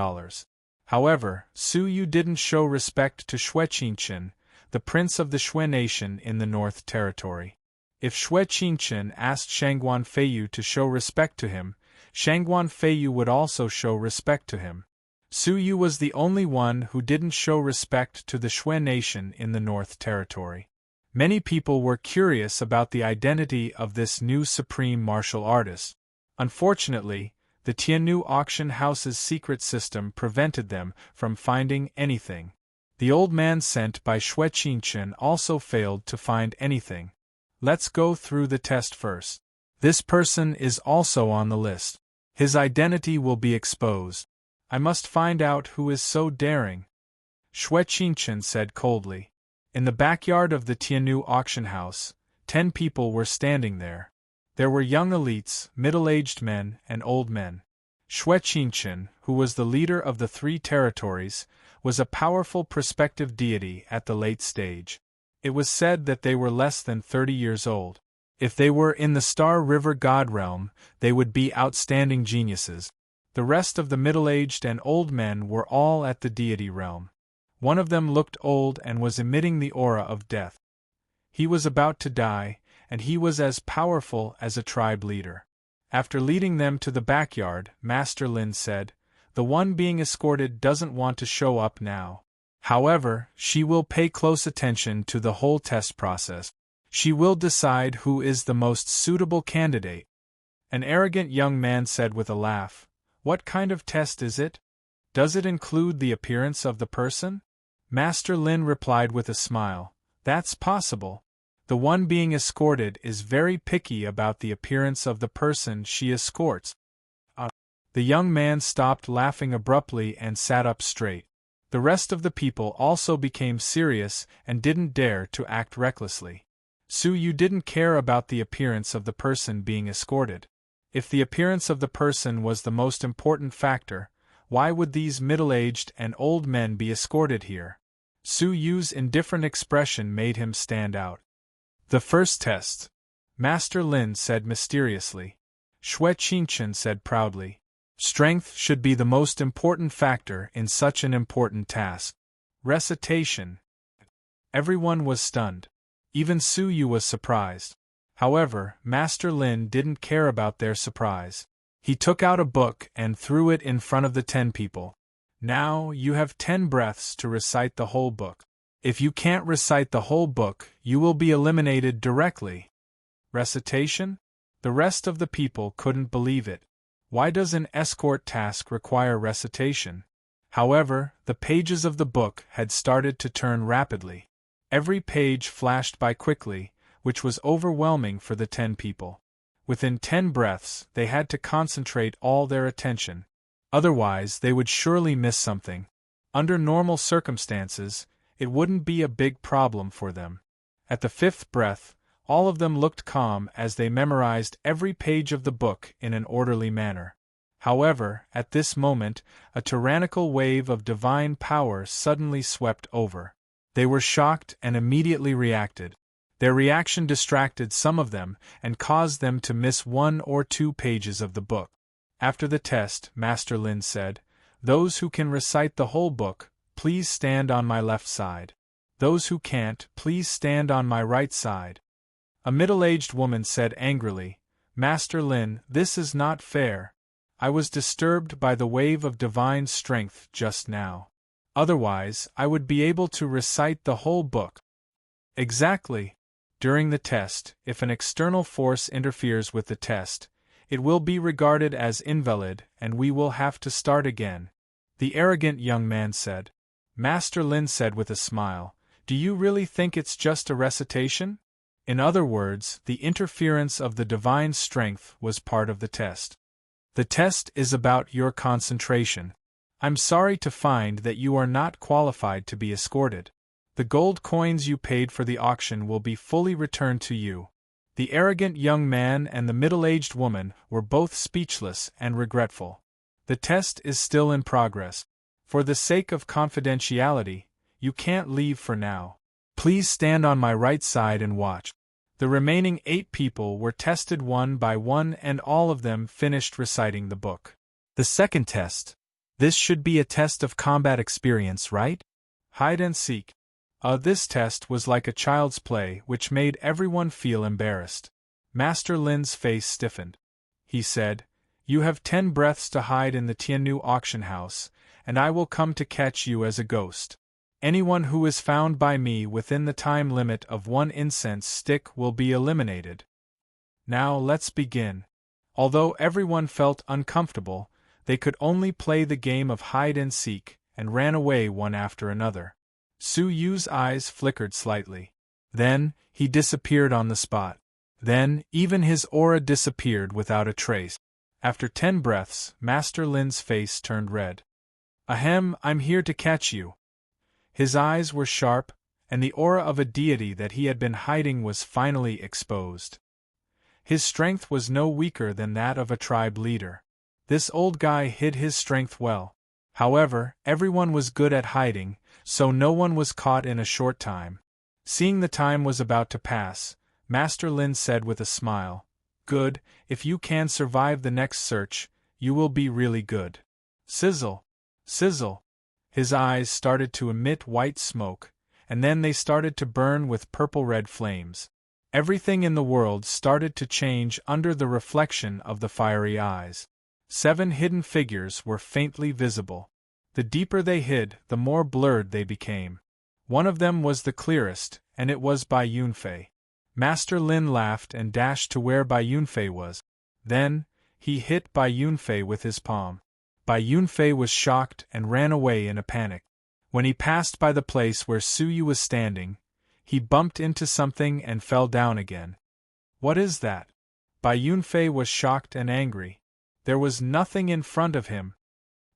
However, Su Yu didn't show respect to Xue Qingchen, the prince of the Xue nation in the North Territory. If Xue Qingchen asked Shangguan Feiyu to show respect to him, Shangguan Feiyu would also show respect to him. Su Yu was the only one who didn't show respect to the Xue nation in the North Territory. Many people were curious about the identity of this new supreme martial artist. Unfortunately, the Tiannu auction house's secret system prevented them from finding anything. The old man sent by Xue Qingchen also failed to find anything. Let's go through the test first. This person is also on the list. His identity will be exposed. I must find out who is so daring. Xue Qingchen said coldly. In the backyard of the Tiannu auction house, 10 people were standing there. There were young elites, middle-aged men, and old men. Xue Qingchen, who was the leader of the 3 territories, was a powerful prospective deity at the late stage. It was said that they were less than 30 years old. If they were in the Star River God realm, they would be outstanding geniuses. The rest of the middle-aged and old men were all at the deity realm. One of them looked old and was emitting the aura of death. He was about to die, and he was as powerful as a tribe leader. After leading them to the backyard, Master Lin said, "The one being escorted doesn't want to show up now. However, she will pay close attention to the whole test process. She will decide who is the most suitable candidate." An arrogant young man said with a laugh, "What kind of test is it? Does it include the appearance of the person?" Master Lin replied with a smile, "That's possible. The one being escorted is very picky about the appearance of the person she escorts." The young man stopped laughing abruptly and sat up straight. The rest of the people also became serious and didn't dare to act recklessly. Su Yu didn't care about the appearance of the person being escorted. If the appearance of the person was the most important factor, why would these middle-aged and old men be escorted here? Su Yu's indifferent expression made him stand out. "The first test," Master Lin said mysteriously. Xue Qingchen said proudly. Strength should be the most important factor in such an important task. Recitation. Everyone was stunned. Even Suyu was surprised. However, Master Lin didn't care about their surprise. He took out a book and threw it in front of the 10 people. Now, you have 10 breaths to recite the whole book. If you can't recite the whole book, you will be eliminated directly. Recitation? The rest of the people couldn't believe it. Why does an escort task require recitation? However, the pages of the book had started to turn rapidly. Every page flashed by quickly, which was overwhelming for the 10 people. Within 10 breaths, they had to concentrate all their attention. Otherwise, they would surely miss something. Under normal circumstances, it wouldn't be a big problem for them. At the 5th breath, all of them looked calm as they memorized every page of the book in an orderly manner. However, at this moment, a tyrannical wave of divine power suddenly swept over. They were shocked and immediately reacted. Their reaction distracted some of them and caused them to miss 1 or 2 pages of the book. After the test, Master Lin said, "Those who can recite the whole book, please stand on my left side. Those who can't, please stand on my right side." A middle-aged woman said angrily, "Master Lin, this is not fair. I was disturbed by the wave of divine strength just now. Otherwise, I would be able to recite the whole book." Exactly. During the test, if an external force interferes with the test, it will be regarded as invalid and we will have to start again, the arrogant young man said. Master Lin said with a smile, "Do you really think it's just a recitation?" In other words, the interference of the divine strength was part of the test. The test is about your concentration. I'm sorry to find that you are not qualified to be escorted. The gold coins you paid for the auction will be fully returned to you. The arrogant young man and the middle-aged woman were both speechless and regretful. The test is still in progress. For the sake of confidentiality, you can't leave for now. Please stand on my right side and watch. The remaining 8 people were tested one by one and all of them finished reciting the book. The second test. This should be a test of combat experience, right? Hide and seek. This test was like a child's play which made everyone feel embarrassed. Master Lin's face stiffened. He said, "You have 10 breaths to hide in the Tiannu auction house, and I will come to catch you as a ghost. Anyone who is found by me within the time limit of 1 incense stick will be eliminated." Now let's begin. Although everyone felt uncomfortable, they could only play the game of hide and seek, and ran away one after another. Su Yu's eyes flickered slightly. Then, he disappeared on the spot. Then, even his aura disappeared without a trace. After 10 breaths, Master Lin's face turned red. "Ahem, I'm here to catch you." His eyes were sharp, and the aura of a deity that he had been hiding was finally exposed. His strength was no weaker than that of a tribe leader. This old guy hid his strength well. However, everyone was good at hiding, so no one was caught in a short time. Seeing the time was about to pass, Master Lin said with a smile, "Good, if you can survive the next search, you will be really good." Sizzle! Sizzle! His eyes started to emit white smoke, and then they started to burn with purple-red flames. Everything in the world started to change under the reflection of the fiery eyes. 7 hidden figures were faintly visible. The deeper they hid, the more blurred they became. One of them was the clearest, and it was Bai Yunfei. Master Lin laughed and dashed to where Bai Yunfei was. Then, he hit Bai Yunfei with his palm. Bai Yunfei was shocked and ran away in a panic. When he passed by the place where Suyu was standing, he bumped into something and fell down again. "What is that?" Bai Yunfei was shocked and angry. There was nothing in front of him.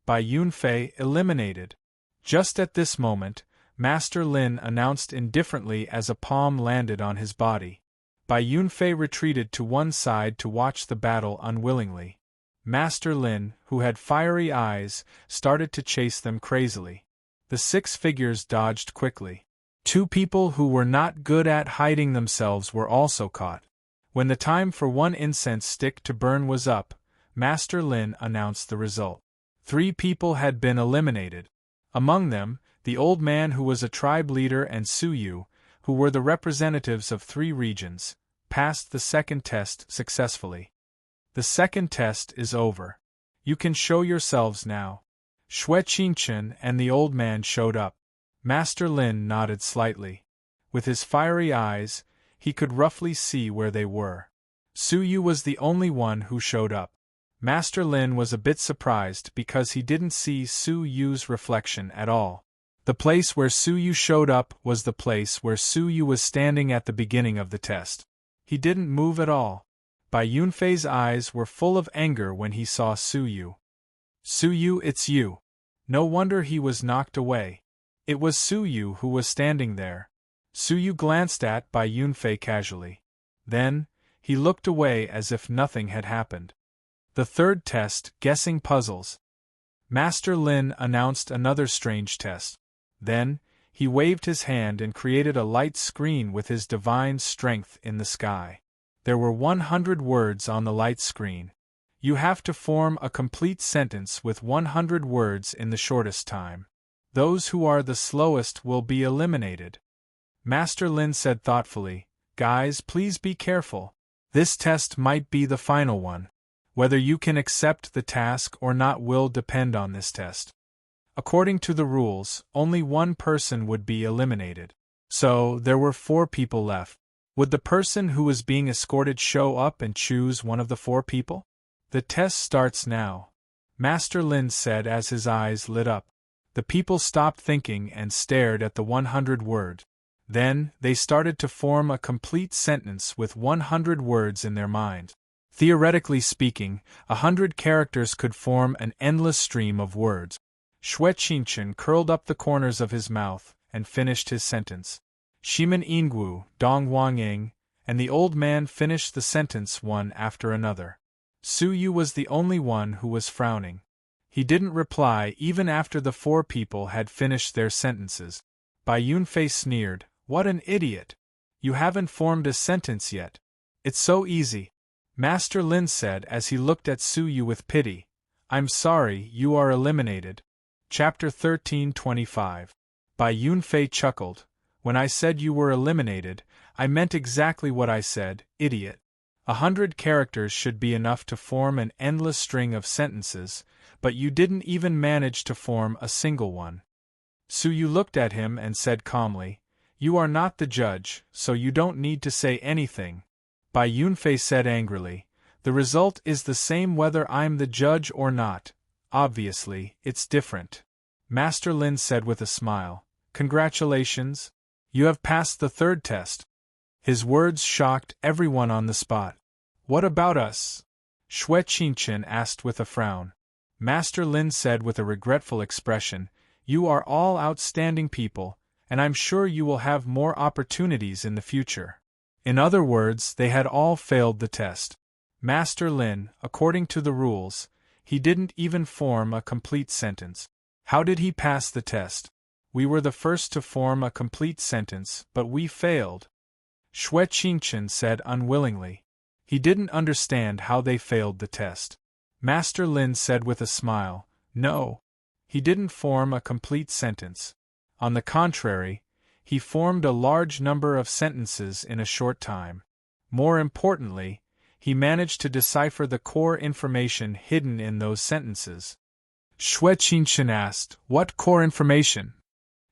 Bai Yunfei eliminated. Just at this moment, Master Lin announced indifferently as a palm landed on his body. Bai Yunfei retreated to one side to watch the battle unwillingly. Master Lin, who had fiery eyes, started to chase them crazily. The 6 figures dodged quickly. 2 people who were not good at hiding themselves were also caught. When the time for 1 incense stick to burn was up, Master Lin announced the result. 3 people had been eliminated. Among them, the old man who was a tribe leader and Su Yu, who were the representatives of 3 regions, passed the second test successfully. The second test is over. You can show yourselves now. Xue Qingchen and the old man showed up. Master Lin nodded slightly. With his fiery eyes, he could roughly see where they were. Su Yu was the only one who showed up. Master Lin was a bit surprised because he didn't see Su Yu's reflection at all. The place where Su Yu showed up was the place where Su Yu was standing at the beginning of the test. He didn't move at all. Bai Yunfei's eyes were full of anger when he saw Su Yu. Su Yu, it's you. No wonder he was knocked away. It was Su Yu who was standing there. Su Yu glanced at Bai Yunfei casually. Then, he looked away as if nothing had happened. The third test, guessing puzzles. Master Lin announced another strange test. Then, he waved his hand and created a light screen with his divine strength in the sky. There were 100 words on the light screen. You have to form a complete sentence with 100 words in the shortest time. Those who are the slowest will be eliminated. Master Lin said thoughtfully, "Guys, please be careful. This test might be the final one. Whether you can accept the task or not will depend on this test. According to the rules, only one person would be eliminated. So, there were 4 people left. Would the person who was being escorted show up and choose one of the 4 people? The test starts now," Master Lin said as his eyes lit up. The people stopped thinking and stared at the 100 word. Then, they started to form a complete sentence with 100 words in their mind. Theoretically speaking, 100 characters could form an endless stream of words. Xue Qingchen curled up the corners of his mouth and finished his sentence. Shimen Yingwu, Dong Wangying, and the old man finished the sentence one after another. Su Yu was the only one who was frowning. He didn't reply even after the 4 people had finished their sentences. Bai Yunfei sneered, "What an idiot! You haven't formed a sentence yet. It's so easy." Master Lin said as he looked at Su Yu with pity, "I'm sorry, you are eliminated." Chapter 13:25. Bai Yunfei chuckled. "When I said you were eliminated, I meant exactly what I said, idiot. 100 characters should be enough to form an endless string of sentences, but you didn't even manage to form a single one." Su Yu looked at him and said calmly, "You are not the judge, so you don't need to say anything." Bai Yunfei said angrily, "The result is the same whether I'm the judge or not. Obviously, it's different." Master Lin said with a smile, "Congratulations. You have passed the 3rd test." His words shocked everyone on the spot. "What about us?" Xue Qingchen asked with a frown. Master Lin said with a regretful expression, "You are all outstanding people, and I'm sure you will have more opportunities in the future." In other words, they had all failed the test. Master Lin, according to the rules, he didn't even form a complete sentence. How did he pass the test? "We were the first to form a complete sentence, but we failed," Xue Qingchen said unwillingly. He didn't understand how they failed the test. Master Lin said with a smile, "No. He didn't form a complete sentence. On the contrary, he formed a large number of sentences in a short time. More importantly, he managed to decipher the core information hidden in those sentences." Xue Qingchen asked, "What core information?"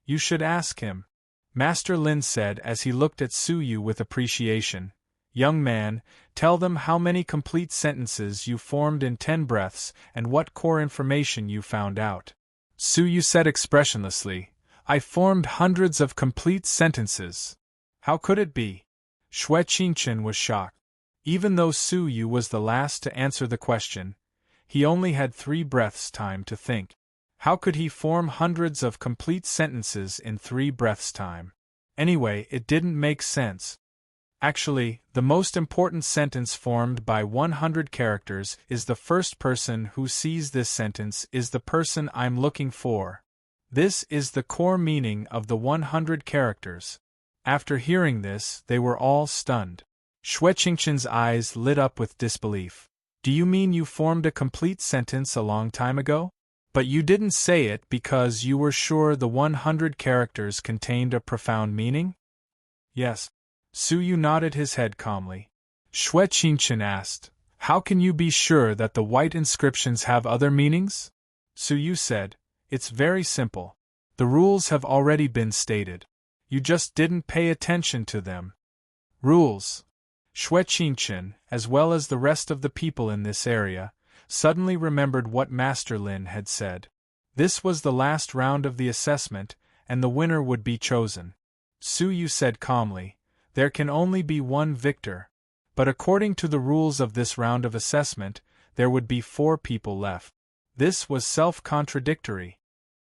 "You should ask him," Master Lin said as he looked at Su Yu with appreciation. "Young man, tell them how many complete sentences you formed in 10 breaths and what core information you found out." Su Yu said expressionlessly, "I formed hundreds of complete sentences." "How could it be?" Xue Qingchen was shocked. Even though Su Yu was the last to answer the question, he only had 3 breaths time to think. How could he form hundreds of complete sentences in 3 breaths' time? Anyway, it didn't make sense. Actually, the most important sentence formed by 100 characters is the first person who sees this sentence is the person I'm looking for. This is the core meaning of the 100 characters. After hearing this, they were all stunned. Xue Qingchen's eyes lit up with disbelief. Do you mean you formed a complete sentence a long time ago? But you didn't say it because you were sure the 100 characters contained a profound meaning? Yes. Suyu nodded his head calmly. Xue Qingchen asked, How can you be sure that the white inscriptions have other meanings? Suyu said, It's very simple. The rules have already been stated. You just didn't pay attention to them. Rules. Xue Qingchen, as well as the rest of the people in this area, suddenly remembered what Master Lin had said. This was the last round of the assessment, and the winner would be chosen. Suyu said calmly, There can only be one victor. But according to the rules of this round of assessment, there would be 4 people left. This was self-contradictory.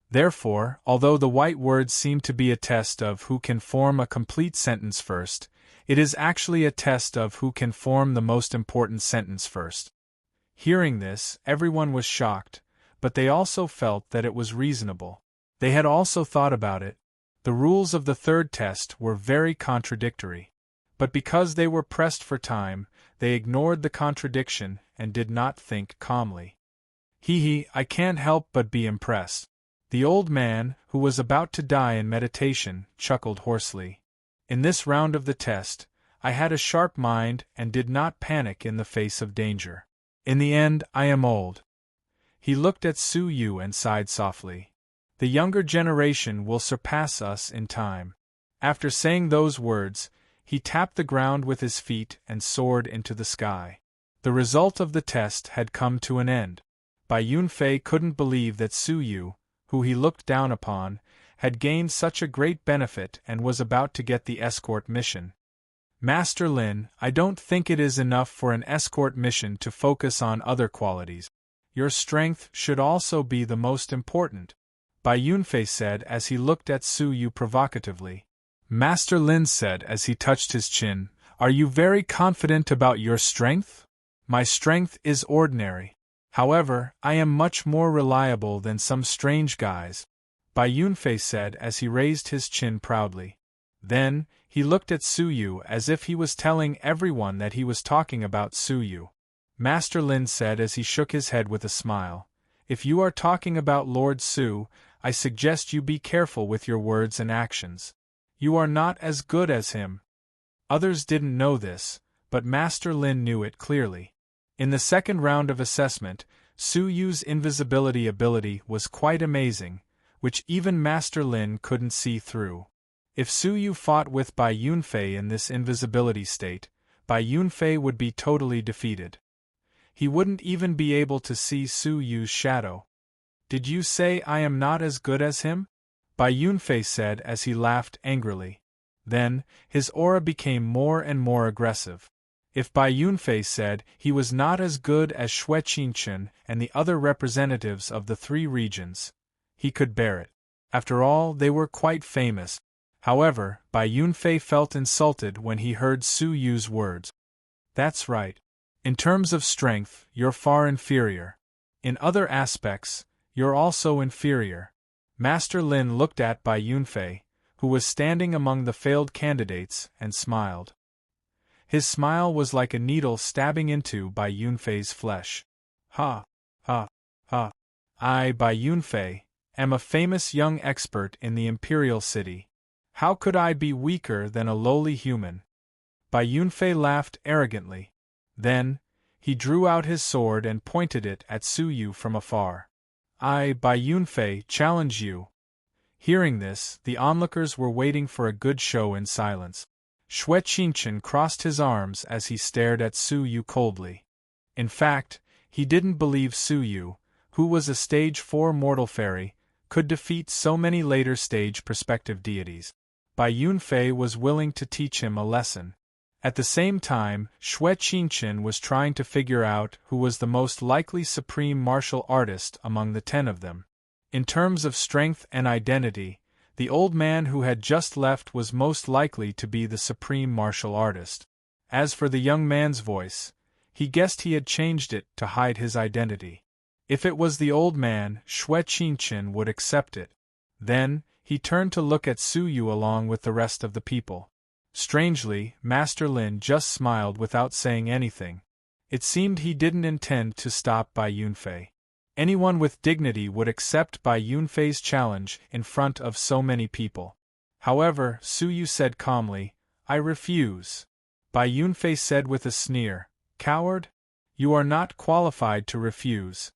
Therefore, although the white words seem to be a test of who can form a complete sentence first, it is actually a test of who can form the most important sentence first. Hearing this, everyone was shocked, but they also felt that it was reasonable. They had also thought about it. The rules of the third test were very contradictory. But because they were pressed for time, they ignored the contradiction and did not think calmly. I can't help but be impressed. The old man, who was about to die in meditation, chuckled hoarsely. In this round of the test, I had a sharp mind and did not panic in the face of danger. In the end, I am old. He looked at Suyu and sighed softly. The younger generation will surpass us in time. After saying those words, he tapped the ground with his feet and soared into the sky. The result of the test had come to an end. Bai Yunfei couldn't believe that Suyu, who he looked down upon, had gained such a great benefit and was about to get the escort mission. Master Lin, I don't think it is enough for an escort mission to focus on other qualities. Your strength should also be the most important, Bai Yunfei said as he looked at Suyu provocatively. Master Lin said as he touched his chin, Are you very confident about your strength? My strength is ordinary. However, I am much more reliable than some strange guys, Bai Yunfei said as he raised his chin proudly. Then, he looked at Suyu as if he was telling everyone that he was talking about Suyu. Master Lin said as he shook his head with a smile, If you are talking about Lord Su, I suggest you be careful with your words and actions. You are not as good as him. Others didn't know this, but Master Lin knew it clearly. In the second round of assessment, Suyu's invisibility ability was quite amazing, which even Master Lin couldn't see through. If Suyu fought with Bai Yunfei in this invisibility state, Bai Yunfei would be totally defeated. He wouldn't even be able to see Suyu's shadow. Did you say I am not as good as him? Bai Yunfei said as he laughed angrily. Then, his aura became more and more aggressive. If Bai Yunfei said he was not as good as Xue Qingchen and the other representatives of the 3 regions, he could bear it. After all, they were quite famous. However, Bai Yunfei felt insulted when he heard Suyu's words. That's right. In terms of strength, you're far inferior. In other aspects, you're also inferior. Master Lin looked at Bai Yunfei, who was standing among the failed candidates, and smiled. His smile was like a needle stabbing into Bai Yunfei's flesh. Ha! Ha! Ha! I, Bai Yunfei, am a famous young expert in the Imperial City. How could I be weaker than a lowly human? Bai Yunfei laughed arrogantly. Then, he drew out his sword and pointed it at Suyu from afar. I, Bai Yunfei, challenge you. Hearing this, the onlookers were waiting for a good show in silence. Xue Qingchen crossed his arms as he stared at Suyu coldly. In fact, he didn't believe Suyu, who was a stage 4 mortal fairy, could defeat so many later stage perspective deities. Bai Yunfei was willing to teach him a lesson. At the same time, Xue Qingchen was trying to figure out who was the most likely supreme martial artist among the 10 of them. In terms of strength and identity, the old man who had just left was most likely to be the supreme martial artist. As for the young man's voice, he guessed he had changed it to hide his identity. If it was the old man, Xue Qingchen would accept it. Then, he turned to look at Suyu along with the rest of the people. Strangely, Master Lin just smiled without saying anything. It seemed he didn't intend to stop Bai Yunfei. Anyone with dignity would accept Bai Yunfei's challenge in front of so many people. However, Su Yu said calmly, "I refuse." Bai Yunfei said with a sneer, "Coward? You are not qualified to refuse."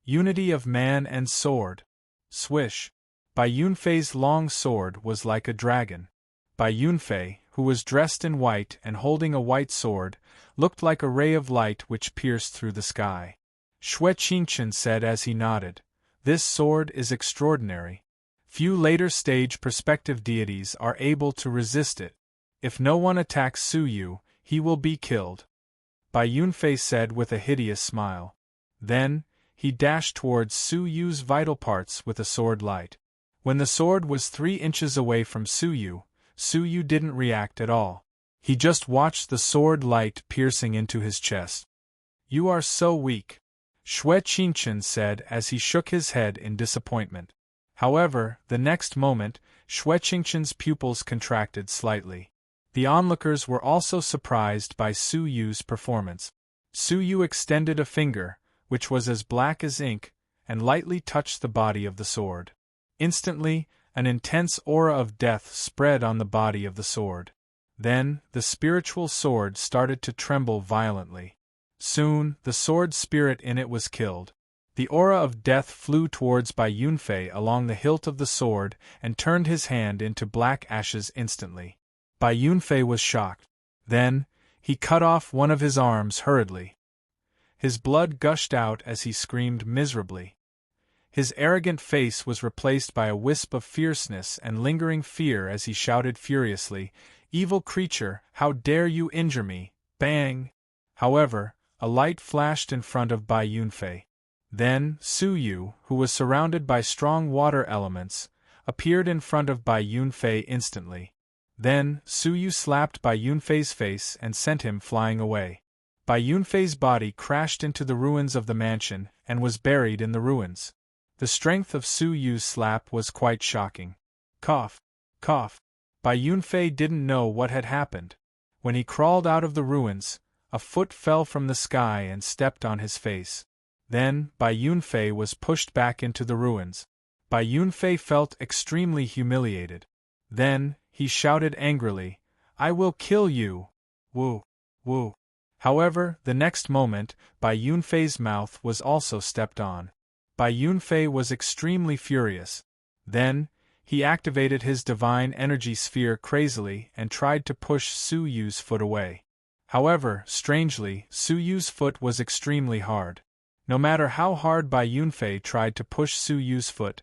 Unity of man and sword. Swish. Bai Yunfei's long sword was like a dragon. Bai Yunfei, who was dressed in white and holding a white sword, looked like a ray of light which pierced through the sky. Xue Qingchen said as he nodded, "This sword is extraordinary. Few later stage perspective deities are able to resist it. If no one attacks Su Yu, he will be killed." Bai Yunfei said with a hideous smile. Then, he dashed towards Su Yu's vital parts with a sword light. When the sword was 3 inches away from Su Yu didn't react at all. He just watched the sword light piercing into his chest. "You are so weak," Xue Qingchen said as he shook his head in disappointment. However, the next moment, Xue Qingchen's pupils contracted slightly. The onlookers were also surprised by Su Yu's performance. Su Yu extended a finger, which was as black as ink, and lightly touched the body of the sword. Instantly, an intense aura of death spread on the body of the sword. Then, the spiritual sword started to tremble violently. Soon, the sword spirit in it was killed. The aura of death flew towards Bai Yunfei along the hilt of the sword and turned his hand into black ashes instantly. Bai Yunfei was shocked. Then, he cut off one of his arms hurriedly. His blood gushed out as he screamed miserably. His arrogant face was replaced by a wisp of fierceness and lingering fear as he shouted furiously, "Evil creature, how dare you injure me!" Bang! However, a light flashed in front of Bai Yunfei. Then, Su Yu, who was surrounded by strong water elements, appeared in front of Bai Yunfei instantly. Then, Su Yu slapped Bai Yunfei's face and sent him flying away. Bai Yunfei's body crashed into the ruins of the mansion and was buried in the ruins. The strength of Su Yu's slap was quite shocking. Cough, cough. Bai Yunfei didn't know what had happened. When he crawled out of the ruins, a foot fell from the sky and stepped on his face. Then, Bai Yunfei was pushed back into the ruins. Bai Yunfei felt extremely humiliated. Then, he shouted angrily, "I will kill you! Woo, woo." However, the next moment, Bai Yunfei's mouth was also stepped on. Bai Yunfei was extremely furious. Then, he activated his divine energy sphere crazily and tried to push Su Yu's foot away. However, strangely, Su Yu's foot was extremely hard. No matter how hard Bai Yunfei tried to push Su Yu's foot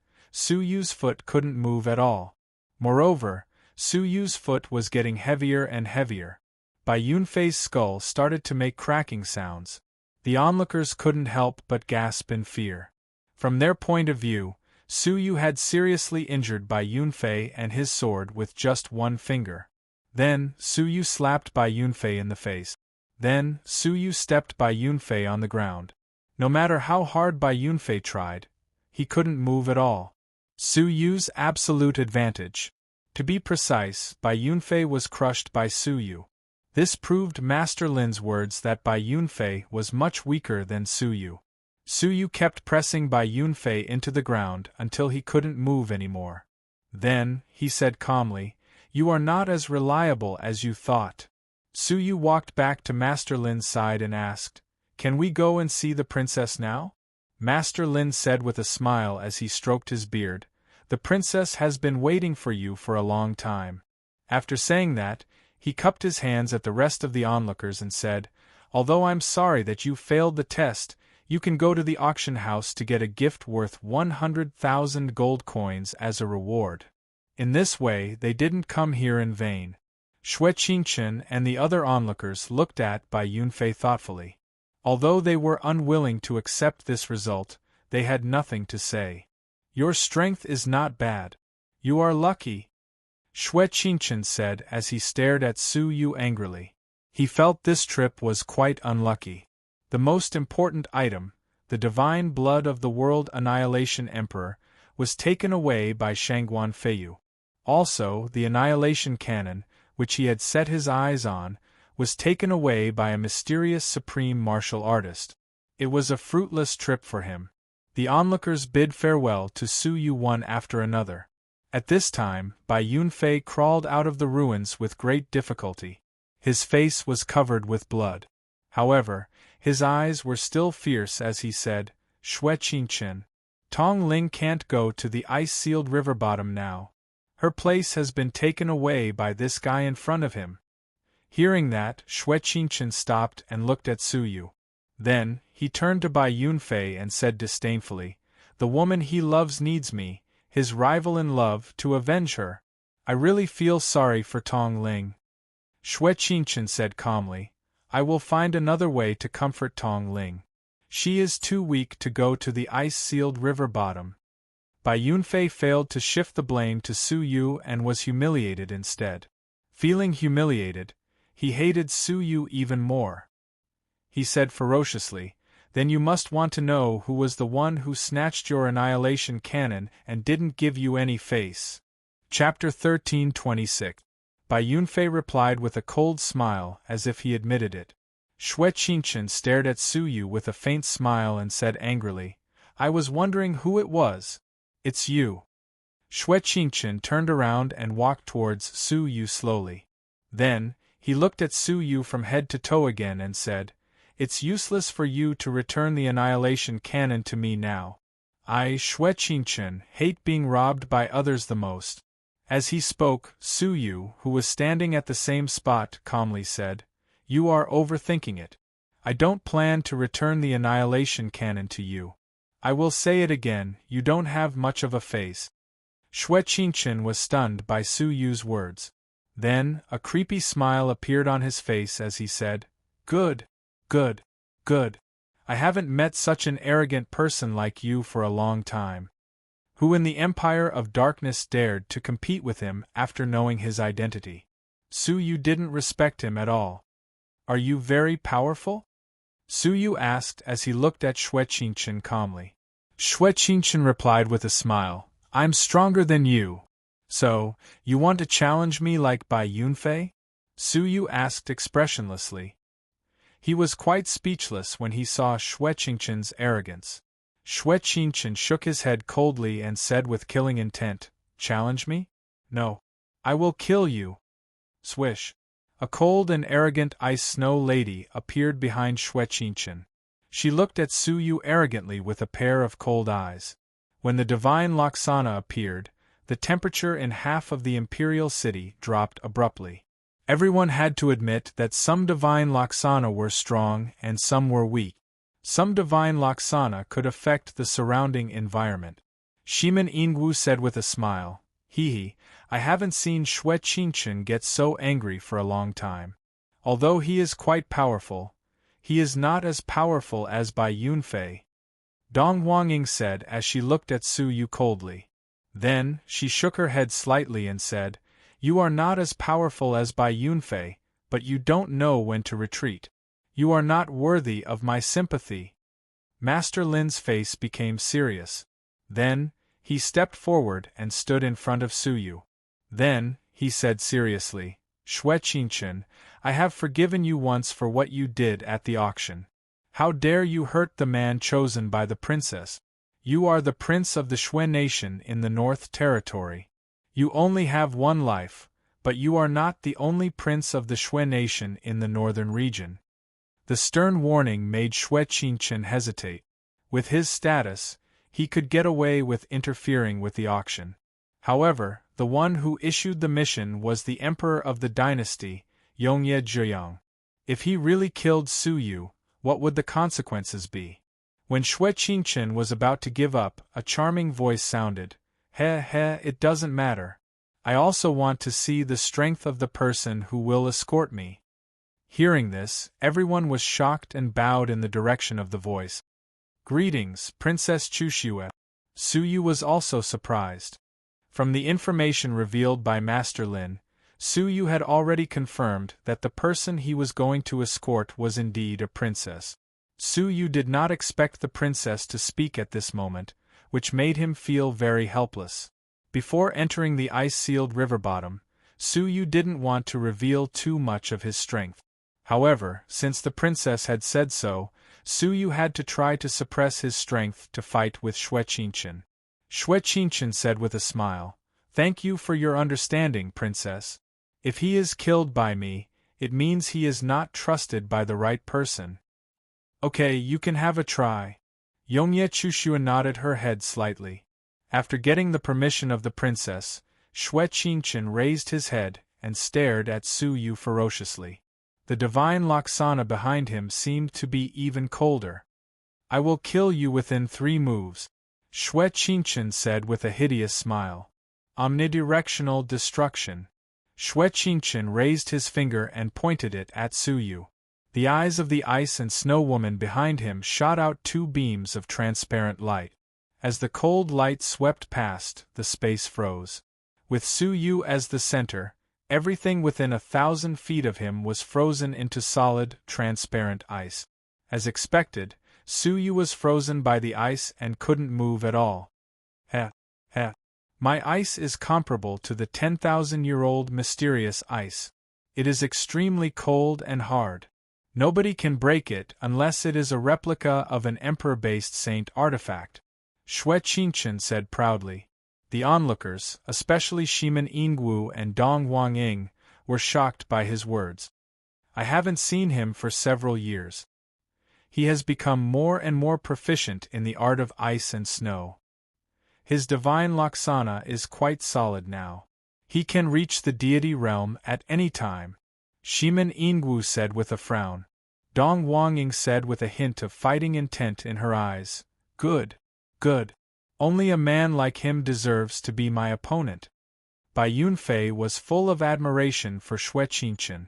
couldn't move at all. Moreover, Su Yu's foot was getting heavier and heavier. Bai Yunfei's skull started to make cracking sounds. The onlookers couldn't help but gasp in fear. From their point of view, Su Yu had seriously injured Bai Yunfei and his sword with just one finger. Then, Su Yu slapped Bai Yunfei in the face. Then, Su Yu stepped Bai Yunfei on the ground. No matter how hard Bai Yunfei tried, he couldn't move at all. Su Yu's absolute advantage. To be precise, Bai Yunfei was crushed by Su Yu. This proved Master Lin's words that Bai Yunfei was much weaker than Su Yu. Su Yu kept pressing Bai Yunfei into the ground until he couldn't move anymore. Then, he said calmly, "You are not as reliable as you thought." Su Yu walked back to Master Lin's side and asked, "Can we go and see the princess now?" Master Lin said with a smile as he stroked his beard, "The princess has been waiting for you for a long time." After saying that, he cupped his hands at the rest of the onlookers and said, "Although I'm sorry that you failed the test, you can go to the auction house to get a gift worth 100,000 gold coins as a reward." In this way, they didn't come here in vain. Xue Qingchen and the other onlookers looked at Bai Yunfei thoughtfully. Although they were unwilling to accept this result, they had nothing to say. "Your strength is not bad. You are lucky," Xue Qingchen said as he stared at Su Yu angrily. He felt this trip was quite unlucky. The most important item, the divine blood of the World Annihilation Emperor, was taken away by Shangguan Feiyu. Also, the Annihilation Cannon, which he had set his eyes on, was taken away by a mysterious supreme martial artist. It was a fruitless trip for him. The onlookers bid farewell to Su Yu one after another. At this time, Bai Yunfei crawled out of the ruins with great difficulty. His face was covered with blood. However, his eyes were still fierce as he said, "Xue Qingchen, Tong Ling can't go to the ice-sealed river bottom now. Her place has been taken away by this guy in front of him." Hearing that, Xue Qingchen stopped and looked at Su Yu. Then, he turned to Bai Yunfei and said disdainfully, "The woman he loves needs me, his rival in love, to avenge her. I really feel sorry for Tong Ling." Xue Qingchen said calmly, "I will find another way to comfort Tong Ling. She is too weak to go to the ice-sealed river bottom." Bai Yunfei failed to shift the blame to Su Yu and was humiliated instead. Feeling humiliated, he hated Su Yu even more. He said ferociously, "Then you must want to know who was the one who snatched your annihilation cannon and didn't give you any face." Chapter 13:26. Bai Yunfei replied with a cold smile as if he admitted it. Xue Qingchen stared at Su Yu with a faint smile and said angrily, "I was wondering who it was. It's you." Xue Qingchen turned around and walked towards Su Yu slowly. Then, he looked at Su Yu from head to toe again and said, "It's useless for you to return the annihilation cannon to me now. I, Xue Qingchen, hate being robbed by others the most." As he spoke, Su Yu, who was standing at the same spot, calmly said, "You are overthinking it. I don't plan to return the annihilation cannon to you. I will say it again, you don't have much of a face." Xue Qingchen was stunned by Su Yu's words. Then, a creepy smile appeared on his face as he said, "Good, good, good. I haven't met such an arrogant person like you for a long time. Who in the Empire of Darkness dared to compete with him after knowing his identity? Su Yu didn't respect him at all. Are you very powerful?" Su Yu asked as he looked at Xue Qingchen calmly. Xue Qingchen replied with a smile, "I'm stronger than you." "So, you want to challenge me like Bai Yunfei?" Su Yu asked expressionlessly. He was quite speechless when he saw Xue Qingchen's arrogance. Xue Qingchen shook his head coldly and said with killing intent, "Challenge me? No. I will kill you." Swish. A cold and arrogant ice snow lady appeared behind Xue Qingchen. She looked at Su Yu arrogantly with a pair of cold eyes. When the divine Laksana appeared, the temperature in half of the imperial city dropped abruptly. Everyone had to admit that some divine Laksana were strong and some were weak. Some divine Laksana could affect the surrounding environment. Shimin Ingwu said with a smile, "Hee, I haven't seen Xue Qingchen get so angry for a long time. Although he is quite powerful, he is not as powerful as Bai Yunfei." Dong Huangying said as she looked at Su Yu coldly. Then, she shook her head slightly and said, "You are not as powerful as Bai Yunfei, but you don't know when to retreat. You are not worthy of my sympathy." Master Lin's face became serious. Then, he stepped forward and stood in front of Su Yu. Then, he said seriously, "Xue Qingchen, I have forgiven you once for what you did at the auction. How dare you hurt the man chosen by the princess? You are the prince of the Xue nation in the North Territory. You only have one life, but you are not the only prince of the Xue nation in the northern region." The stern warning made Xue Qingchen hesitate. With his status, he could get away with interfering with the auction. However, the one who issued the mission was the emperor of the dynasty, Yongye Zhiyang. If he really killed Su Yu, what would the consequences be? When Xue Qingchen was about to give up, a charming voice sounded, it doesn't matter. I also want to see the strength of the person who will escort me." Hearing this, everyone was shocked and bowed in the direction of the voice. "Greetings, Princess Chuxue." Su Yu was also surprised. From the information revealed by Master Lin, Su Yu had already confirmed that the person he was going to escort was indeed a princess. Su Yu did not expect the princess to speak at this moment, which made him feel very helpless. Before entering the ice-sealed river bottom, Su Yu didn't want to reveal too much of his strength. However, since the princess had said so, Suyu had to try to suppress his strength to fight with Xue Qingqian. Xue Qingqian said with a smile, "Thank you for your understanding, princess. If he is killed by me, it means he is not trusted by the right person." "Okay, you can have a try." Yongye Chushua nodded her head slightly. After getting the permission of the princess, Xue Qingqian raised his head and stared at Suyu ferociously. The divine Laksana behind him seemed to be even colder. "I will kill you within 3 moves," Xue Qingqian said with a hideous smile. "Omnidirectional destruction." Xue Qingqian raised his finger and pointed it at Suyu. The eyes of the ice and snow woman behind him shot out 2 beams of transparent light. As the cold light swept past, the space froze. With Suyu as the center, everything within 1,000 feet of him was frozen into solid, transparent ice. As expected, Suyu was frozen by the ice and couldn't move at all. Heh. My ice is comparable to the 10,000-year-old mysterious ice. It is extremely cold and hard. Nobody can break it unless it is a replica of an emperor-based saint artifact, Xue Qingqian said proudly. The onlookers, especially Shimin Yingwu and Dong Huangying, were shocked by his words. "I haven't seen him for several years. He has become more and more proficient in the art of ice and snow. His divine Laksana is quite solid now. He can reach the deity realm at any time," Shimin Yingwu said with a frown. Dong Huangying said with a hint of fighting intent in her eyes, Good. Only a man like him deserves to be my opponent." Bai Yunfei was full of admiration for Xue Qingqian.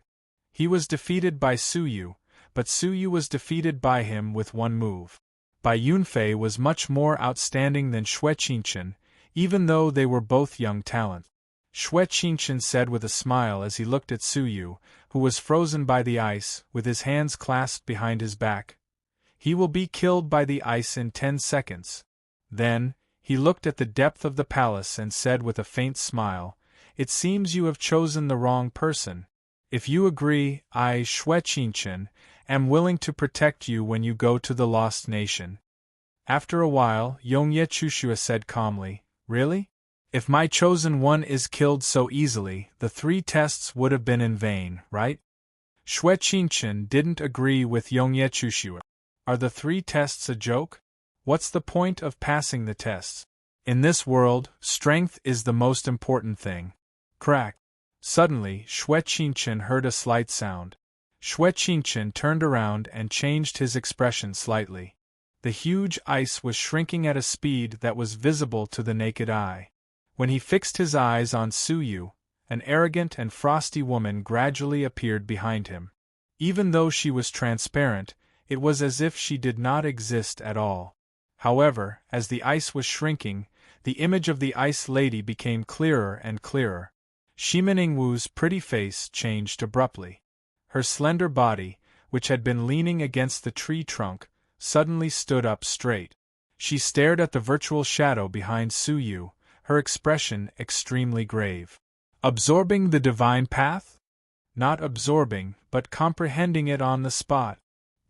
He was defeated by Suyu, but Suyu was defeated by him with 1 move. Bai Yunfei was much more outstanding than Xue Qingqian, even though they were both young talents. Xue Qingqian said with a smile as he looked at Suyu, who was frozen by the ice, with his hands clasped behind his back. "He will be killed by the ice in 10 seconds. Then, he looked at the depth of the palace and said with a faint smile, "It seems you have chosen the wrong person. If you agree, I, Xue Qingqian, am willing to protect you when you go to the Lost Nation." After a while, Yongye Chushua said calmly, "Really? If my chosen one is killed so easily, the 3 tests would have been in vain, right?" Xue Qingqian didn't agree with Yongye Chushua. "Are the 3 tests a joke? What's the point of passing the tests? In this world, strength is the most important thing." Crack! Suddenly, Xue Qingqian heard a slight sound. Xue Qingqian turned around and changed his expression slightly. The huge ice was shrinking at a speed that was visible to the naked eye. When he fixed his eyes on Suyu, an arrogant and frosty woman gradually appeared behind him. Even though she was transparent, it was as if she did not exist at all. However, as the ice was shrinking, the image of the Ice Lady became clearer and clearer. Shimin Yingwu's pretty face changed abruptly. Her slender body, which had been leaning against the tree trunk, suddenly stood up straight. She stared at the virtual shadow behind Suyu, her expression extremely grave. "Absorbing the divine path?" "Not absorbing, but comprehending it on the spot."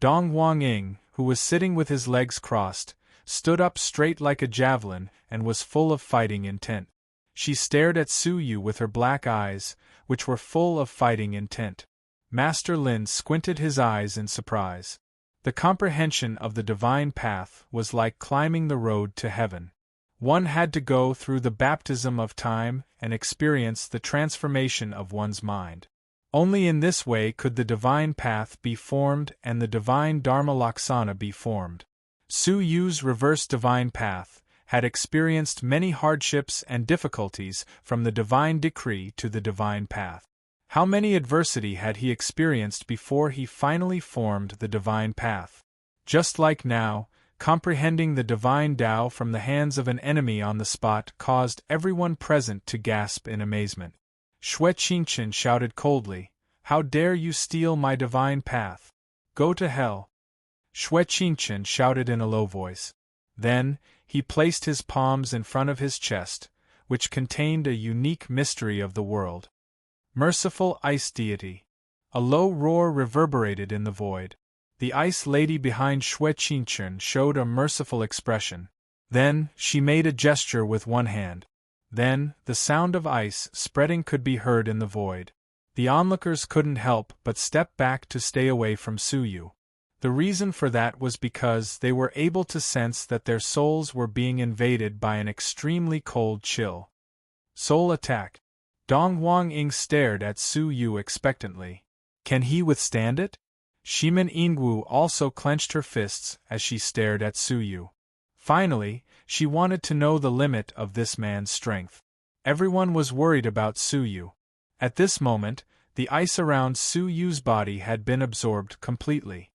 Dong Huangying, who was sitting with his legs crossed, stood up straight like a javelin and was full of fighting intent. She stared at Suyu with her black eyes, which were full of fighting intent. Master Lin squinted his eyes in surprise. The comprehension of the divine path was like climbing the road to heaven. One had to go through the baptism of time and experience the transformation of one's mind. Only in this way could the divine path be formed and the divine Dharma Laksana be formed. Suyu's reverse divine path had experienced many hardships and difficulties from the divine decree to the divine path. How many adversity had he experienced before he finally formed the divine path? Just like now, comprehending the divine Tao from the hands of an enemy on the spot caused everyone present to gasp in amazement. Xue Qingqian shouted coldly, "How dare you steal my divine path? Go to hell!" Xue Qingqian shouted in a low voice. Then, he placed his palms in front of his chest, which contained a unique mystery of the world. Merciful Ice Deity, A low roar reverberated in the void. The ice lady behind Xue Qingchen showed a merciful expression. Then, she made a gesture with one hand. Then, the sound of ice spreading could be heard in the void. The onlookers couldn't help but step back to stay away from Suyu. The reason for that was because they were able to sense that their souls were being invaded by an extremely cold chill. Soul attack. Dong Huangying stared at Suyu expectantly. Can he withstand it? Shimin Yingwu also clenched her fists as she stared at Suyu. Finally, she wanted to know the limit of this man's strength. Everyone was worried about Suyu. At this moment, the ice around Suyu's body had been absorbed completely.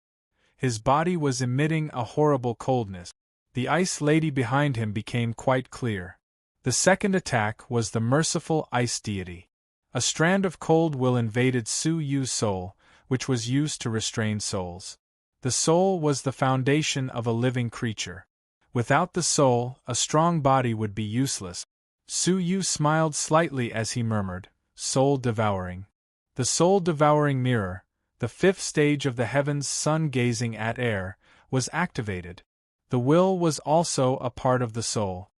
His body was emitting a horrible coldness. The ice lady behind him became quite clear. The second attack was the merciful ice deity. A strand of cold will invaded Suyu's soul, which was used to restrain souls. The soul was the foundation of a living creature. Without the soul, a strong body would be useless. Suyu smiled slightly as he murmured, soul-devouring. The soul-devouring mirror, the fifth stage of the heavens sun-gazing at air, was activated. The will was also a part of the soul.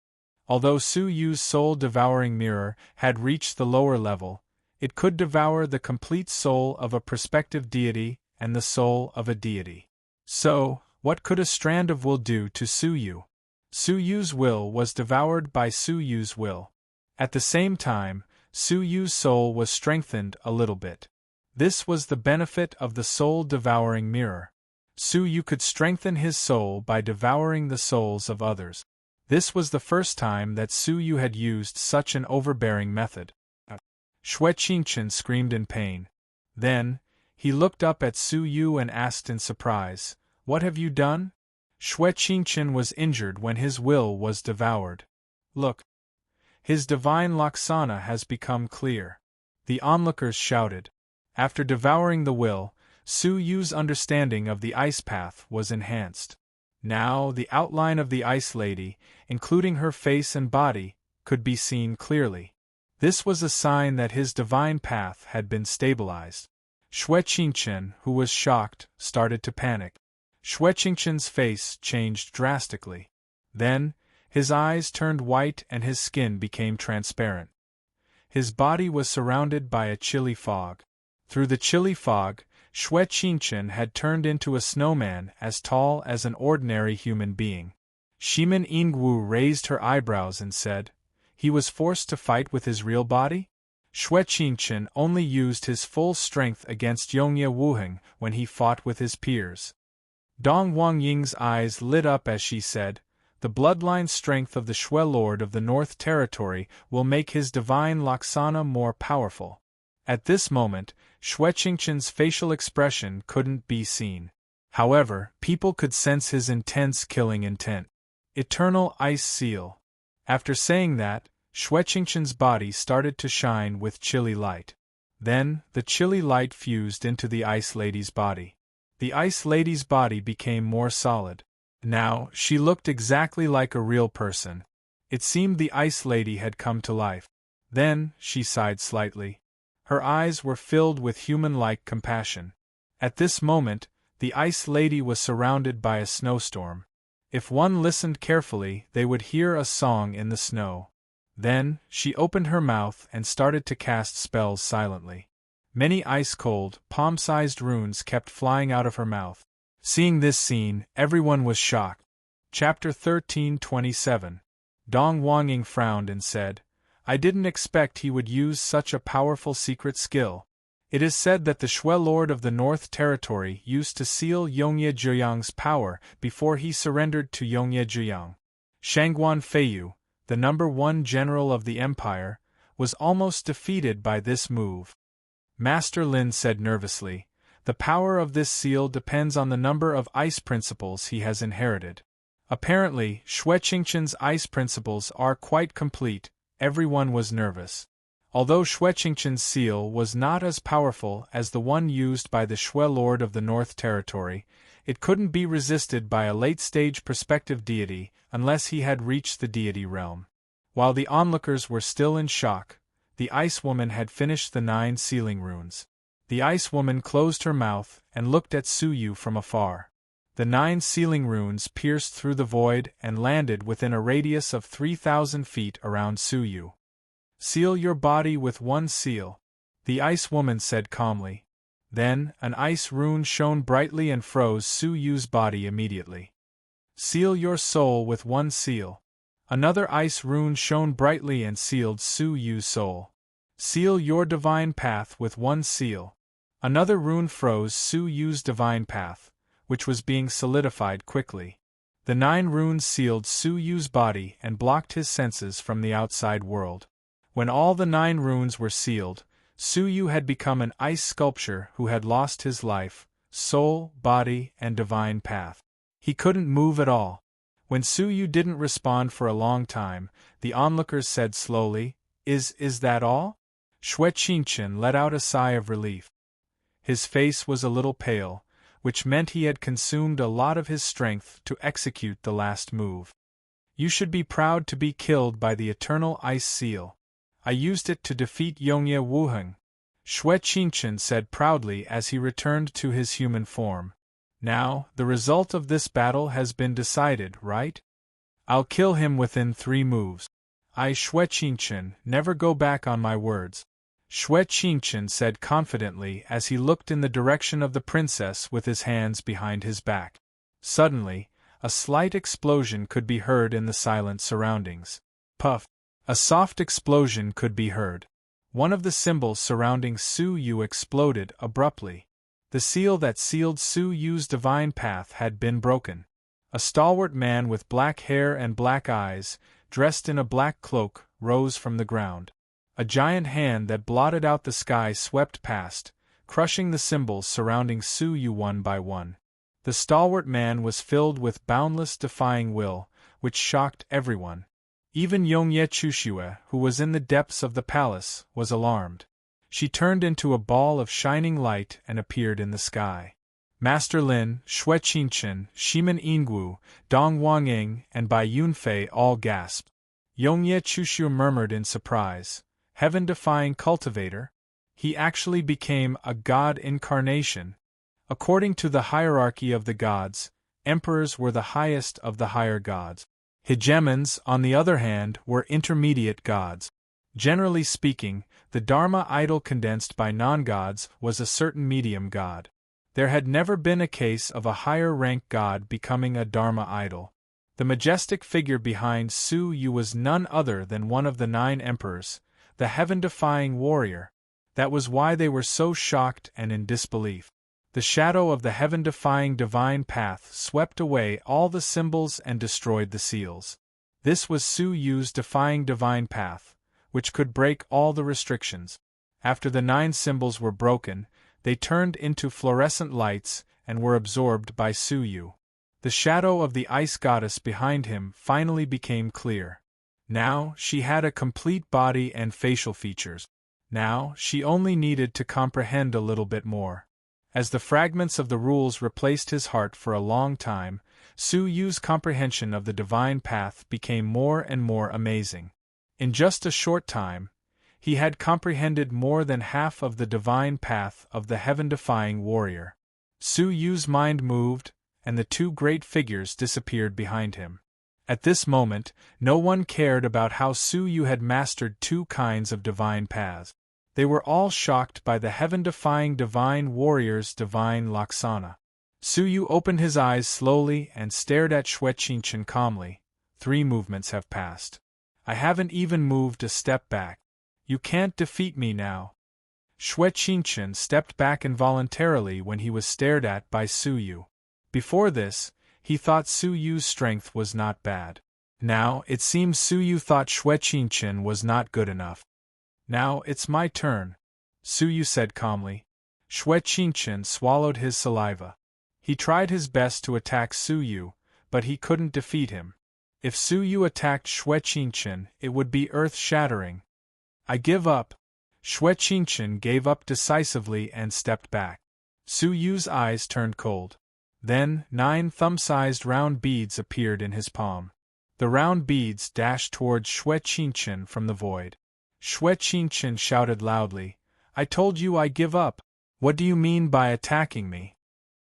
Although Suyu's soul-devouring mirror had reached the lower level, it could devour the complete soul of a prospective deity and the soul of a deity. So, what could a strand of will do to Suyu? Suyu's will was devoured by Suyu's will. At the same time, Suyu's soul was strengthened a little bit. This was the benefit of the soul-devouring mirror. Suyu could strengthen his soul by devouring the souls of others. This was the first time that Suyu had used such an overbearing method. Xue Qingchen screamed in pain. Then, he looked up at Suyu and asked in surprise, "What have you done?" Xue Qingchen was injured when his will was devoured. Look! His divine Laksana has become clear. The onlookers shouted. After devouring the will, Suyu's understanding of the ice path was enhanced. Now the outline of the ice lady, including her face and body, could be seen clearly. This was a sign that his divine path had been stabilized. Xue Qingchen, who was shocked, started to panic. Xue Qingchen's face changed drastically. Then, his eyes turned white and his skin became transparent. His body was surrounded by a chilly fog. Through the chilly fog, Xue Qingchen had turned into a snowman as tall as an ordinary human being. Shimin Yingwu raised her eyebrows and said, "He was forced to fight with his real body?" Xue Qingchen only used his full strength against Yongye Wuheng when he fought with his peers. Dong Huangying's eyes lit up as she said, "The bloodline strength of the Xue Lord of the North Territory will make his divine Laksana more powerful." At this moment, Xue Qingchen's facial expression couldn't be seen. However, people could sense his intense killing intent. Eternal Ice Seal. After saying that, Xue Qingchen's body started to shine with chilly light. Then, the chilly light fused into the Ice Lady's body. The Ice Lady's body became more solid. Now, she looked exactly like a real person. It seemed the Ice Lady had come to life. Then, she sighed slightly. Her eyes were filled with human-like compassion. At this moment, the Ice Lady was surrounded by a snowstorm. If one listened carefully, they would hear a song in the snow. Then, she opened her mouth and started to cast spells silently. Many ice-cold, palm-sized runes kept flying out of her mouth. Seeing this scene, everyone was shocked. Chapter 13:27. Dong Huangying frowned and said, "I didn't expect he would use such a powerful secret skill. It is said that the Xue Lord of the North Territory used to seal Yongye Zhiyang's power before he surrendered to Yongye Zhiyang. Shangguan Feiyu, the #1 general of the empire, was almost defeated by this move." Master Lin said nervously, "The power of this seal depends on the number of ice principles he has inherited. Apparently, Xue Qingchen's ice principles are quite complete." Everyone was nervous. Although Xue Qingchen's seal was not as powerful as the one used by the Xue Lord of the North Territory, it couldn't be resisted by a late-stage prospective deity unless he had reached the deity realm. While the onlookers were still in shock, the Ice Woman had finished the 9 sealing runes. The ice woman closed her mouth and looked at Suyu from afar. The 9 sealing runes pierced through the void and landed within a radius of 3,000 feet around Suyu. Seal your body with 1 seal, the ice woman said calmly. Then, an ice rune shone brightly and froze Suyu's body immediately. Seal your soul with 1 seal. Another ice rune shone brightly and sealed Suyu's soul. Seal your divine path with 1 seal. Another rune froze Suyu's divine path, which was being solidified quickly. The 9 runes sealed Suyu's body and blocked his senses from the outside world. When all the 9 runes were sealed, Suyu had become an ice sculpture who had lost his life, soul, body, and divine path. He couldn't move at all. When Suyu didn't respond for a long time, the onlookers said slowly, Is that all? Xue Qingchen let out a sigh of relief. His face was a little pale, which meant he had consumed a lot of his strength to execute the last move. You should be proud to be killed by the eternal ice seal. I used it to defeat Yongye Wuheng, Xue Qingchen said proudly as he returned to his human form. Now, the result of this battle has been decided, right? I'll kill him within 3 moves. I, Xue Qingchen, never go back on my words, Xue Qingchen said confidently as he looked in the direction of the princess with his hands behind his back. Suddenly, a slight explosion could be heard in the silent surroundings. Puff! A soft explosion could be heard. One of the symbols surrounding Suyu exploded abruptly. The seal that sealed Suyu's divine path had been broken. A stalwart man with black hair and black eyes, dressed in a black cloak, rose from the ground. A giant hand that blotted out the sky swept past, crushing the symbols surrounding Suyu one by one. The stalwart man was filled with boundless defying will, which shocked everyone. Even Yongye Chushue, who was in the depths of the palace, was alarmed. She turned into a ball of shining light and appeared in the sky. Master Lin, Xue Qingchen, Shimen Yingwu, Dong Wangying, and Bai Yunfei all gasped. Yongye Chushue murmured in surprise, Heaven-defying cultivator? He actually became a god incarnation. According to the hierarchy of the gods, emperors were the highest of the higher gods. Hegemons, on the other hand, were intermediate gods. Generally speaking, the Dharma idol condensed by non-gods was a certain medium god. There had never been a case of a higher-rank god becoming a Dharma idol. The majestic figure behind Suyu was none other than one of the 9 emperors, the heaven-defying warrior. That was why they were so shocked and in disbelief. The shadow of the heaven-defying divine path swept away all the symbols and destroyed the seals. This was Suyu's defying divine path, which could break all the restrictions. After the 9 symbols were broken, they turned into fluorescent lights and were absorbed by Suyu. The shadow of the ice goddess behind him finally became clear. Now, she had a complete body and facial features. Now, she only needed to comprehend a little bit more. As the fragments of the rules replaced his heart for a long time, Suyu's comprehension of the divine path became more and more amazing. In just a short time, he had comprehended more than half of the divine path of the heaven-defying warrior. Suyu's mind moved, and the 2 great figures disappeared behind him. At this moment, no one cared about how Suyu had mastered 2 kinds of divine paths. They were all shocked by the heaven-defying divine warrior's divine Laksana. Suyu opened his eyes slowly and stared at Xue Qingchen calmly. 3 movements have passed. I haven't even moved a step back. You can't defeat me now. Xue Qingchen stepped back involuntarily when he was stared at by Suyu. Before this, he thought Suyu's strength was not bad. Now, it seems Suyu thought Xue Qingchen was not good enough. Now, it's my turn, Suyu said calmly. Xue Qingchen swallowed his saliva. He tried his best to attack Suyu, but he couldn't defeat him. If Suyu attacked Xue Qingchen, it would be earth-shattering. I give up. Xue Qingchen gave up decisively and stepped back. Suyu's eyes turned cold. Then, 9 thumb-sized round beads appeared in his palm. The round beads dashed towards Xue Qingchen from the void. Xue Qingchen shouted loudly, I told you I give up. What do you mean by attacking me?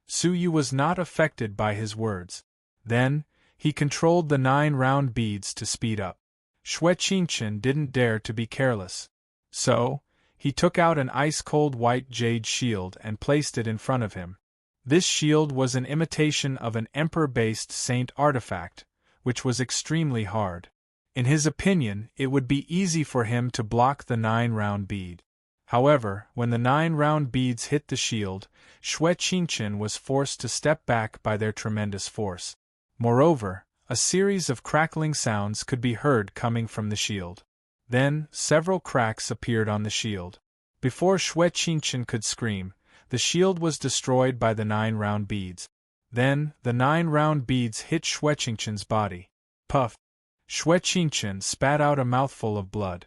Su Yu was not affected by his words. Then, he controlled the 9 round beads to speed up. Xue Qingchen didn't dare to be careless. So, he took out an ice-cold white jade shield and placed it in front of him. This shield was an imitation of an emperor-based saint artifact, which was extremely hard. In his opinion, it would be easy for him to block the 9 round bead. However, when the 9 round beads hit the shield, Xue Qingchen was forced to step back by their tremendous force. Moreover, a series of crackling sounds could be heard coming from the shield. Then, several cracks appeared on the shield. Before Xue Qingchen could scream, the shield was destroyed by the 9 round beads. Then, the 9 round beads hit Xue Qingchen's body. Puff! Xue Qingchen spat out a mouthful of blood.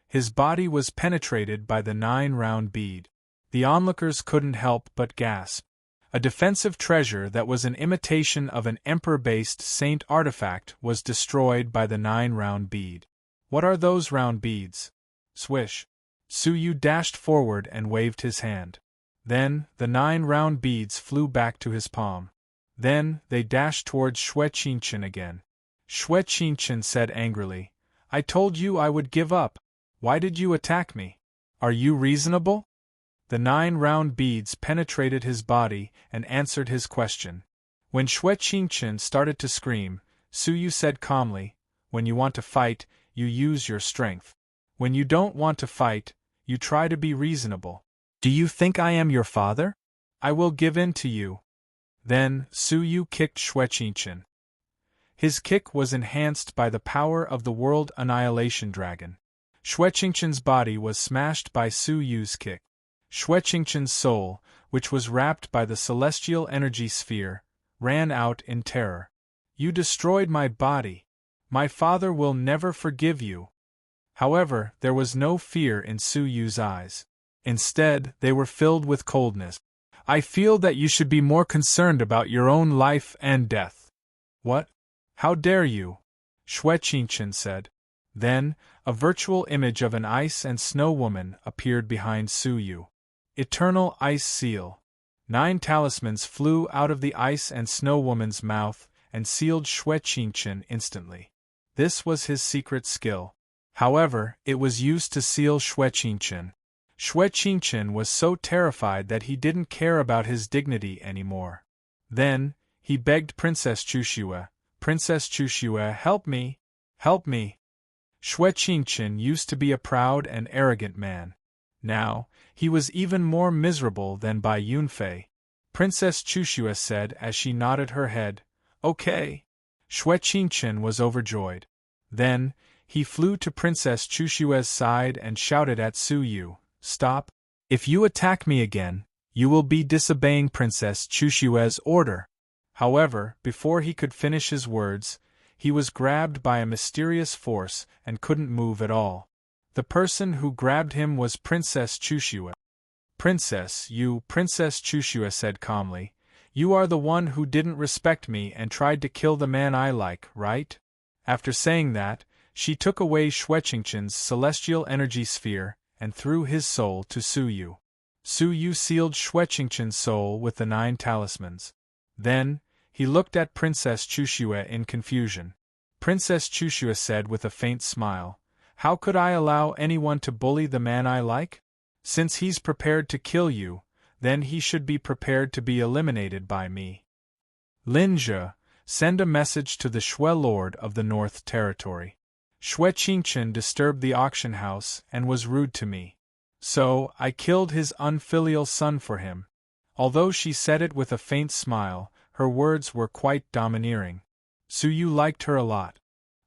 His body was penetrated by the 9 round bead. The onlookers couldn't help but gasp. A defensive treasure that was an imitation of an emperor-based saint artifact was destroyed by the 9 round bead. What are those round beads? Swish! Su Yu dashed forward and waved his hand. Then, the 9 round beads flew back to his palm. Then, they dashed towards Xue Qingchen again. Xue Qingchen said angrily, "I told you I would give up. Why did you attack me? Are you reasonable?" The 9 round beads penetrated his body and answered his question. When Xue Qingchen started to scream, Su Yu said calmly, "When you want to fight, you use your strength. When you don't want to fight, you try to be reasonable. Do you think I am your father? I will give in to you." Then, Su Yu kicked Xue Qingchen. His kick was enhanced by the power of the World Annihilation Dragon. Xue Qingchen's body was smashed by Su Yu's kick. Xue Qingchen's soul, which was wrapped by the celestial energy sphere, ran out in terror. "You destroyed my body. My father will never forgive you." However, there was no fear in Su Yu's eyes. Instead, they were filled with coldness. "I feel that you should be more concerned about your own life and death." "What? How dare you?" Xue Qingchen said. Then, a virtual image of an ice and snow woman appeared behind Su Yu. Eternal Ice Seal. 9 talismans flew out of the ice and snow woman's mouth and sealed Xue Qingchen instantly. This was his secret skill. However, it was used to seal Xue Qingchen. Xue Qingchen was so terrified that he didn't care about his dignity anymore. Then, he begged Princess Chuxue, "Princess Chuxue, help me! Help me!" Xue Qingchen used to be a proud and arrogant man. Now, he was even more miserable than Bai Yunfei. Princess Chuxue said as she nodded her head, "Okay." Xue Qingchen was overjoyed. Then, he flew to Princess Chushue's side and shouted at Su Yu, "Stop! If you attack me again, you will be disobeying Princess Chushue's order." However, before he could finish his words, he was grabbed by a mysterious force and couldn't move at all. The person who grabbed him was Princess Chuxue. Princess Chuxue said calmly, "You are the one who didn't respect me and tried to kill the man I like, right?" After saying that, she took away Xue Qingchen's celestial energy sphere and threw his soul to Su Yu. Su Yu sealed Xue Qingchen's soul with the 9 talismans. Then, he looked at Princess Chuxue in confusion. Princess Chuxue said with a faint smile, "How could I allow anyone to bully the man I like? Since he's prepared to kill you, then he should be prepared to be eliminated by me. Linja, send a message to the Xue Lord of the North Territory. Xue Qingchen disturbed the auction house and was rude to me. So, I killed his unfilial son for him." Although she said it with a faint smile, her words were quite domineering. Su Yu liked her a lot.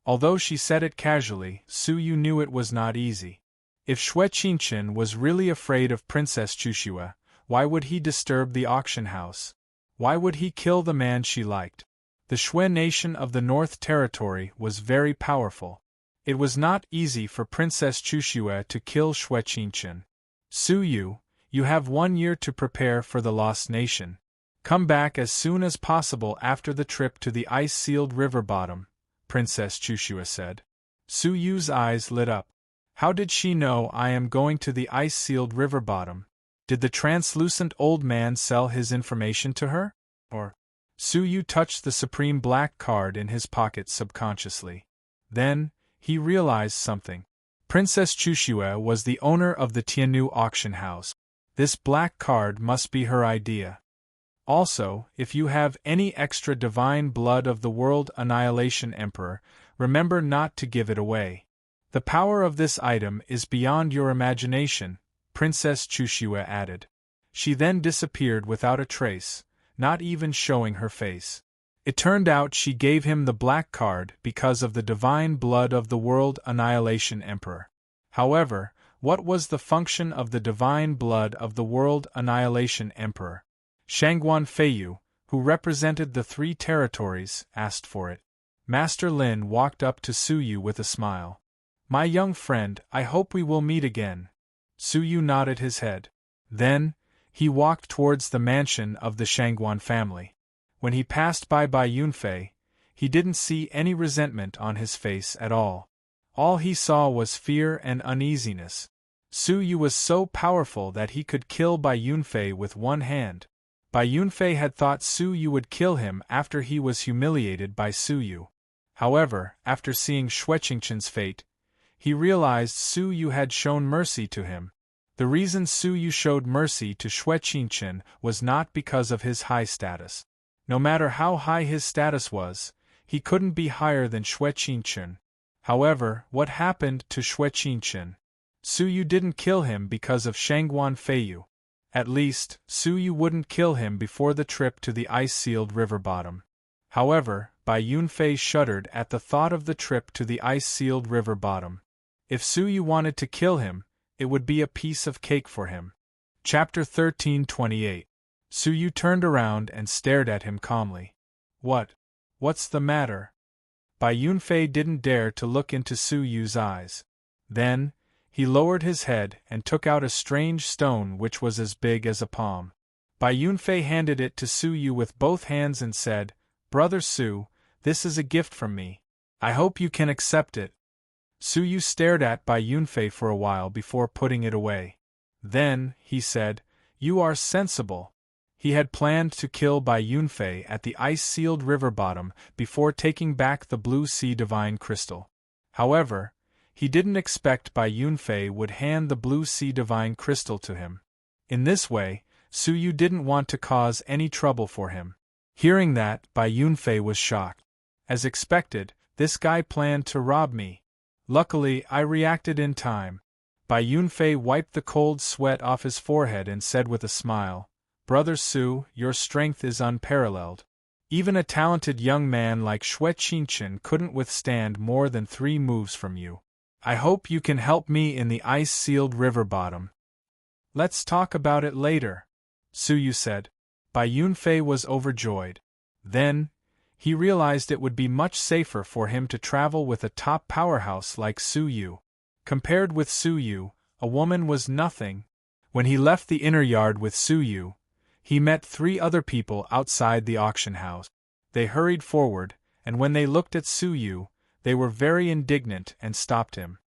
Although she said it casually, Su Yu knew it was not easy. If Xue Qingchen was really afraid of Princess Chuxue, why would he disturb the auction house? Why would he kill the man she liked? The Xue nation of the North Territory was very powerful. It was not easy for Princess Chuxue to kill Xue Qingchen. "Su Yu, you have 1 year to prepare for the Lost Nation. Come back as soon as possible after the trip to the ice-sealed river bottom," Princess Chuxue said. Su Yu's eyes lit up. How did she know I am going to the ice-sealed river bottom? Did the translucent old man sell his information to her? Or? Su Yu touched the supreme black card in his pocket subconsciously. Then, he realized something. Princess Chushue was the owner of the Tianyu auction house. This black card must be her idea. Also, if you have any extra divine blood of the World Annihilation Emperor, remember not to give it away. The power of this item is beyond your imagination, Princess Chushue added. She then disappeared without a trace, not even showing her face. It turned out she gave him the black card because of the divine blood of the World Annihilation Emperor. However, what was the function of the divine blood of the World Annihilation Emperor? Shangguan Feiyu, who represented the 3 territories, asked for it. Master Lin walked up to Su Yu with a smile. My young friend, I hope we will meet again. Su Yu nodded his head. Then, he walked towards the mansion of the Shangguan family. When he passed by Yunfei, he didn't see any resentment on his face at all. All he saw was fear and uneasiness. Su Yu was so powerful that he could kill Yunfei with one hand. Yunfei had thought Su Yu would kill him after he was humiliated by Su Yu. However, after seeing Xueqingchen's fate, he realized Su Yu had shown mercy to him. The reason Su Yu showed mercy to Xueqingchen was not because of his high status. No matter how high his status was, he couldn't be higher than Xueqingchen. However, what happened to Xueqingchen? Su Yu didn't kill him because of Shangguan Feiyu. At least, Su Yu wouldn't kill him before the trip to the ice-sealed river bottom. However, Yunfei shuddered at the thought of the trip to the ice-sealed river bottom. If Su Yu wanted to kill him, it would be a piece of cake for him. Chapter 1328. Su Yu turned around and stared at him calmly. What's the matter? Yunfei didn't dare to look into Su Yu's eyes. Then, he lowered his head and took out a strange stone which was as big as a palm. Yunfei handed it to Su Yu with both hands and said, Brother Su, this is a gift from me. I hope you can accept it. Su Yu stared at Yunfei for a while before putting it away. Then, he said, You are sensible. He had planned to kill Yunfei at the ice-sealed river bottom before taking back the blue sea divine crystal. However, he didn't expect Yunfei would hand the blue sea divine crystal to him. In this way, Su Yu didn't want to cause any trouble for him. Hearing that, Yunfei was shocked. As expected, this guy planned to rob me. Luckily, I reacted in time. Yunfei wiped the cold sweat off his forehead and said with a smile, Brother Su, your strength is unparalleled. Even a talented young man like Xueqingchen couldn't withstand more than 3 moves from you. I hope you can help me in the ice-sealed river bottom. Let's talk about it later, Su Yu said. Yunfei was overjoyed. Then, he realized it would be much safer for him to travel with a top powerhouse like Su Yu. Compared with Su Yu, a woman was nothing. When he left the inner yard with Su Yu, he met 3 other people outside the auction house. They hurried forward, and when they looked at Su Yu, they were very indignant and stopped him.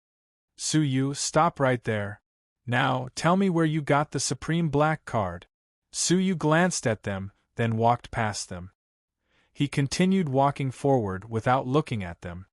Su Yu, stop right there. Now, tell me where you got the supreme black card. Su Yu glanced at them, then walked past them. He continued walking forward without looking at them.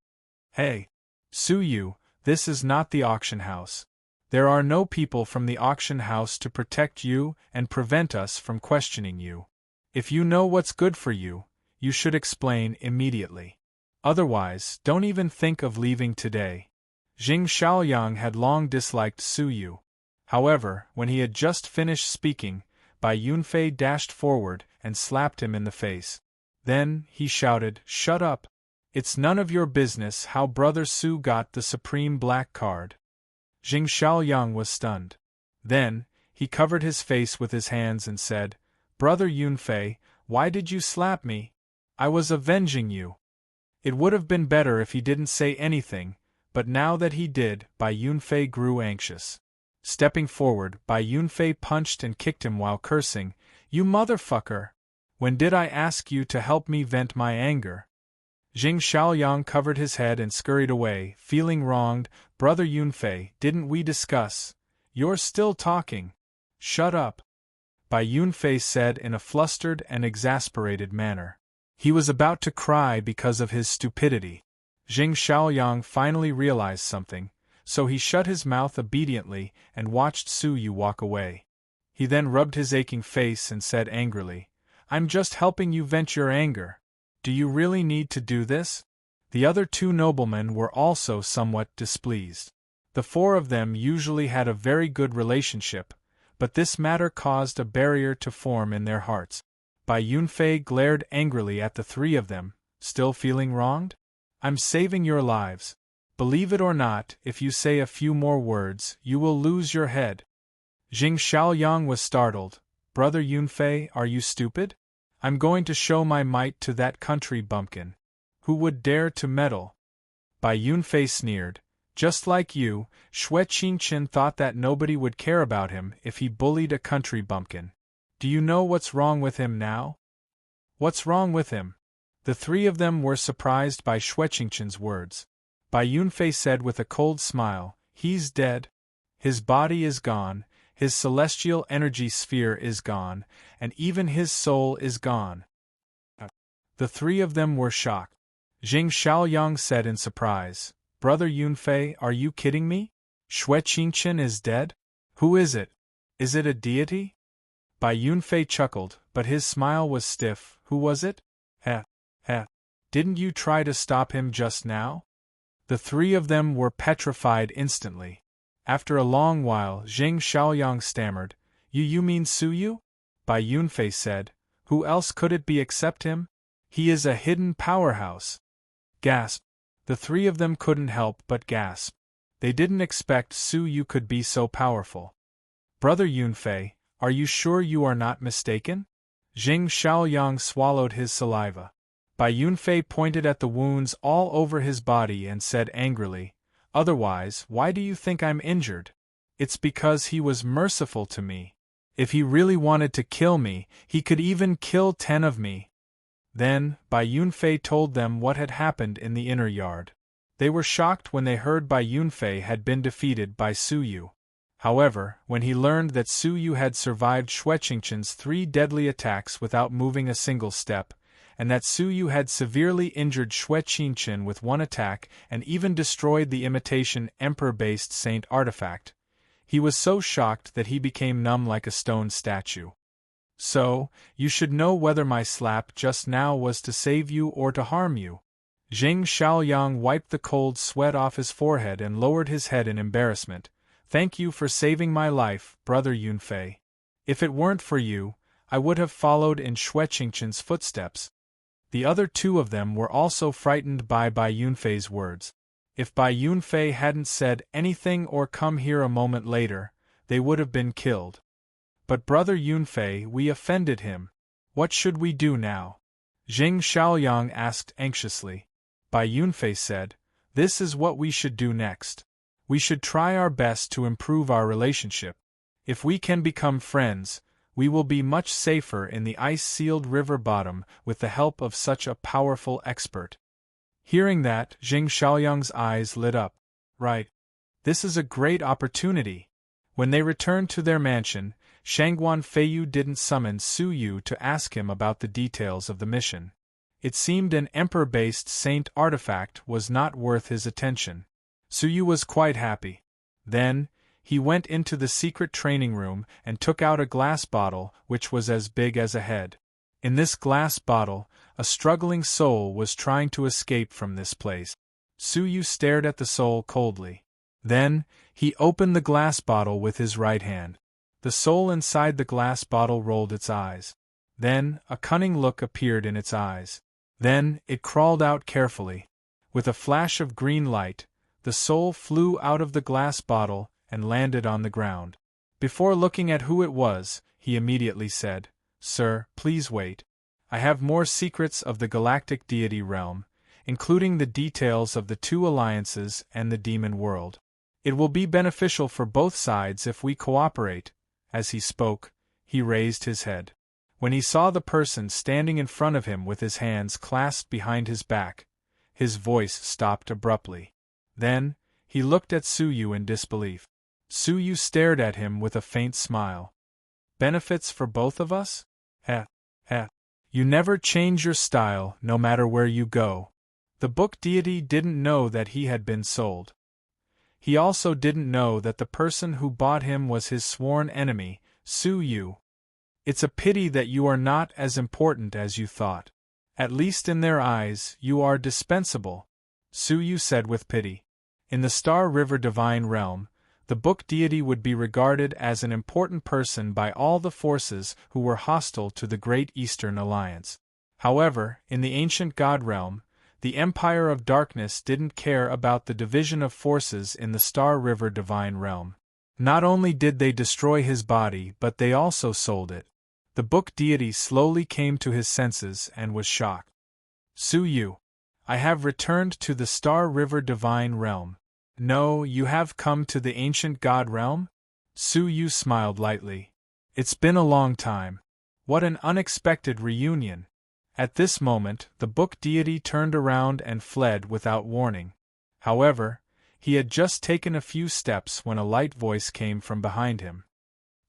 Hey, Su Yu, this is not the auction house. There are no people from the auction house to protect you and prevent us from questioning you. If you know what's good for you, you should explain immediately. Otherwise, don't even think of leaving today. Jing Xiaoyang had long disliked Su Yu. However, when he had just finished speaking, Yunfei dashed forward and slapped him in the face. Then, he shouted, Shut up! It's none of your business how Brother Su got the supreme black card. Jing Xiaoyang was stunned. Then, he covered his face with his hands and said, Brother Yunfei, why did you slap me? I was avenging you. It would have been better if he didn't say anything, but now that he did, Yunfei grew anxious. Stepping forward, Yunfei punched and kicked him while cursing, You motherfucker! When did I ask you to help me vent my anger? Jing Xiaoyang covered his head and scurried away, feeling wronged. Brother Yunfei, didn't we discuss? You're still talking. Shut up, Bai Yunfei said in a flustered and exasperated manner. He was about to cry because of his stupidity. Jing Shaoyang finally realized something, so he shut his mouth obediently and watched Su Yu walk away. He then rubbed his aching face and said angrily, "I'm just helping you vent your anger. Do you really need to do this?" The other two noblemen were also somewhat displeased. The four of them usually had a very good relationship, but this matter caused a barrier to form in their hearts. Bai Yunfei glared angrily at the three of them, still feeling wronged? "I'm saving your lives. Believe it or not, if you say a few more words, you will lose your head." Jing Shaoyang was startled. "Brother Yunfei, are you stupid? I'm going to show my might to that country bumpkin. Who would dare to meddle?" Bai Yunfei sneered. "Just like you, Xue Qingqian thought that nobody would care about him if he bullied a country bumpkin. Do you know what's wrong with him now?" "What's wrong with him?" The three of them were surprised by Xue Qingqian's words. Bai Yunfei said with a cold smile, "He's dead. His body is gone, his celestial energy sphere is gone, and even his soul is gone." The three of them were shocked. Jing Shaoyang said in surprise, "Brother Yunfei, are you kidding me? Xue Qingqian is dead? Who is it? Is it a deity?" Bai Yunfei chuckled, but his smile was stiff. "Who was it? Heh, heh. Didn't you try to stop him just now?" The three of them were petrified instantly. After a long while, Jing Shaoyang stammered, You mean Su Yu?" Bai Yunfei said, "Who else could it be except him? He is a hidden powerhouse." Gasp. The three of them couldn't help but gasp. They didn't expect Su Yu could be so powerful. "Brother Yunfei, are you sure you are not mistaken?" Jing Shaoyang swallowed his saliva. Bai Yunfei pointed at the wounds all over his body and said angrily, "Otherwise, why do you think I'm injured? It's because he was merciful to me. If he really wanted to kill me, he could even kill 10 of me." Then, Bai Yunfei told them what had happened in the inner yard. They were shocked when they heard Bai Yunfei had been defeated by Su Yu. However, when he learned that Su Yu had survived Xue Qingqian's 3 deadly attacks without moving a single step, and that Su Yu had severely injured Xue Qingqian with 1 attack and even destroyed the imitation emperor-based saint artifact, he was so shocked that he became numb like a stone statue. "So, you should know whether my slap just now was to save you or to harm you." Jing Shaoyang wiped the cold sweat off his forehead and lowered his head in embarrassment. "Thank you for saving my life, Brother Yunfei. If it weren't for you, I would have followed in Xue Qingqian's footsteps." The other 2 of them were also frightened by Bai Yunfei's words. If Bai Yunfei hadn't said anything or come here a moment later, they would have been killed. "But Brother Yunfei, we offended him. What should we do now?" Jing Shaoyang asked anxiously. Bai Yunfei said, "This is what we should do next. We should try our best to improve our relationship. If we can become friends, we will be much safer in the ice-sealed river bottom with the help of such a powerful expert." Hearing that, Jing Shaoyang's eyes lit up. Right. This is a great opportunity. When they returned to their mansion, Shangguan Feiyu didn't summon Su Yu to ask him about the details of the mission. It seemed an emperor-based saint artifact was not worth his attention. Su Yu was quite happy. Then, he went into the secret training room and took out a glass bottle which was as big as a head. In this glass bottle, a struggling soul was trying to escape from this place. Su Yu stared at the soul coldly. Then, he opened the glass bottle with his right hand. The soul inside the glass bottle rolled its eyes. Then, a cunning look appeared in its eyes. Then, it crawled out carefully. With a flash of green light, the soul flew out of the glass bottle and landed on the ground. Before looking at who it was, he immediately said, "Sir, please wait. I have more secrets of the galactic deity realm, including the details of the 2 alliances and the demon world. It will be beneficial for both sides if we cooperate." As he spoke, he raised his head. When he saw the person standing in front of him with his hands clasped behind his back, his voice stopped abruptly. Then, he looked at Su Yu in disbelief. Su Yu stared at him with a faint smile. Benefits for both of us? Eh, eh. You never change your style, no matter where you go. The book deity didn't know that he had been sold. He also didn't know that the person who bought him was his sworn enemy, Su Yu. It's a pity that you are not as important as you thought. At least in their eyes, you are dispensable, Su Yu said with pity. In the Star River Divine Realm, the book deity would be regarded as an important person by all the forces who were hostile to the Great Eastern Alliance. However, in the ancient God realm, the Empire of Darkness didn't care about the division of forces in the Star River Divine Realm. Not only did they destroy his body, but they also sold it. The book deity slowly came to his senses and was shocked. Su Yu, I have returned to the Star River Divine Realm. No, you have come to the ancient God realm? Su Yu smiled lightly. It's been a long time. What an unexpected reunion. At this moment, the book deity turned around and fled without warning. However, he had just taken a few steps when a light voice came from behind him.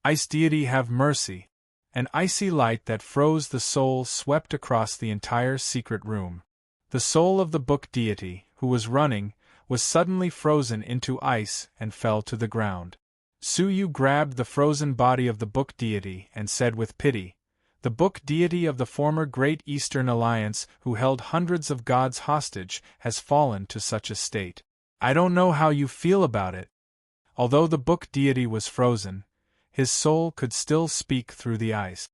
Ice deity, have mercy. An icy light that froze the soul swept across the entire secret room. The soul of the book deity, who was running, was suddenly frozen into ice and fell to the ground. Su Yu grabbed the frozen body of the book deity and said with pity, "The book deity of the former Great Eastern Alliance, who held hundreds of gods hostage, has fallen to such a state. I don't know how you feel about it." Although the book deity was frozen, his soul could still speak through the ice.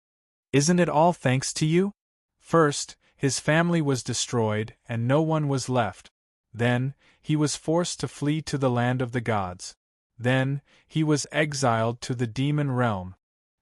"Isn't it all thanks to you? First, his family was destroyed and no one was left. Then, he was forced to flee to the land of the gods. Then, he was exiled to the demon realm.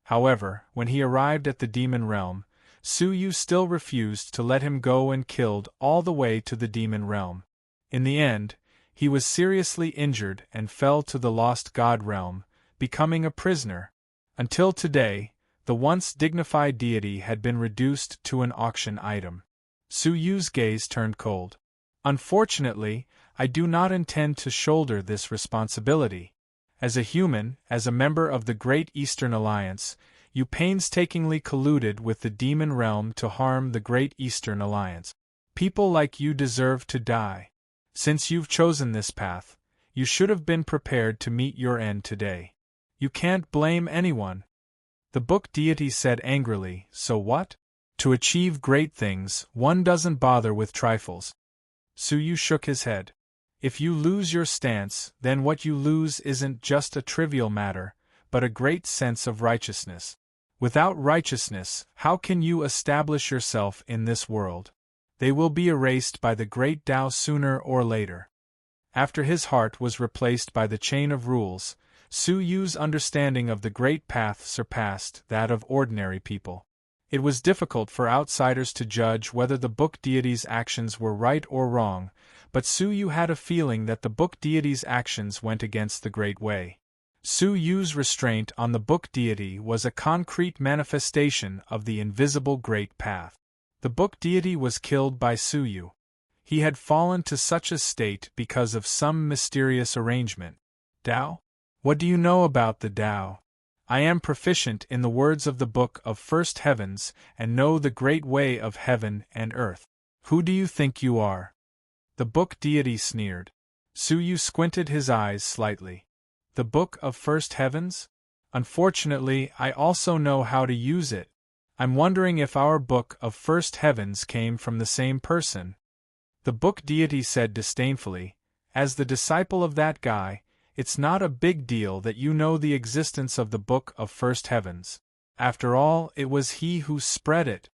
However, when he arrived at the demon realm, Su Yu still refused to let him go and killed all the way to the demon realm. In the end, he was seriously injured and fell to the lost god realm, becoming a prisoner. Until today, the once dignified deity had been reduced to an auction item. Su Yu's gaze turned cold. Unfortunately, I do not intend to shoulder this responsibility. As a human, as a member of the Great Eastern Alliance, you painstakingly colluded with the demon realm to harm the Great Eastern Alliance. People like you deserve to die. Since you've chosen this path, you should have been prepared to meet your end today. You can't blame anyone." The book deity said angrily, "So what? To achieve great things, one doesn't bother with trifles." Su Yu shook his head. "If you lose your stance, then what you lose isn't just a trivial matter, but a great sense of righteousness. Without righteousness, how can you establish yourself in this world? They will be erased by the great Tao sooner or later." After his heart was replaced by the chain of rules, Su Yu's understanding of the great path surpassed that of ordinary people. It was difficult for outsiders to judge whether the book deity's actions were right or wrong, but Su Yu had a feeling that the book deity's actions went against the Great Way. Su Yu's restraint on the book deity was a concrete manifestation of the invisible Great Path. The book deity was killed by Su Yu. He had fallen to such a state because of some mysterious arrangement. Tao? What do you know about the Tao? I am proficient in the words of the Book of First Heavens and know the great way of heaven and earth. Who do you think you are? The book deity sneered. Su Yu squinted his eyes slightly. The Book of First Heavens? Unfortunately, I also know how to use it. I'm wondering if our Book of First Heavens came from the same person. The book deity said disdainfully, "As the disciple of that guy, it's not a big deal that you know the existence of the Book of First Heavens. After all, it was he who spread it.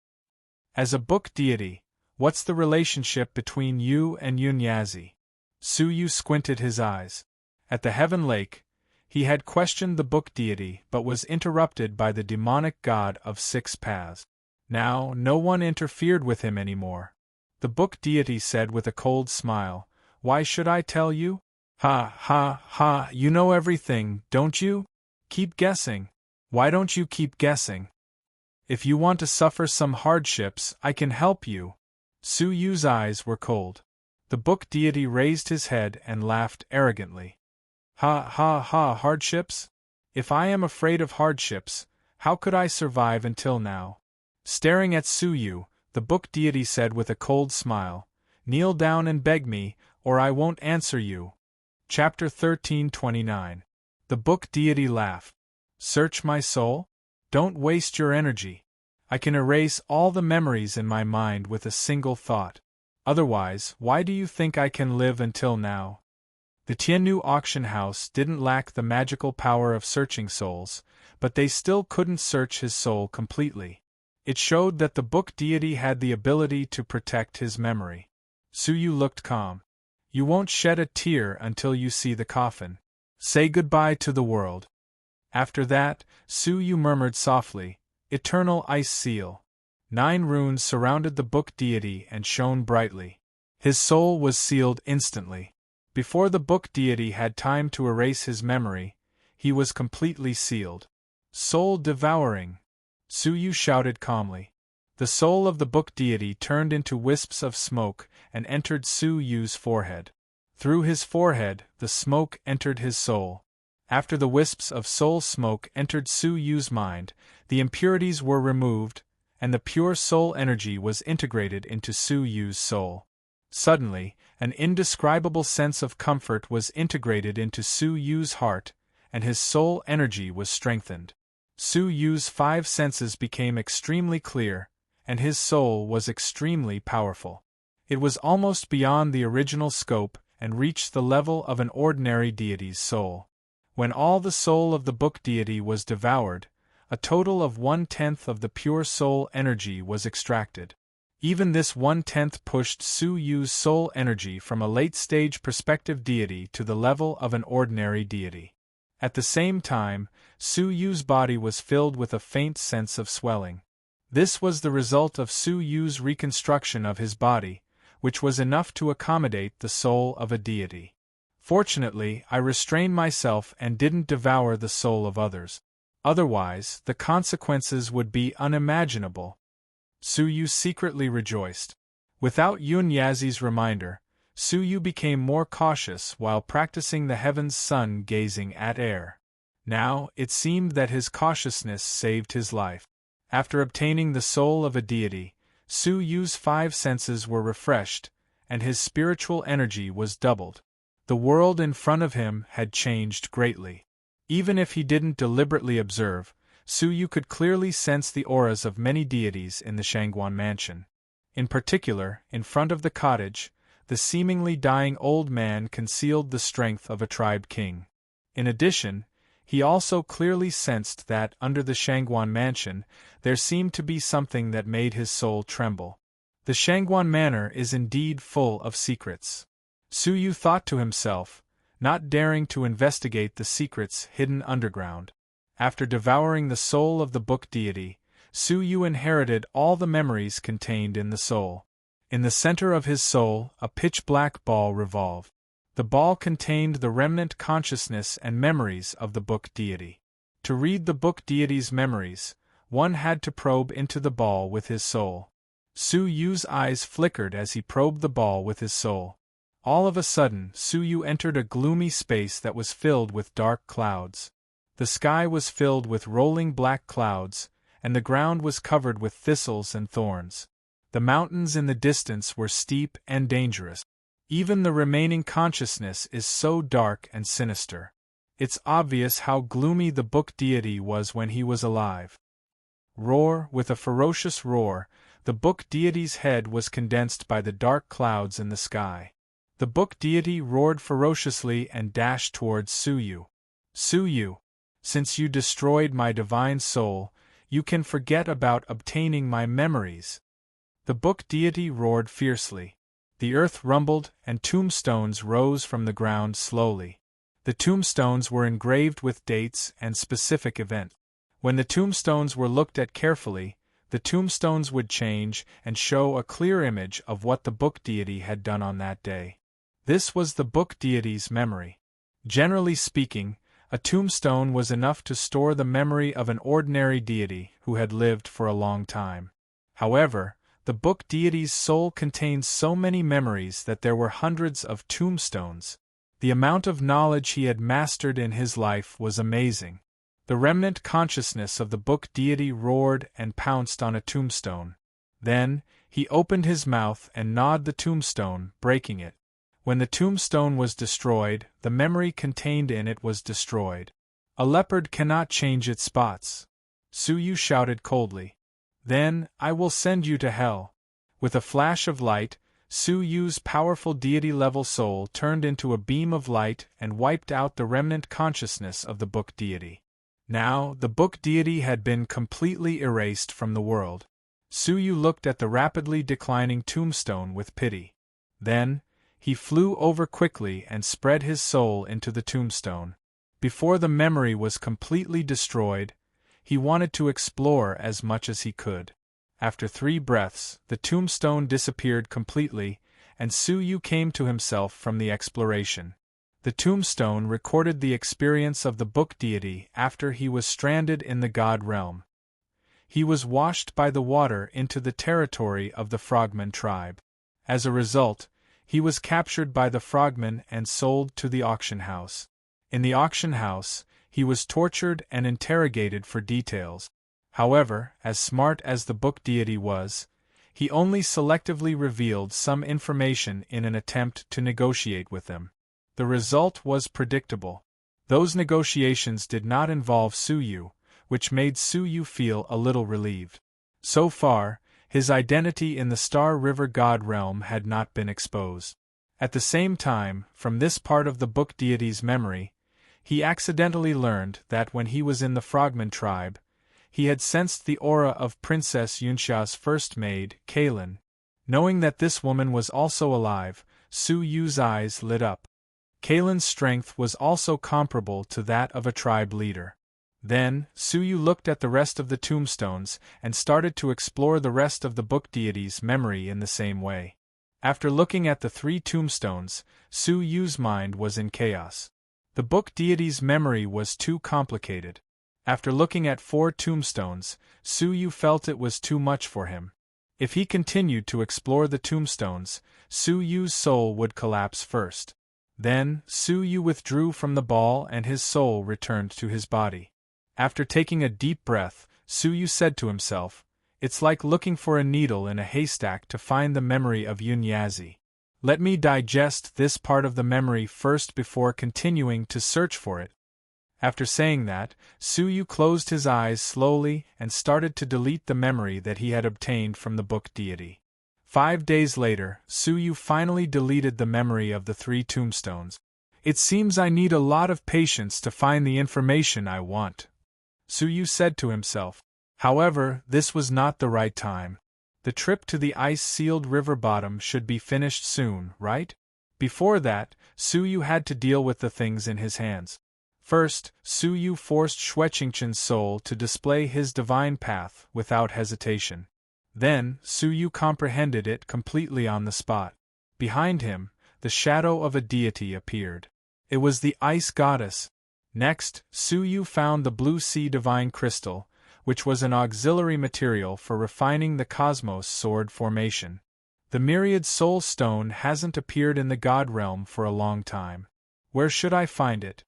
As a book deity, what's the relationship between you and Yunyazi?" Su Yu squinted his eyes. At the Heaven Lake, he had questioned the book deity but was interrupted by the demonic god of six paths. Now, no one interfered with him anymore. The book deity said with a cold smile, "Why should I tell you? Ha, ha, ha, you know everything, don't you? Keep guessing. Why don't you keep guessing? If you want to suffer some hardships, I can help you." Su Yu's eyes were cold. The book deity raised his head and laughed arrogantly. "Ha, ha, ha, hardships? If I am afraid of hardships, How could I survive until now? Staring at Suyu, the book deity said with a cold smile, "Kneel down and beg me, or I won't answer you." Chapter 13:29. The book deity laughed. Search my soul? Don't waste your energy. I can erase all the memories in my mind with a single thought. Otherwise, why do you think I can live until now? The Tiannu auction house didn't lack the magical power of searching souls, but they still couldn't search his soul completely. It showed that the book deity had the ability to protect his memory. Suyu looked calm. You won't shed a tear until you see the coffin. Say goodbye to the world. After that, Suyu murmured softly, "Eternal ice seal." 9 runes surrounded the book deity and shone brightly. His soul was sealed instantly. Before the book deity had time to erase his memory, he was completely sealed. Soul devouring! Suyu shouted calmly. The soul of the book deity turned into wisps of smoke and entered Suyu's forehead. Through his forehead, the smoke entered his soul. After the wisps of soul smoke entered Suyu's mind, the impurities were removed, and the pure soul energy was integrated into Suyu's soul. Suddenly, an indescribable sense of comfort was integrated into Suyu's heart, and his soul energy was strengthened. Suyu's 5 senses became extremely clear, and his soul was extremely powerful. It was almost beyond the original scope and reached the level of an ordinary deity's soul. When all the soul of the book deity was devoured, a total of 1/10 of the pure soul energy was extracted. Even this 1/10 pushed Suyu's soul energy from a late-stage perspective deity to the level of an ordinary deity. At the same time, Suyu's body was filled with a faint sense of swelling. This was the result of Suyu's reconstruction of his body, which was enough to accommodate the soul of a deity. Fortunately, I restrained myself and didn't devour the soul of others. Otherwise, the consequences would be unimaginable. Suyu secretly rejoiced. Without Yun Yazi's reminder, Suyu became more cautious while practicing the heaven's sun gazing at air. Now, it seemed that his cautiousness saved his life. After obtaining the soul of a deity, Suyu's 5 senses were refreshed, and his spiritual energy was doubled. The world in front of him had changed greatly. Even if he didn't deliberately observe, Suyu could clearly sense the auras of many deities in the Shangguan mansion. In particular, in front of the cottage, the seemingly dying old man concealed the strength of a tribe king. In addition, he also clearly sensed that, under the Shangguan mansion, there seemed to be something that made his soul tremble. The Shangguan manor is indeed full of secrets. Suyu thought to himself, not daring to investigate the secrets hidden underground. After devouring the soul of the book deity, Suyu inherited all the memories contained in the soul. In the center of his soul, a pitch-black ball revolved. The ball contained the remnant consciousness and memories of the book deity. To read the book deity's memories, one had to probe into the ball with his soul. Suyu's eyes flickered as he probed the ball with his soul. All of a sudden, Suyu entered a gloomy space that was filled with dark clouds. The sky was filled with rolling black clouds, and the ground was covered with thistles and thorns. The mountains in the distance were steep and dangerous. Even the remaining consciousness is so dark and sinister. It's obvious how gloomy the book deity was when he was alive. Roar, with a ferocious roar, the book deity's head was condensed by the dark clouds in the sky. The book deity roared ferociously and dashed towards Suyu. Suyu, since you destroyed my divine soul, you can forget about obtaining my memories. The book deity roared fiercely. The earth rumbled and tombstones rose from the ground slowly. The tombstones were engraved with dates and specific events. When the tombstones were looked at carefully, the tombstones would change and show a clear image of what the book deity had done on that day. This was the book deity's memory. Generally speaking, a tombstone was enough to store the memory of an ordinary deity who had lived for a long time. However, the book deity's soul contained so many memories that there were hundreds of tombstones. The amount of knowledge he had mastered in his life was amazing. The remnant consciousness of the book deity roared and pounced on a tombstone. Then, he opened his mouth and gnawed the tombstone, breaking it. When the tombstone was destroyed, the memory contained in it was destroyed. A leopard cannot change its spots. Su Yu shouted coldly. Then, I will send you to hell. With a flash of light, Su Yu's powerful deity-level soul turned into a beam of light and wiped out the remnant consciousness of the book deity. Now, the book deity had been completely erased from the world. Su Yu looked at the rapidly declining tombstone with pity. Then, he flew over quickly and spread his soul into the tombstone. Before the memory was completely destroyed, he wanted to explore as much as he could. After 3 breaths, the tombstone disappeared completely, and Su Yu came to himself from the exploration. The tombstone recorded the experience of the book deity after he was stranded in the god realm. He was washed by the water into the territory of the Frogman tribe. As a result, he was captured by the Frogmen and sold to the auction house. In the auction house, he was tortured and interrogated for details. However, as smart as the book deity was, he only selectively revealed some information in an attempt to negotiate with them. The result was predictable. Those negotiations did not involve Su Yu, which made Su Yu feel a little relieved. So far, his identity in the Star River God realm had not been exposed. At the same time, from this part of the book deity's memory, he accidentally learned that when he was in the Frogman tribe, he had sensed the aura of Princess Yunxia's first maid, Cauldron. Knowing that this woman was also alive, Su Yu's eyes lit up. Cauldron's strength was also comparable to that of a tribe leader. Then, Su Yu looked at the rest of the tombstones and started to explore the rest of the book deity's memory in the same way. After looking at the 3 tombstones, Su Yu's mind was in chaos. The book deity's memory was too complicated. After looking at 4 tombstones, Su Yu felt it was too much for him. If he continued to explore the tombstones, Su Yu's soul would collapse first. Then, Su Yu withdrew from the ball and his soul returned to his body. After taking a deep breath, Su Yu said to himself, "It's like looking for a needle in a haystack to find the memory of Yunyazi. Let me digest this part of the memory first before continuing to search for it." After saying that, Su Yu closed his eyes slowly and started to delete the memory that he had obtained from the book deity. 5 days later, Su Yu finally deleted the memory of the 3 tombstones. "It seems I need a lot of patience to find the information I want," Su Yu said to himself. However, this was not the right time. The trip to the ice-sealed river bottom should be finished soon, right? Before that, Su Yu had to deal with the things in his hands. First, Su Yu forced Xueqingchen's soul to display his divine path without hesitation. Then, Su Yu comprehended it completely on the spot. Behind him, the shadow of a deity appeared. It was the ice goddess. Next, Su Yu found the blue sea divine crystal, which was an auxiliary material for refining the cosmos sword formation. The myriad soul stone hasn't appeared in the god realm for a long time. Where should I find it?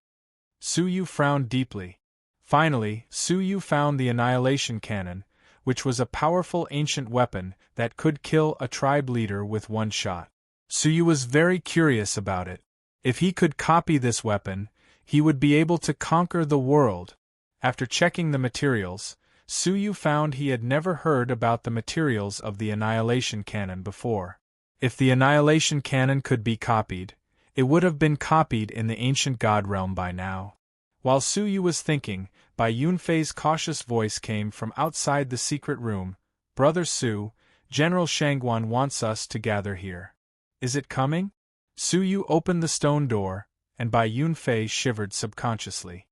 Su Yu frowned deeply. Finally, Su Yu found the annihilation cannon, which was a powerful ancient weapon that could kill a tribe leader with 1 shot. Su Yu was very curious about it. If he could copy this weapon, he would be able to conquer the world. After checking the materials, Su Yu found he had never heard about the materials of the annihilation cannon before. If the annihilation cannon could be copied, it would have been copied in the ancient god realm by now. While Su Yu was thinking, Bai Yunfei's cautious voice came from outside the secret room. "Brother Su, General Shangguan wants us to gather here. Is it coming?" Su Yu opened the stone door, and Bai Yunfei shivered subconsciously.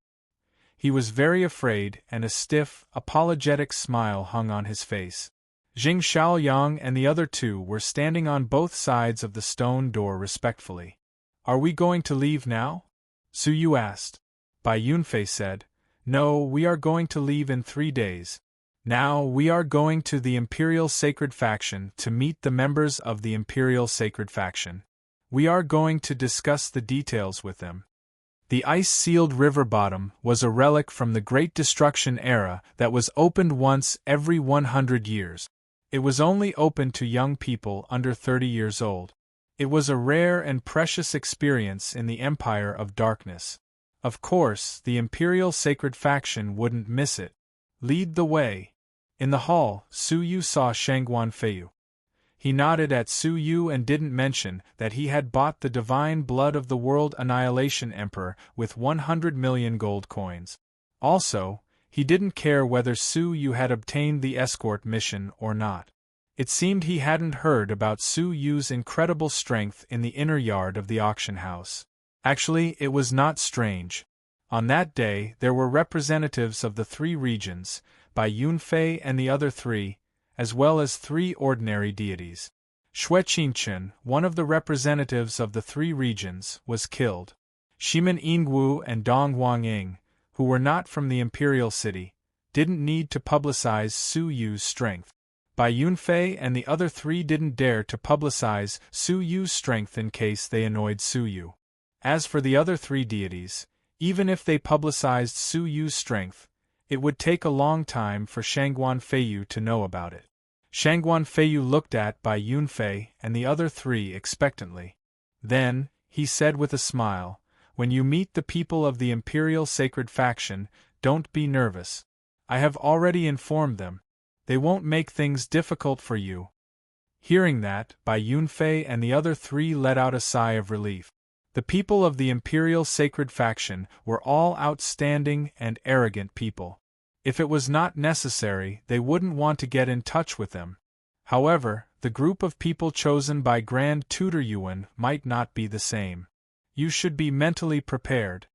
He was very afraid, and a stiff, apologetic smile hung on his face. Jing Shaoyang and the other 2 were standing on both sides of the stone door respectfully. "Are we going to leave now?" Su Yu asked. Bai Yunfei said, "No, we are going to leave in 3 days. Now we are going to the Imperial Sacred Faction to meet the members of the Imperial Sacred Faction. We are going to discuss the details with them." The ice-sealed river bottom was a relic from the Great Destruction era that was opened once every 100 years. It was only open to young people under 30 years old. It was a rare and precious experience in the Empire of Darkness. Of course, the Imperial Sacred Faction wouldn't miss it. Lead the way. In the hall, Su Yu saw Shangguan Feiyu. He nodded at Su Yu and didn't mention that he had bought the divine blood of the World Annihilation Emperor with 100 million gold coins. Also, he didn't care whether Su Yu had obtained the escort mission or not. It seemed he hadn't heard about Su Yu's incredible strength in the inner yard of the auction house. Actually, it was not strange. On that day there were representatives of the 3 regions, by Yunfei and the other 3, as well as 3 ordinary deities. Xue Qingchen, one of the representatives of the 3 regions, was killed. Shimen Yingwu and Dong Huangying, who were not from the imperial city, didn't need to publicize Su Yu's strength. Bai Yunfei and the other 3 didn't dare to publicize Su Yu's strength in case they annoyed Su Yu. As for the other 3 deities, even if they publicized Su Yu's strength, it would take a long time for Shangguan Feiyu to know about it. Shangguan Feiyu looked at Bai Yunfei and the other 3 expectantly. Then, he said with a smile, "When you meet the people of the Imperial Sacred Faction, don't be nervous. I have already informed them. They won't make things difficult for you." Hearing that, Bai Yunfei and the other 3 let out a sigh of relief. The people of the Imperial Sacred Faction were all outstanding and arrogant people. If it was not necessary, they wouldn't want to get in touch with them. However, the group of people chosen by Grand Tutor Yuan might not be the same. You should be mentally prepared,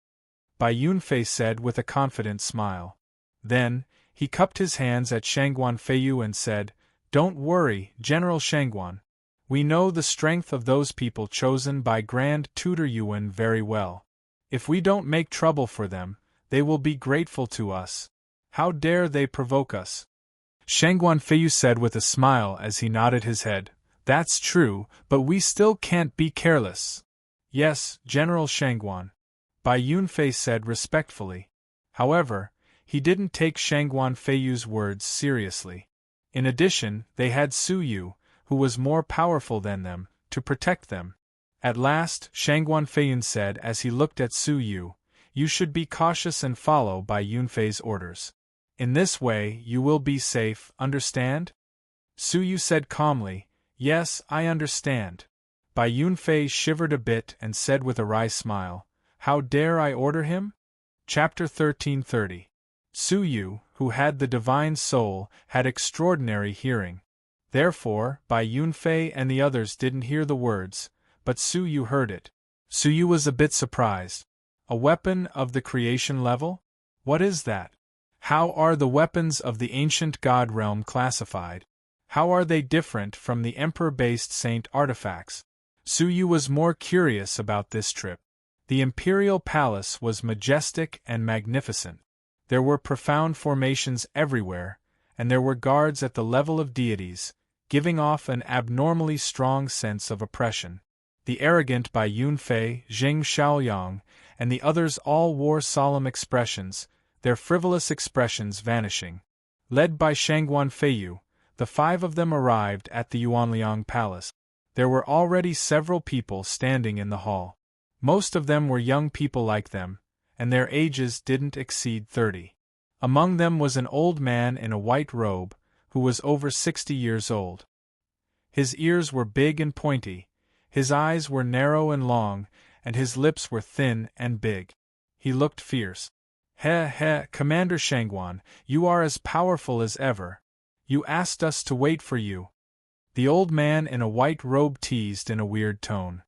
Bai Yunfei said with a confident smile. Then, he cupped his hands at Shangguan Feiyu and said, "Don't worry, General Shangguan. We know the strength of those people chosen by Grand Tutor Yuan very well. If we don't make trouble for them, they will be grateful to us. How dare they provoke us?" Shangguan Feiyu said with a smile as he nodded his head, "That's true, but we still can't be careless." "Yes, General Shangguan," Bai Yunfei said respectfully. However, he didn't take Shangguan Feiyu's words seriously. In addition, they had Su Yu, who was more powerful than them, to protect them. At last, Shangguan Feiyu said as he looked at Su Yu, "You should be cautious and follow Bai Yunfei's orders. In this way you will be safe, understand?" Su Yu said calmly, "Yes, I understand." Bai Yunfei shivered a bit and said with a wry smile, "How dare I order him?" Chapter 1330. Su Yu, who had the divine soul, had extraordinary hearing. Therefore, Bai Yunfei and the others didn't hear the words, but Su Yu heard it. Su Yu was a bit surprised. A weapon of the creation level? What is that? How are the weapons of the ancient god realm classified? How are they different from the emperor-based saint artifacts? Su Yu was more curious about this trip. The imperial palace was majestic and magnificent. There were profound formations everywhere, and there were guards at the level of deities, giving off an abnormally strong sense of oppression. The arrogant Bai Yunfei, Zheng Xiaoyang, and the others all wore solemn expressions, their frivolous expressions vanishing. Led by Shangguan Feiyu, the 5 of them arrived at the Yuanliang Palace. There were already several people standing in the hall. Most of them were young people like them, and their ages didn't exceed 30. Among them was an old man in a white robe, who was over 60 years old. His ears were big and pointy, his eyes were narrow and long, and his lips were thin and big. He looked fierce. "He, Commander Shangguan, you are as powerful as ever. You asked us to wait for you," the old man in a white robe teased in a weird tone.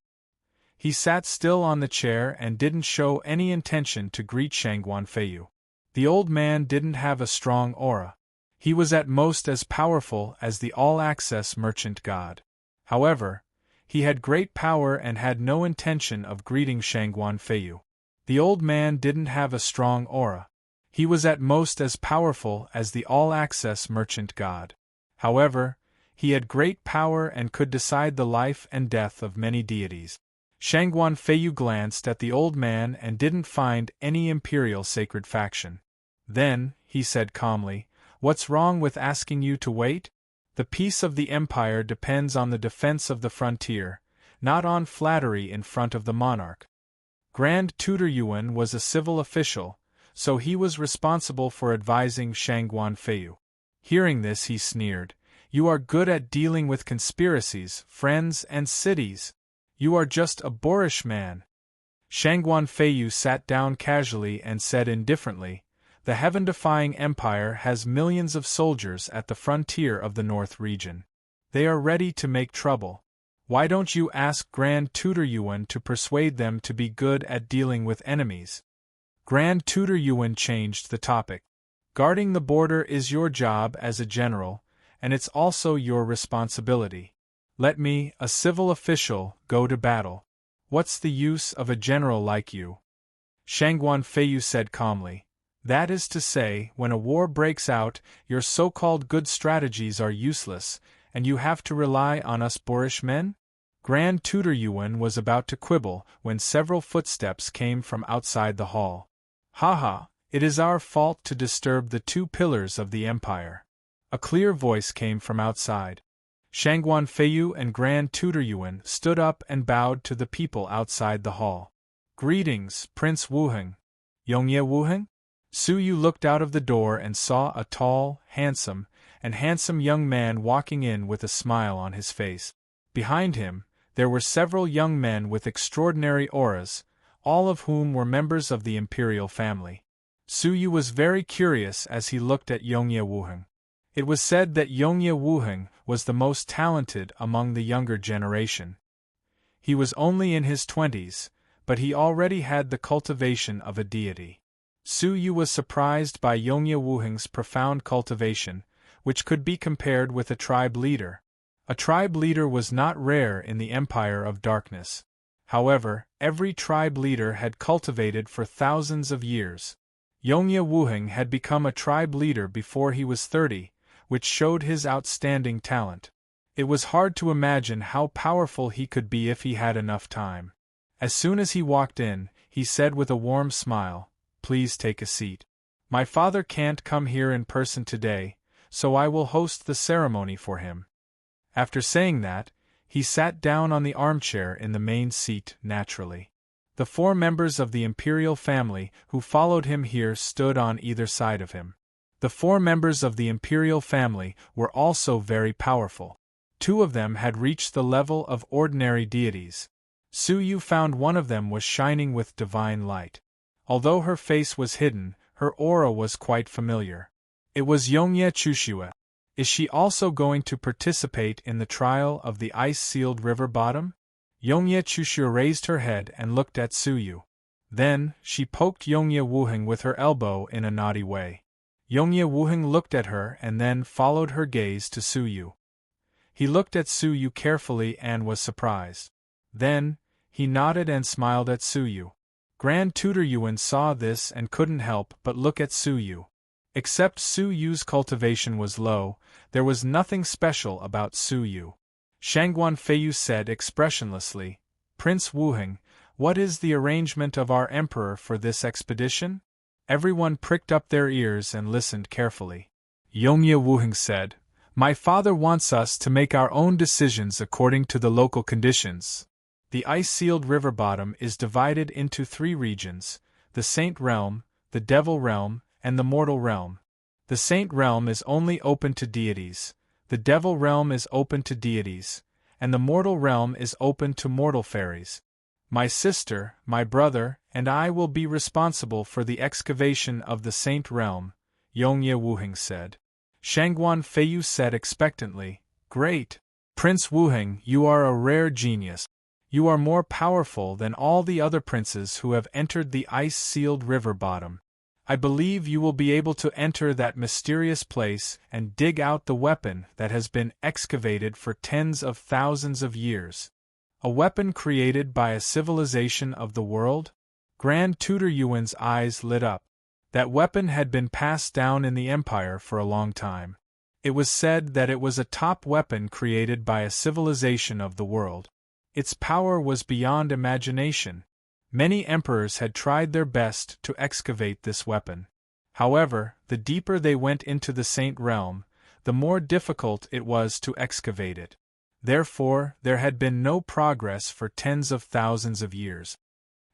He sat still on the chair and didn't show any intention to greet Shangguan Feiyu. The old man didn't have a strong aura. He was at most as powerful as the all-access merchant god. However, he had great power and had no intention of greeting Shangguan Feiyu. The old man didn't have a strong aura. He was at most as powerful as the all-access merchant god. However, he had great power and could decide the life and death of many deities. Shangguan Feiyu glanced at the old man and didn't find any imperial sacred faction. Then, he said calmly, "What's wrong with asking you to wait? The peace of the empire depends on the defense of the frontier, not on flattery in front of the monarch." Grand Tutor Yuan was a civil official, so he was responsible for advising Shangguan Feiyu. Hearing this, he sneered, "You are good at dealing with conspiracies, friends, and cities. You are just a boorish man." Shangguan Feiyu sat down casually and said indifferently, "The heaven-defying empire has millions of soldiers at the frontier of the North region. They are ready to make trouble. Why don't you ask Grand Tutor Yuan to persuade them to be good at dealing with enemies?" Grand Tutor Yuan changed the topic. "Guarding the border is your job as a general, and it's also your responsibility. Let me, a civil official, go to battle. What's the use of a general like you?" Shangguan Feiyu said calmly, "That is to say, when a war breaks out, your so-called good strategies are useless, and you have to rely on us boorish men?" Grand Tutor Yuan was about to quibble when several footsteps came from outside the hall. "Ha! It is our fault to disturb the two pillars of the empire." A clear voice came from outside. Shangguan Feiyu and Grand Tutor Yuan stood up and bowed to the people outside the hall. "Greetings, Prince Wuheng." "Yongye Wuheng?" Su Yu looked out of the door and saw a tall, handsome young man walking in with a smile on his face. Behind him, there were several young men with extraordinary auras, all of whom were members of the imperial family. Su Yu was very curious as he looked at Yongye Wuheng. It was said that Yongye Wuheng was the most talented among the younger generation. He was only in his 20s, but he already had the cultivation of a deity. Su Yu was surprised by Yongye Wuheng's profound cultivation, which could be compared with a tribe leader. A tribe leader was not rare in the Empire of Darkness. However, every tribe leader had cultivated for thousands of years. Yongye Wuheng had become a tribe leader before he was 30, which showed his outstanding talent. It was hard to imagine how powerful he could be if he had enough time. As soon as he walked in, he said with a warm smile, "Please take a seat. My father can't come here in person today, so I will host the ceremony for him." After saying that, he sat down on the armchair in the main seat naturally. The 4 members of the imperial family who followed him here stood on either side of him. The 4 members of the imperial family were also very powerful. 2 of them had reached the level of ordinary deities. Su Yu found one of them was shining with divine light. Although her face was hidden, her aura was quite familiar. It was Yongye Chushue. Is she also going to participate in the trial of the ice-sealed river bottom? Yongye Chushue raised her head and looked at Su Yu. Then, she poked Yongye Wuheng with her elbow in a naughty way. Yongye Wuheng looked at her and then followed her gaze to Su Yu. He looked at Su Yu carefully and was surprised. Then, he nodded and smiled at Su Yu. Grand Tutor Yuan saw this and couldn't help but look at Su Yu. Except Su Yu's cultivation was low, there was nothing special about Su Yu. Shangguan Feiyu said expressionlessly, "Prince Wuheng, what is the arrangement of our emperor for this expedition?" Everyone pricked up their ears and listened carefully. Yongye Wuheng said, "My father wants us to make our own decisions according to the local conditions. The ice-sealed river bottom is divided into 3 regions, the Saint Realm, the Devil Realm, and the Mortal Realm. The Saint Realm is only open to deities, the Devil Realm is open to deities, and the Mortal Realm is open to mortal fairies. My sister, my brother, and I will be responsible for the excavation of the Saint Realm," Yongye Wuheng said. Shangguan Feiyu said expectantly, "Great! Prince Wuheng, you are a rare genius. You are more powerful than all the other princes who have entered the ice-sealed river bottom. I believe you will be able to enter that mysterious place and dig out the weapon that has been excavated for tens of thousands of years. A weapon created by a civilization of the world?" Grand Tutor Yuan's eyes lit up. That weapon had been passed down in the empire for a long time. It was said that it was a top weapon created by a civilization of the world. Its power was beyond imagination. Many emperors had tried their best to excavate this weapon. However, the deeper they went into the Saint Realm, the more difficult it was to excavate it. Therefore, there had been no progress for tens of thousands of years.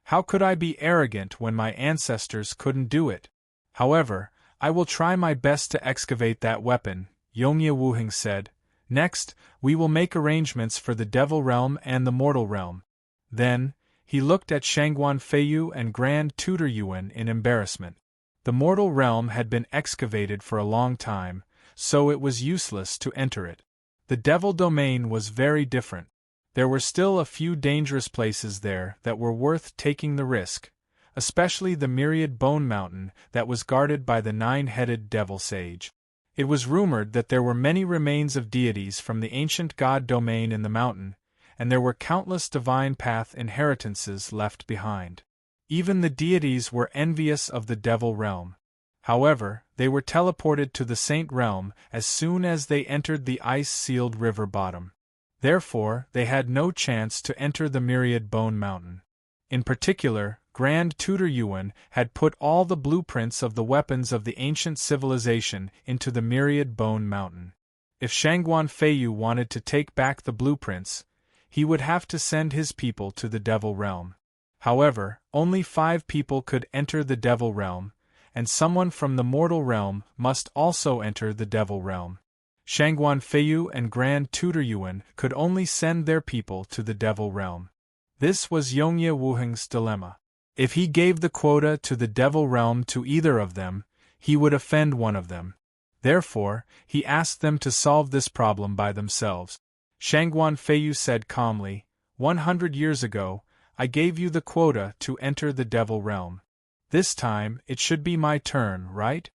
How could I be arrogant when my ancestors couldn't do it? However, I will try my best to excavate that weapon, Yongye Wuheng said. Next, we will make arrangements for the Devil Realm and the Mortal Realm. Then, he looked at Shangguan Feiyu and Grand Tutor Yuan in embarrassment. The Mortal Realm had been excavated for a long time, so it was useless to enter it. The Devil Domain was very different. There were still a few dangerous places there that were worth taking the risk, especially the Myriad Bone Mountain that was guarded by the nine-headed Devil Sage. It was rumored that there were many remains of deities from the ancient god domain in the mountain, and there were countless divine path inheritances left behind. Even the deities were envious of the Devil Realm. However, they were teleported to the Saint Realm as soon as they entered the ice-sealed river bottom. Therefore, they had no chance to enter the Myriad Bone Mountain. In particular, Grand Tutor Yuan had put all the blueprints of the weapons of the ancient civilization into the Myriad Bone Mountain. If Shangguan Feiyu wanted to take back the blueprints, he would have to send his people to the Devil Realm. However, only 5 people could enter the Devil Realm, and someone from the Mortal Realm must also enter the Devil Realm. Shangguan Feiyu and Grand Tutor Yuan could only send their people to the Devil Realm. This was Yongye Wuheng's dilemma. If he gave the quota to the Devil Realm to either of them, he would offend one of them. Therefore, he asked them to solve this problem by themselves. Shangguan Feiyu said calmly, 100 years ago, I gave you the quota to enter the Devil Realm. This time, it should be my turn, right?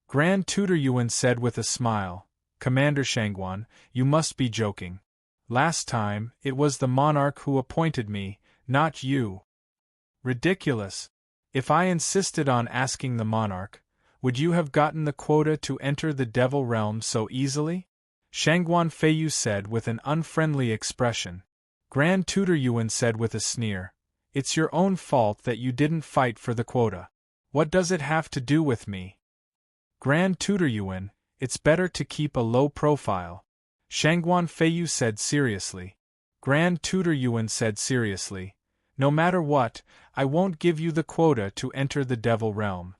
Grand Tutor Yuan said with a smile, Commander Shangguan, you must be joking. Last time, it was the monarch who appointed me, not you. Ridiculous. If I insisted on asking the monarch, would you have gotten the quota to enter the Devil Realm so easily? Shangguan Feiyu said with an unfriendly expression. Grand Tutor Yuan said with a sneer, It's your own fault that you didn't fight for the quota. What does it have to do with me? Grand Tutor Yuan, it's better to keep a low profile. Shangguan Feiyu said seriously. Grand Tutor Yuan said seriously, No matter what, I won't give you the quota to enter the Devil Realm.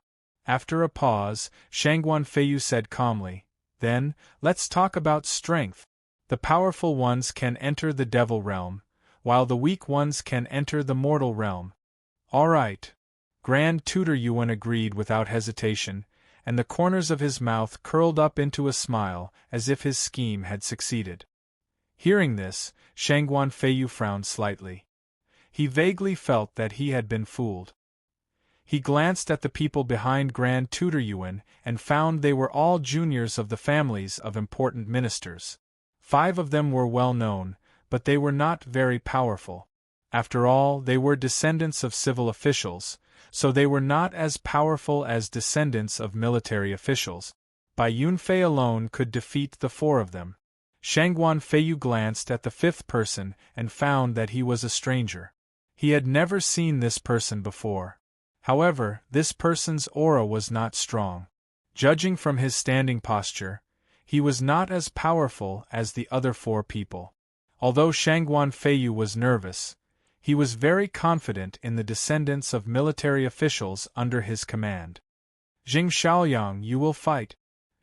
After a pause, Shangguan Feiyu said calmly, Then, let's talk about strength. The powerful ones can enter the Devil Realm, while the weak ones can enter the Mortal Realm. All right. Grand Tutor Yuan agreed without hesitation, and the corners of his mouth curled up into a smile as if his scheme had succeeded. Hearing this, Shangguan Feiyu frowned slightly. He vaguely felt that he had been fooled. He glanced at the people behind Grand Tutor Yuan and found they were all juniors of the families of important ministers. 5 of them were well known, but they were not very powerful. After all, they were descendants of civil officials, so they were not as powerful as descendants of military officials. Bai Yunfei alone could defeat the 4 of them. Shangguan Feiyu glanced at the 5th person and found that he was a stranger. He had never seen this person before. However, this person's aura was not strong. Judging from his standing posture, he was not as powerful as the other 4 people. Although Shangguan Feiyu was nervous, he was very confident in the descendants of military officials under his command. Jing Shaoyang, you will fight.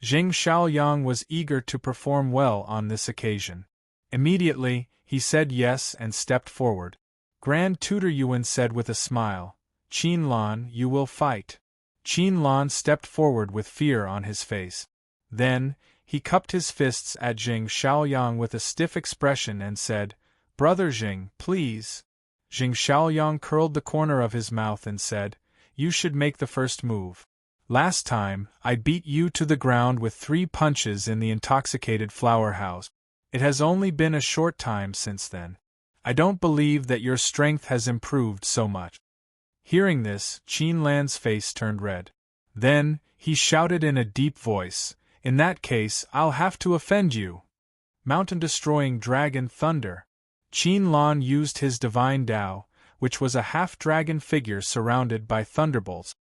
Jing Shaoyang was eager to perform well on this occasion. Immediately, he said yes and stepped forward. Grand Tutor Yuan said with a smile, Qin Lan, you will fight. Qin Lan stepped forward with fear on his face. Then, he cupped his fists at Jing Shaoyang with a stiff expression and said, Brother Jing, please. Jing Shaoyang curled the corner of his mouth and said, You should make the first move. Last time, I beat you to the ground with 3 punches in the intoxicated flower house. It has only been a short time since then. I don't believe that your strength has improved so much. Hearing this, Qin Lan's face turned red. Then, he shouted in a deep voice, In that case, I'll have to offend you. Mountain-destroying dragon thunder. Qin Lan used his divine Tao, which was a half-dragon figure surrounded by thunderbolts.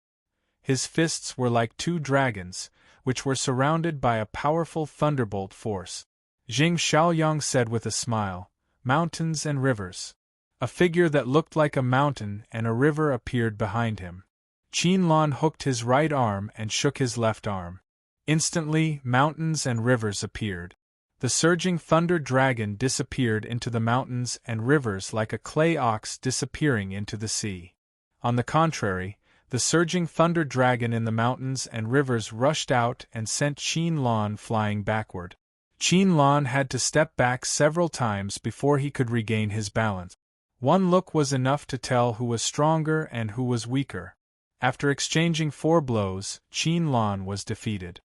His fists were like two dragons, which were surrounded by a powerful thunderbolt force. Jing Xiaoyang said with a smile, "Mountains and rivers." A figure that looked like a mountain and a river appeared behind him. Qin Lan hooked his right arm and shook his left arm. Instantly, mountains and rivers appeared. The surging thunder dragon disappeared into the mountains and rivers like a clay ox disappearing into the sea. On the contrary, the surging thunder dragon in the mountains and rivers rushed out and sent Qin Lan flying backward. Qin Lan had to step back several times before he could regain his balance. One look was enough to tell who was stronger and who was weaker. After exchanging 4 blows, Qin Lan was defeated.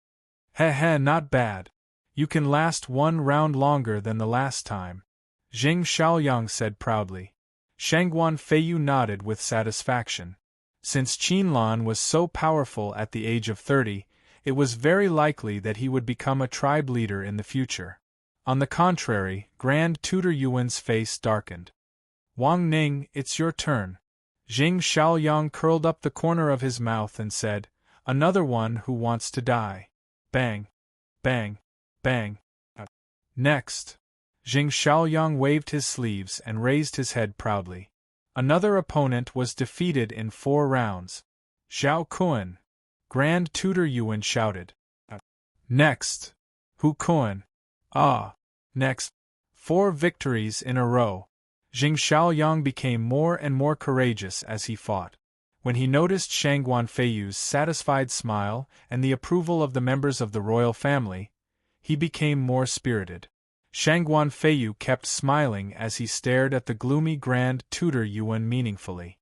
"Heh, not bad. You can last 1 round longer than the last time," Jing Xiaoyang said proudly. Shangguan Feiyu nodded with satisfaction. Since Qin Lan was so powerful at the age of 30, it was very likely that he would become a tribe leader in the future. On the contrary, Grand Tutor Yuan's face darkened. "Wang Ning, it's your turn." Jing Xiaoyang curled up the corner of his mouth and said, "Another one who wants to die." Bang! Bang! Bang! Next! Jing Xiaoyang waved his sleeves and raised his head proudly. Another opponent was defeated in 4 rounds. "Zhao Kuan!" Grand Tutor Yuan shouted. Next! Hu Kuan! Ah! Next! 4 victories in a row. Jing Xiaoyang became more and more courageous as he fought. When he noticed Shangguan Feiyu's satisfied smile and the approval of the members of the royal family, he became more spirited. Shangguan Feiyu kept smiling as he stared at the gloomy Grand Tutor Yuan meaningfully.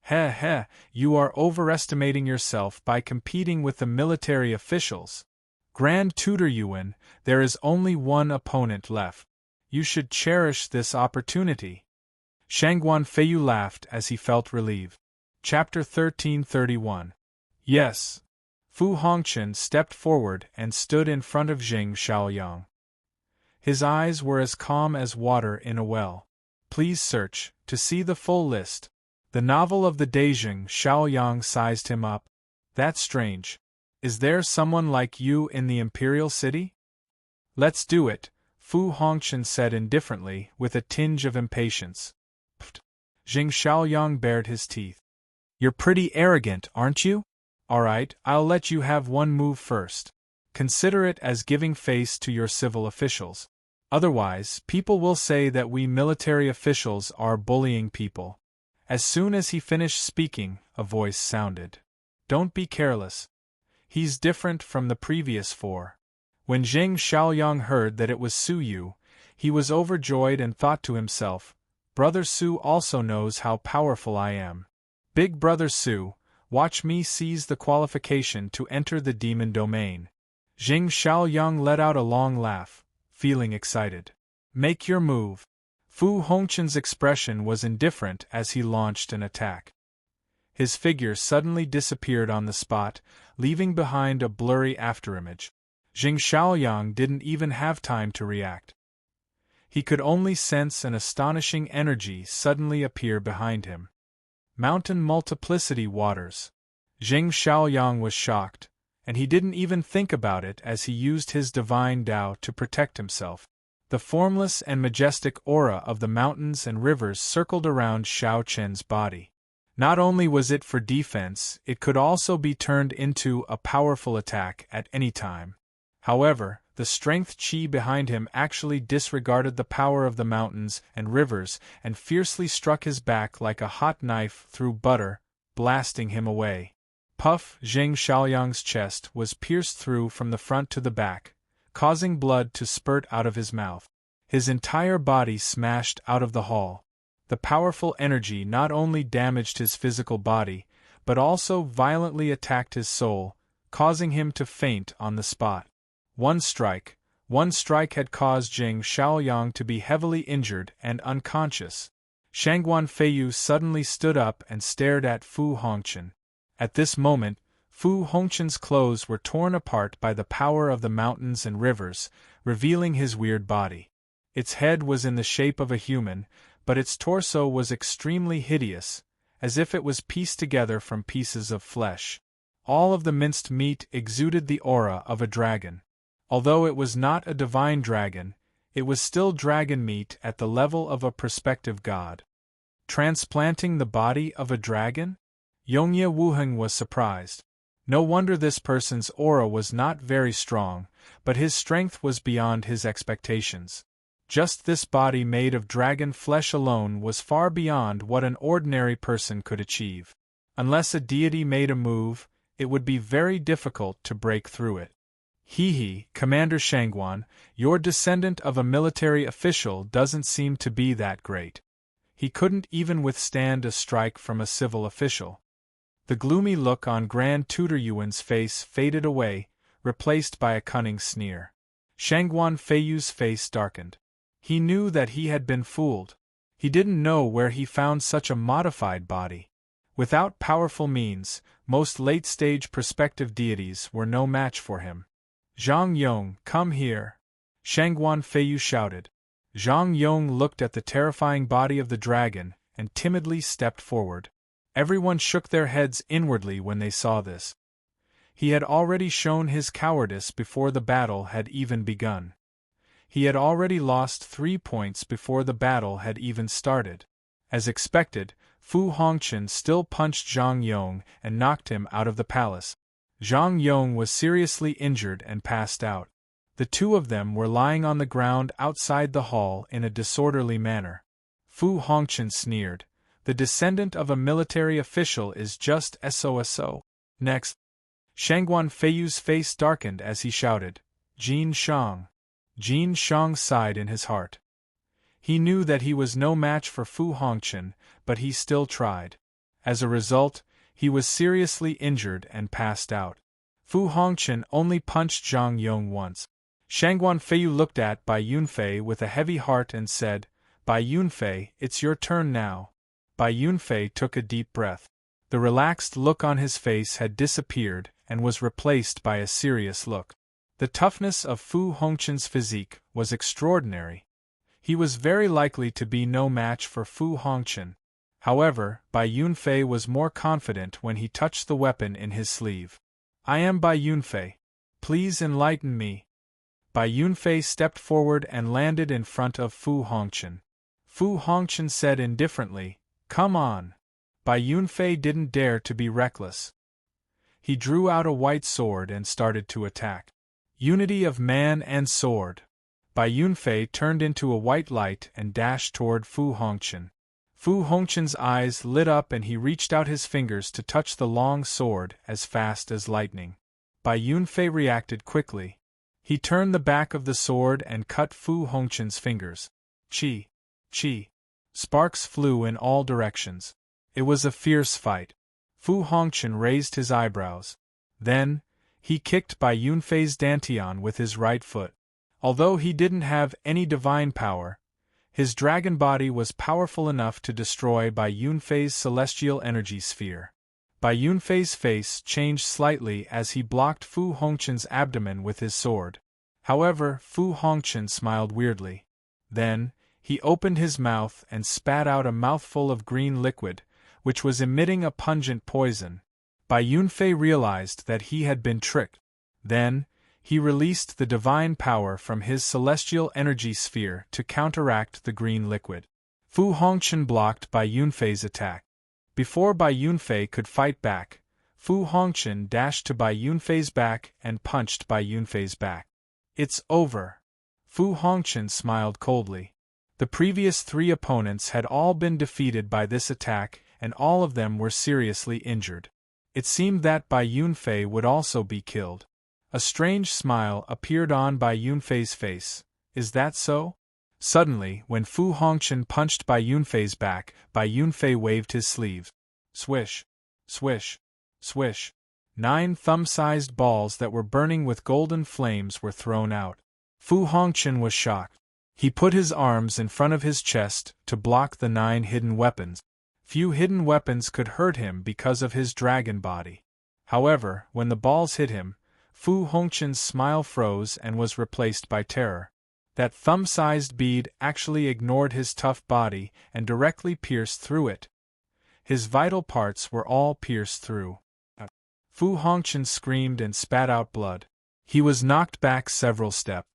"Heh, you are overestimating yourself by competing with the military officials. Grand Tutor Yuan, there is only one opponent left. You should cherish this opportunity." Shangguan Feiyu laughed as he felt relieved. Chapter 1331. Yes. Fu Hongqian stepped forward and stood in front of Jing Xiaoyang. His eyes were as calm as water in a well. "Please search, to see the full list." The novel of the day. Jing Xiaoyang sized him up. "That's strange. Is there someone like you in the imperial city?" "Let's do it," Fu Hongqian said indifferently, with a tinge of impatience. "Pfft." Jing Xiaoyang bared his teeth. "You're pretty arrogant, aren't you? Alright, I'll let you have one move first. Consider it as giving face to your civil officials. Otherwise, people will say that we military officials are bullying people." As soon as he finished speaking, a voice sounded. "Don't be careless. He's different from the previous 4. When Jing Xiaoyang heard that it was Su Yu, he was overjoyed and thought to himself, "Brother Su also knows how powerful I am. Big Brother Su, watch me seize the qualification to enter the demon domain." Jing Xiaoyang let out a long laugh, feeling excited. "Make your move." Fu Hongqian's expression was indifferent as he launched an attack. His figure suddenly disappeared on the spot, leaving behind a blurry afterimage. Jing Xiaoyang didn't even have time to react. He could only sense an astonishing energy suddenly appear behind him. Mountain multiplicity waters. Jing Xiaoyang was shocked, and he didn't even think about it as he used his divine Tao to protect himself. The formless and majestic aura of the mountains and rivers circled around Xiao Chen's body. Not only was it for defense, it could also be turned into a powerful attack at any time. However, the strength chi behind him actually disregarded the power of the mountains and rivers and fiercely struck his back like a hot knife through butter, blasting him away. Puff! Jing Xiaoyang's chest was pierced through from the front to the back, causing blood to spurt out of his mouth. His entire body smashed out of the hall. The powerful energy not only damaged his physical body, but also violently attacked his soul, causing him to faint on the spot. One strike had caused Jing Xiaoyang to be heavily injured and unconscious. Shangguan Feiyu suddenly stood up and stared at Fu Hongqian. At this moment, Fu Hongqian's clothes were torn apart by the power of the mountains and rivers, revealing his weird body. Its head was in the shape of a human, but its torso was extremely hideous, as if it was pieced together from pieces of flesh. All of the minced meat exuded the aura of a dragon. Although it was not a divine dragon, it was still dragon meat at the level of a prospective god. Transplanting the body of a dragon? Yongye Wuheng was surprised. No wonder this person's aura was not very strong, but his strength was beyond his expectations. Just this body made of dragon flesh alone was far beyond what an ordinary person could achieve. Unless a deity made a move, it would be very difficult to break through it. Hee, Commander Shangguan, your descendant of a military official doesn't seem to be that great. He couldn't even withstand a strike from a civil official. The gloomy look on Grand Tutor Yuan's face faded away, replaced by a cunning sneer. Shangguan Feiyu's face darkened. He knew that he had been fooled. He didn't know where he found such a modified body. Without powerful means, most late-stage prospective deities were no match for him. Zhang Yong, come here! Shangguan Feiyu shouted. Zhang Yong looked at the terrifying body of the dragon and timidly stepped forward. Everyone shook their heads inwardly when they saw this. He had already shown his cowardice before the battle had even begun. He had already lost 3 points before the battle had even started. As expected, Fu Hongqin still punched Zhang Yong and knocked him out of the palace. Zhang Yong was seriously injured and passed out. The two of them were lying on the ground outside the hall in a disorderly manner. Fu Hongqin sneered. The descendant of a military official is just SOSO. Next. Shangguan Feiyu's face darkened as he shouted, Jin Shang. Jin Shang sighed in his heart. He knew that he was no match for Fu Hongqin, but he still tried. As a result, he was seriously injured and passed out. Fu Hongqin only punched Zhang Yong once. Shangguan Feiyu looked at Bai Yunfei with a heavy heart and said, Bai Yunfei, it's your turn now. Bai Yunfei took a deep breath. The relaxed look on his face had disappeared and was replaced by a serious look. The toughness of Fu Hongqin's physique was extraordinary. He was very likely to be no match for Fu Hongqin. However, Bai Yunfei was more confident when he touched the weapon in his sleeve. I am Bai Yunfei. Please enlighten me. Bai Yunfei stepped forward and landed in front of Fu Hongqin. Fu Hongqin said indifferently, Come on. Bai Yunfei didn't dare to be reckless. He drew out a white sword and started to attack. Unity of man and sword. Bai Yunfei turned into a white light and dashed toward Fu Hongqin. Fu Hongqin's eyes lit up and he reached out his fingers to touch the long sword as fast as lightning. Bai Yunfei reacted quickly. He turned the back of the sword and cut Fu Hongqin's fingers. Chi! Chi! Sparks flew in all directions. It was a fierce fight. Fu Hongqin raised his eyebrows. Then, he kicked Bai Yunfei's dantian with his right foot. Although he didn't have any divine power, his dragon body was powerful enough to destroy Bai Yunfei's celestial energy sphere. Bai Yunfei's face changed slightly as he blocked Fu Hongqin's abdomen with his sword. However, Fu Hongqin smiled weirdly. Then, he opened his mouth and spat out a mouthful of green liquid, which was emitting a pungent poison. Bai Yunfei realized that he had been tricked. Then, he released the divine power from his celestial energy sphere to counteract the green liquid. Fu Hongqin blocked Bai Yunfei's attack. Before Bai Yunfei could fight back, Fu Hongqin dashed to Bai Yunfei's back and punched Bai Yunfei's back. It's over. Fu Hongqin smiled coldly. The previous 3 opponents had all been defeated by this attack, and all of them were seriously injured. It seemed that Bai Yunfei would also be killed. A strange smile appeared on Bai Yunfei's face. Is that so? Suddenly, when Fu Hongqin punched Bai Yunfei's back, Bai Yunfei waved his sleeve. Swish! Swish! Swish! 9 thumb-sized balls that were burning with golden flames were thrown out. Fu Hongqin was shocked. He put his arms in front of his chest to block the 9 hidden weapons. Few hidden weapons could hurt him because of his dragon body. However, when the balls hit him, Fu Hongqin's smile froze and was replaced by terror. That thumb-sized bead actually ignored his tough body and directly pierced through it. His vital parts were all pierced through. Fu Hongchen screamed and spat out blood. He was knocked back several steps.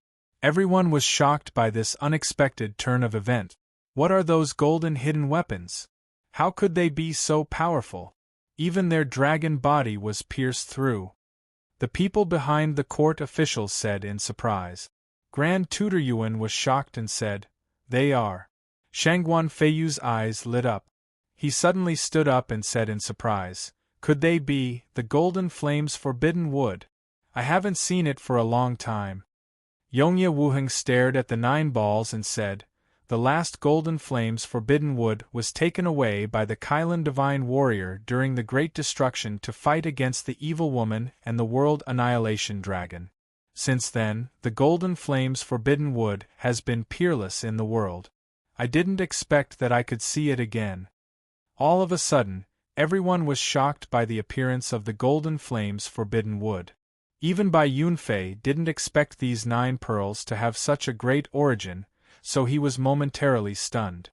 Everyone was shocked by this unexpected turn of event. What are those golden hidden weapons? How could they be so powerful? Even their dragon body was pierced through. The people behind the court officials said in surprise. Grand Tutor Yuan was shocked and said, "They are." Shangguan Feiyu's eyes lit up. He suddenly stood up and said in surprise, "Could they be the Golden Flame's forbidden wood? I haven't seen it for a long time." Yongye Wuheng stared at the 9 balls and said, "The last Golden Flame's forbidden wood was taken away by the Kailan Divine Warrior during the Great Destruction to fight against the Evil Woman and the World Annihilation Dragon. Since then, the Golden Flame's forbidden wood has been peerless in the world. I didn't expect that I could see it again." All of a sudden, everyone was shocked by the appearance of the Golden Flame's forbidden wood. Even Bai Yunfei didn't expect these 9 pearls to have such a great origin, so he was momentarily stunned.